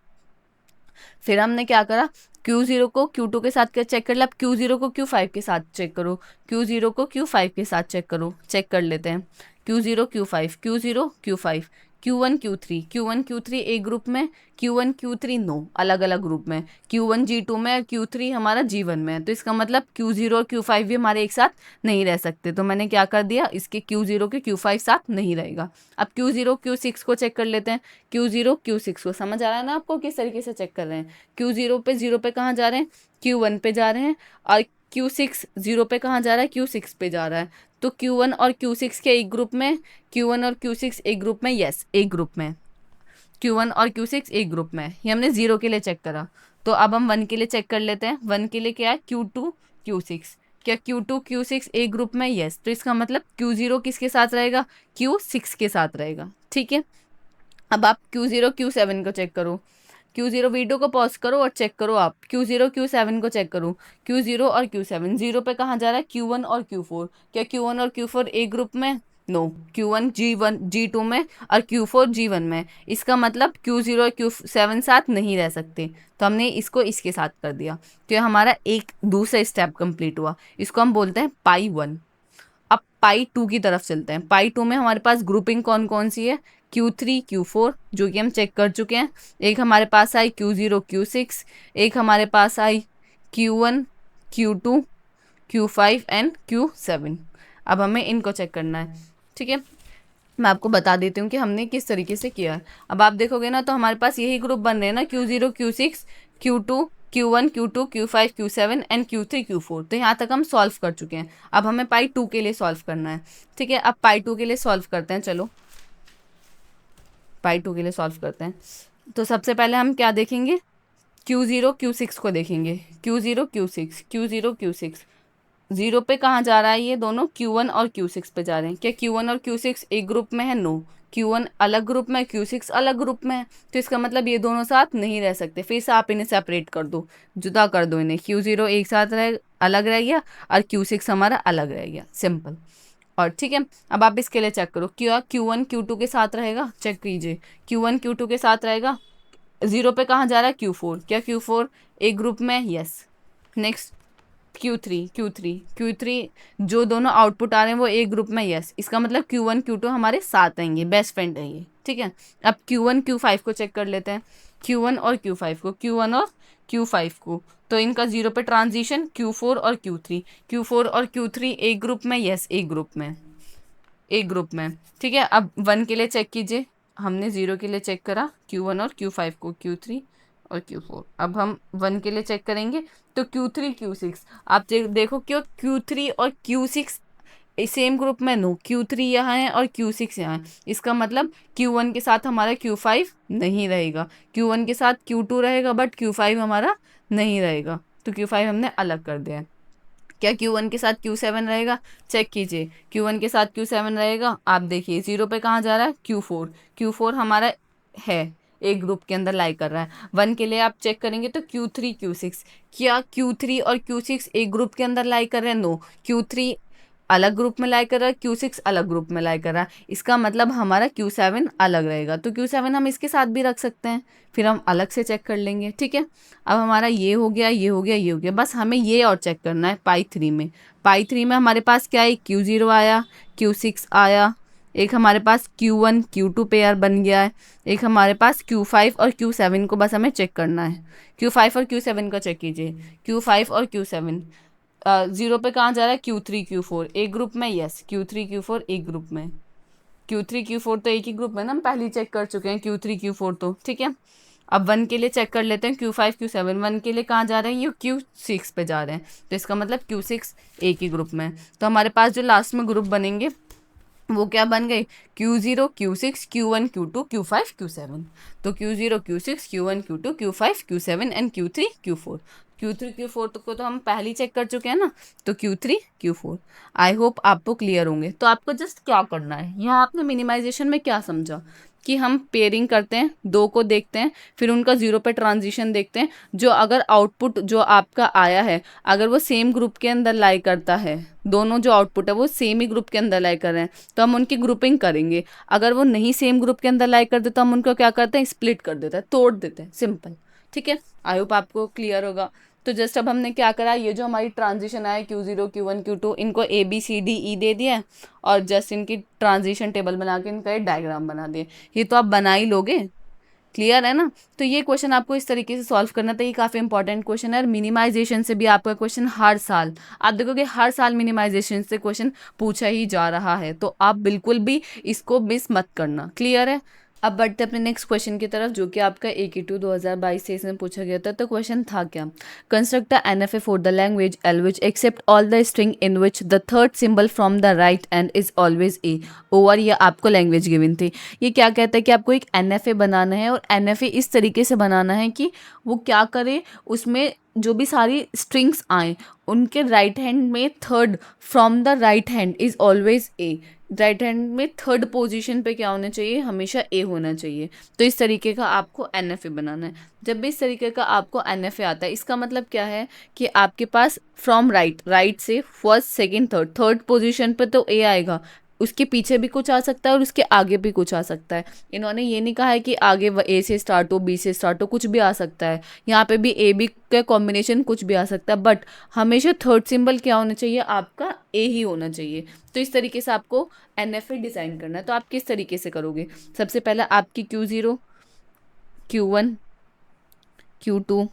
फिर हमने क्या करा, Q0 को Q2 के साथ चेक कर लिया, अब Q0 को Q5 के साथ चेक करो, Q0 को Q5 के साथ चेक करो, चेक कर लेते हैं। Q0 Q5 Q0 Q5 Q1 Q3 एक ग्रुप में, Q1 Q3 नो अलग अलग ग्रुप में, Q1 G2 में और Q3 हमारा G1 में है। तो इसका मतलब Q0 और Q5 भी हमारे एक साथ नहीं रह सकते, तो मैंने क्या कर दिया, इसके Q0 के Q5 साथ नहीं रहेगा। अब Q0 Q6 को चेक कर लेते हैं, Q0 Q6 को समझ आ रहा है ना आपको किस तरीके से चेक कर रहे हैं। Q0 पे 0 पे कहाँ जा रहे हैं, Q1 पे जा रहे हैं, और Q6 0 पे कहाँ जा रहा है, Q6 पे जा रहा है। तो Q1 और Q6 के एक ग्रुप में, Q1 और Q6 एक ग्रुप में, यस एक ग्रुप में, Q1 और Q6 एक ग्रुप में। ये हमने 0 के लिए चेक करा। तो अब हम 1 के लिए चेक कर लेते हैं। 1 के लिए क्या है, Q2 Q6, क्या Q2 Q6 एक ग्रुप में, यस। तो इसका मतलब Q0 किसके साथ रहेगा, Q6 के साथ रहेगा, ठीक है। अब आप Q0 Q7 को चेक करो, Q0 वीडियो को पॉज करो और चेक करो, आप Q0 Q7 को चेक करो, Q0 और Q7, 0 पे कहाँ जा रहा है, Q1 और Q4, क्या Q1 और Q4 एक ग्रुप में, नो, Q1 G1 G2 में और Q4 G1 में। इसका मतलब Q0 और Q7 साथ नहीं रह सकते, तो हमने इसको इसके साथ कर दिया। तो ये हमारा एक दूसरा स्टेप कंप्लीट हुआ, इसको हम बोलते हैं पाई 1। अब पाई 2 की तरफ चलते हैं। पाई 2 में हमारे पास ग्रुपिंग कौन कौन सी है, Q3 Q4 जो कि हम चेक कर चुके हैं, एक हमारे पास आई Q0 Q6, एक हमारे पास आई Q1 Q2 Q5 and Q7। अब हमें इनको चेक करना है, ठीक है। मैं आपको बता देती हूँ कि हमने किस तरीके से किया है। अब आप देखोगे ना तो हमारे पास यही ग्रुप बन रहे हैं ना, Q0 Q6 Q2 Q1 Q2 Q5 Q7 and Q3 Q4। तो यहाँ तक हम सॉल्व कर चुके हैं। अब हमें पाई 2 के लिए सॉल्व करना है, ठीक है। अब पाई 2 के लिए सॉल्व करते हैं, चलो पाई 2 के लिए सॉल्व करते हैं। तो सबसे पहले हम क्या देखेंगे, Q0 Q6 को देखेंगे, Q0 Q6 Q0 Q6। Zero पे कहाँ जा रहा है, ये दोनों Q1 और Q6 पे जा रहे हैं। क्या Q1 और Q6 एक ग्रुप में है? नो। Q1 अलग ग्रुप में है, Q6 अलग ग्रुप में है, तो इसका मतलब ये दोनों साथ नहीं रह सकते। फिर से आप इन्हें सेपरेट कर दो, जुदा कर दो इन्हें। Q0 एक साथ अलग रह गया और Q6 हमारा अलग रह गया, सिंपल। और ठीक है, अब आप इसके लिए चेक करो, क्या Q1 Q2 के साथ रहेगा? चेक कीजिए, Q1 Q2 के साथ रहेगा। जीरो पे कहाँ जा रहा है? Q4। क्या Q4 एक ग्रुप में? यस। नेक्स्ट Q3 जो दोनों आउटपुट आ रहे हैं वो एक ग्रुप में, यस। इसका मतलब Q1 Q2 हमारे साथ आएंगे, बेस्ट फ्रेंड है ये, ठीक है। अब Q1 Q5 को चेक कर लेते हैं, Q1 और Q5 को। तो इनका जीरो पे ट्रांजिशन Q4 और Q3 एक ग्रुप में, यस, एक ग्रुप में, ठीक है। अब 1 के लिए चेक कीजिए, हमने 0 के लिए चेक करा Q1 और Q5 को, Q3 और Q4। अब हम 1 के लिए चेक करेंगे तो Q3 Q6, आप देखो क्यों Q3 और Q6 सेम ग्रुप में? नो, Q3 यहाँ है और Q6 यहाँ है। इसका मतलब Q1 के साथ हमारा Q5 नहीं रहेगा, Q1 के साथ Q2 रहेगा बट Q5 हमारा नहीं रहेगा, तो Q5 हमने अलग कर दिया है। क्या Q1 के साथ Q7 रहेगा? चेक कीजिए, Q1 के साथ Q7 रहेगा। आप देखिए जीरो पे कहाँ जा रहा है? Q4 हमारा है, एक ग्रुप के अंदर लाई कर रहा है। 1 के लिए आप चेक करेंगे तो Q3 Q6, क्या Q3 और Q6 एक ग्रुप के अंदर लाई कर रहे हैं? नो, Q3 अलग ग्रुप में लाई कर रहा है, Q6 अलग ग्रुप में लाई कर रहा है। इसका मतलब हमारा Q7 अलग रहेगा, तो Q7 हम इसके साथ भी रख सकते हैं, फिर हम अलग से चेक कर लेंगे, ठीक है। अब हमारा ये हो गया, ये हो गया, ये हो गया, बस हमें ये और चेक करना है पाई 3 में हमारे पास क्या है? Q0 आया, Q6 आया, एक हमारे पास Q1 Q2 पेयर बन गया है, एक हमारे पास Q5 और Q7 को बस हमें चेक करना है। Q5 और Q7 का चेक कीजिए, Q5 और Q7 जीरो पे कहाँ जा रहा है? Q3 Q4 एक ग्रुप में, यस, Q3 Q4 एक ग्रुप में, Q3 Q4 तो एक ही ग्रुप में ना, हम पहले चेक कर चुके हैं Q3 Q4 तो, ठीक है। अब 1 के लिए चेक कर लेते हैं, Q5 Q7, 1 के लिए कहाँ जा रहे हैं? ये Q6 पे जा रहे हैं, तो इसका मतलब Q6 एक ही ग्रुप में है। तो हमारे पास जो लास्ट में ग्रुप बनेंगे वो क्या बन गए? Q0 Q6 Q1 Q2 Q5 Q7। तो Q0 Q6 Q1 Q2 Q5 Q7 and Q3 Q4। Q3 Q4 को तो हम पहले ही चेक कर चुके हैं ना, तो Q3 Q4। आई होप आपको क्लियर होंगे। तो आपको जस्ट क्या करना है, यहाँ आपने मिनिमाइजेशन में क्या समझा कि हम पेयरिंग करते हैं, दो को देखते हैं, फिर उनका जीरो पे ट्रांजिशन देखते हैं, जो अगर आउटपुट जो आपका आया है अगर वो सेम ग्रुप के अंदर लाई करता है, दोनों जो आउटपुट है वो सेम ही ग्रुप के अंदर लाई कर रहे हैं, तो हम उनकी ग्रुपिंग करेंगे। अगर वो नहीं सेम ग्रुप के अंदर लाई करते तो हम उनको क्या करते हैं? स्प्लिट कर देते हैं, तोड़ देते हैं, सिंपल, ठीक है। आई होप आपको क्लियर होगा। तो जस्ट अब हमने क्या करा, ये जो हमारी ट्रांजिशन आया Q0 Q1 Q2, इनको ABCDE दे दिया है और जस्ट इनकी ट्रांजिशन टेबल बना के इनका एक डायग्राम बना दिए। ये तो आप बना ही लोगे, क्लियर है ना। तो ये क्वेश्चन आपको इस तरीके से सॉल्व करना था, ये काफ़ी इंपॉर्टेंट क्वेश्चन है। और मिनिमाइजेशन से भी आपका क्वेश्चन हर साल आप देखोगे, हर साल मिनिमाइजेशन से क्वेश्चन पूछा ही जा रहा है, तो आप बिल्कुल भी इसको मिस मत करना, क्लियर है। अब बढ़ते अपने नेक्स्ट क्वेश्चन की तरफ, जो कि आपका AQ2 2022 से इसमें पूछा गया था। तो क्वेश्चन था क्या? Construct the NFA for the language L which accept all the string in which the third symbol from the right end is always a over. ये आपको लैंग्वेज गिवन थी। ये क्या कहता है कि आपको एक NFA बनाना है, और NFA इस तरीके से बनाना है कि वो क्या करे, उसमें जो भी सारी स्ट्रिंग्स आए उनके राइट हैंड में third from the right hand is always A. Right hand में थर्ड पोजीशन पे क्या होना चाहिए? हमेशा ए होना चाहिए। तो इस तरीके का आपको NFA बनाना है। जब भी इस तरीके का आपको NFA आता है, इसका मतलब क्या है कि आपके पास फ्रॉम राइट से फर्स्ट सेकंड थर्ड पोजीशन पे तो ए आएगा, उसके पीछे भी कुछ आ सकता है और उसके आगे भी कुछ आ सकता है। इन्होंने ये नहीं कहा है कि आगे ए से स्टार्ट हो, बी से स्टार्ट हो, कुछ भी आ सकता है। यहाँ पे भी ए बी का कॉम्बिनेशन कुछ भी आ सकता है, बट हमेशा थर्ड सिंबल क्या होना चाहिए? आपका ए ही होना चाहिए। तो इस तरीके से आपको NFA डिज़ाइन करना है। तो आप किस तरीके से करोगे? सबसे पहले आपकी Q0 Q1 Q2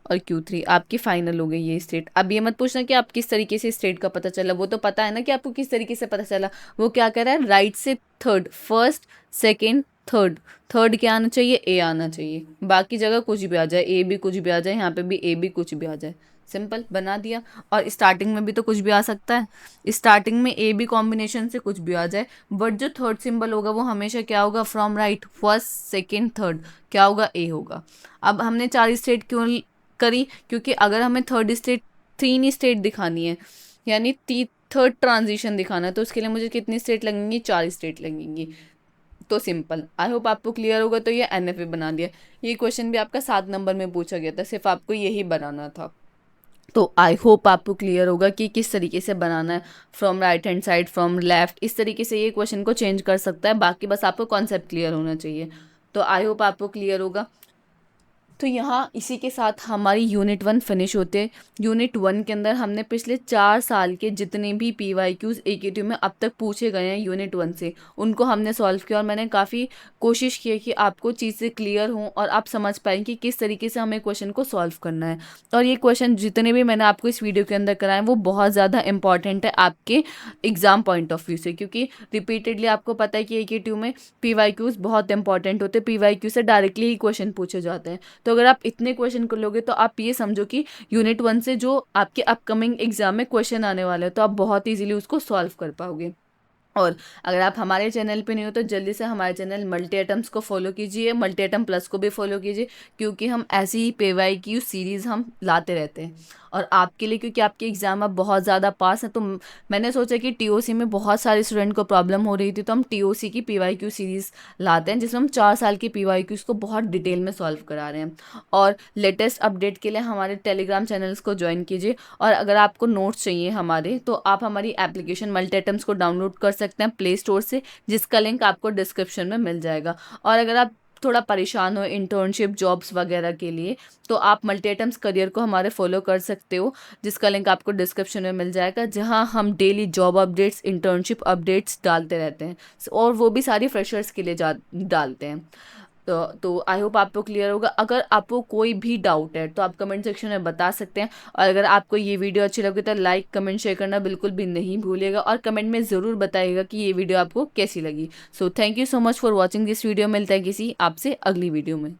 और Q3 आपकी फाइनल हो गई ये स्टेट। अब ये मत पूछना कि आप किस तरीके से स्टेट का पता चला, वो तो पता है ना कि आपको किस तरीके से पता चला। वो क्या कह रहा है? राइट से थर्ड, फर्स्ट सेकंड थर्ड क्या आना चाहिए? ए आना चाहिए। बाकी जगह कुछ भी आ जाए, ए भी कुछ भी आ जाए, यहाँ पे भी ए भी कुछ भी आ जाए, सिंपल बना दिया। और स्टार्टिंग में भी तो कुछ भी आ सकता है, स्टार्टिंग में ए बी कॉम्बिनेशन से कुछ भी आ जाए, बट जो थर्ड सिंबल होगा वो हमेशा क्या होगा? From right, first second third क्या होगा? ए होगा। अब हमने 4 स्टेट क्यों करी? क्योंकि अगर हमें थर्ड स्टेट तीन ही स्टेट दिखानी है, यानी थर्ड ट्रांजिशन दिखाना है, तो उसके लिए मुझे कितनी स्टेट लगेंगी, 4 स्टेट लगेंगी। तो सिंपल, आई होप आपको क्लियर होगा। तो ये एनएफए बना दिया। ये क्वेश्चन भी आपका 7 नंबर में पूछा गया था, सिर्फ आपको यही बनाना था। तो आई होप आपको क्लियर होगा कि किस तरीके से बनाना है, from right hand side, from left, इस तरीके से ये क्वेश्चन को चेंज कर सकता है। बाकी बस आपको कॉन्सेप्ट क्लियर होना चाहिए। तो आई होप आपको क्लियर होगा। तो यहाँ इसी के साथ हमारी यूनिट 1 फिनिश होते हैं। यूनिट 1 के अंदर हमने पिछले 4 साल के जितने भी PYQs AKTU में अब तक पूछे गए हैं यूनिट 1 से, उनको हमने सॉल्व किया। और मैंने काफ़ी कोशिश की है कि आपको चीज़ें क्लियर हों और आप समझ पाएँ कि किस तरीके से हमें क्वेश्चन को सॉल्व करना है। और ये क्वेश्चन जितने भी मैंने आपको इस वीडियो के अंदर कराए वो बहुत ज़्यादा इंपॉर्टेंट है आपके एग्ज़ाम पॉइंट ऑफ व्यू से, क्योंकि रिपीटेडली आपको पता है कि AKTU में PYQs बहुत इंपॉर्टेंट होते हैं। PYQ से डायरेक्टली ही क्वेश्चन पूछे जाते हैं। तो अगर आप इतने क्वेश्चन कर लोगे तो आप ये समझो कि यूनिट 1 से जो आपके अपकमिंग एग्जाम में क्वेश्चन आने वाले हैं तो आप बहुत इजीली उसको सॉल्व कर पाओगे। और अगर आप हमारे चैनल पे नहीं हो तो जल्दी से हमारे चैनल मल्टी एटम्स को फॉलो कीजिए, मल्टी एटम प्लस को भी फॉलो कीजिए, क्योंकि हम ऐसी ही PYQ सीरीज़ हम लाते रहते हैं। और आपके लिए, क्योंकि आपके एग्ज़ाम अब बहुत ज़्यादा पास है, तो मैंने सोचा कि TOC में बहुत सारे स्टूडेंट को प्रॉब्लम हो रही थी, तो हम TOC की PYQ सीरीज़ लाते हैं जिसमें हम 4 साल की PYQs को बहुत डिटेल में सॉल्व करा रहे हैं। और लेटेस्ट अपडेट के लिए हमारे टेलीग्राम चैनल्स को ज्वाइन कीजिए। और अगर आपको नोट्स चाहिए हमारे, तो आप हमारी एप्लीकेशन मल्टी एटम्स को डाउनलोड कर सकते हैं प्ले स्टोर से, जिसका लिंक आपको डिस्क्रिप्शन में मिल जाएगा। और अगर आप थोड़ा परेशान हो इंटर्नशिप जॉब्स वगैरह के लिए, तो आप मल्टी एटम्स करियर को हमारे फॉलो कर सकते हो, जिसका लिंक आपको डिस्क्रिप्शन में मिल जाएगा, जहां हम daily job updates, internship updates डालते रहते हैं, और वो भी सारी फ्रेशर्स के लिए डालते हैं। तो आई होप आपको क्लियर होगा। अगर आपको कोई भी डाउट है तो आप कमेंट सेक्शन में बता सकते हैं। और अगर आपको ये वीडियो अच्छी लगे तो लाइक कमेंट शेयर करना बिल्कुल भी नहीं भूलिएगा, और कमेंट में ज़रूर बताइएगा कि ये वीडियो आपको कैसी लगी। So thank you so much for watching this video. मिलता है किसी आपसे अगली वीडियो में।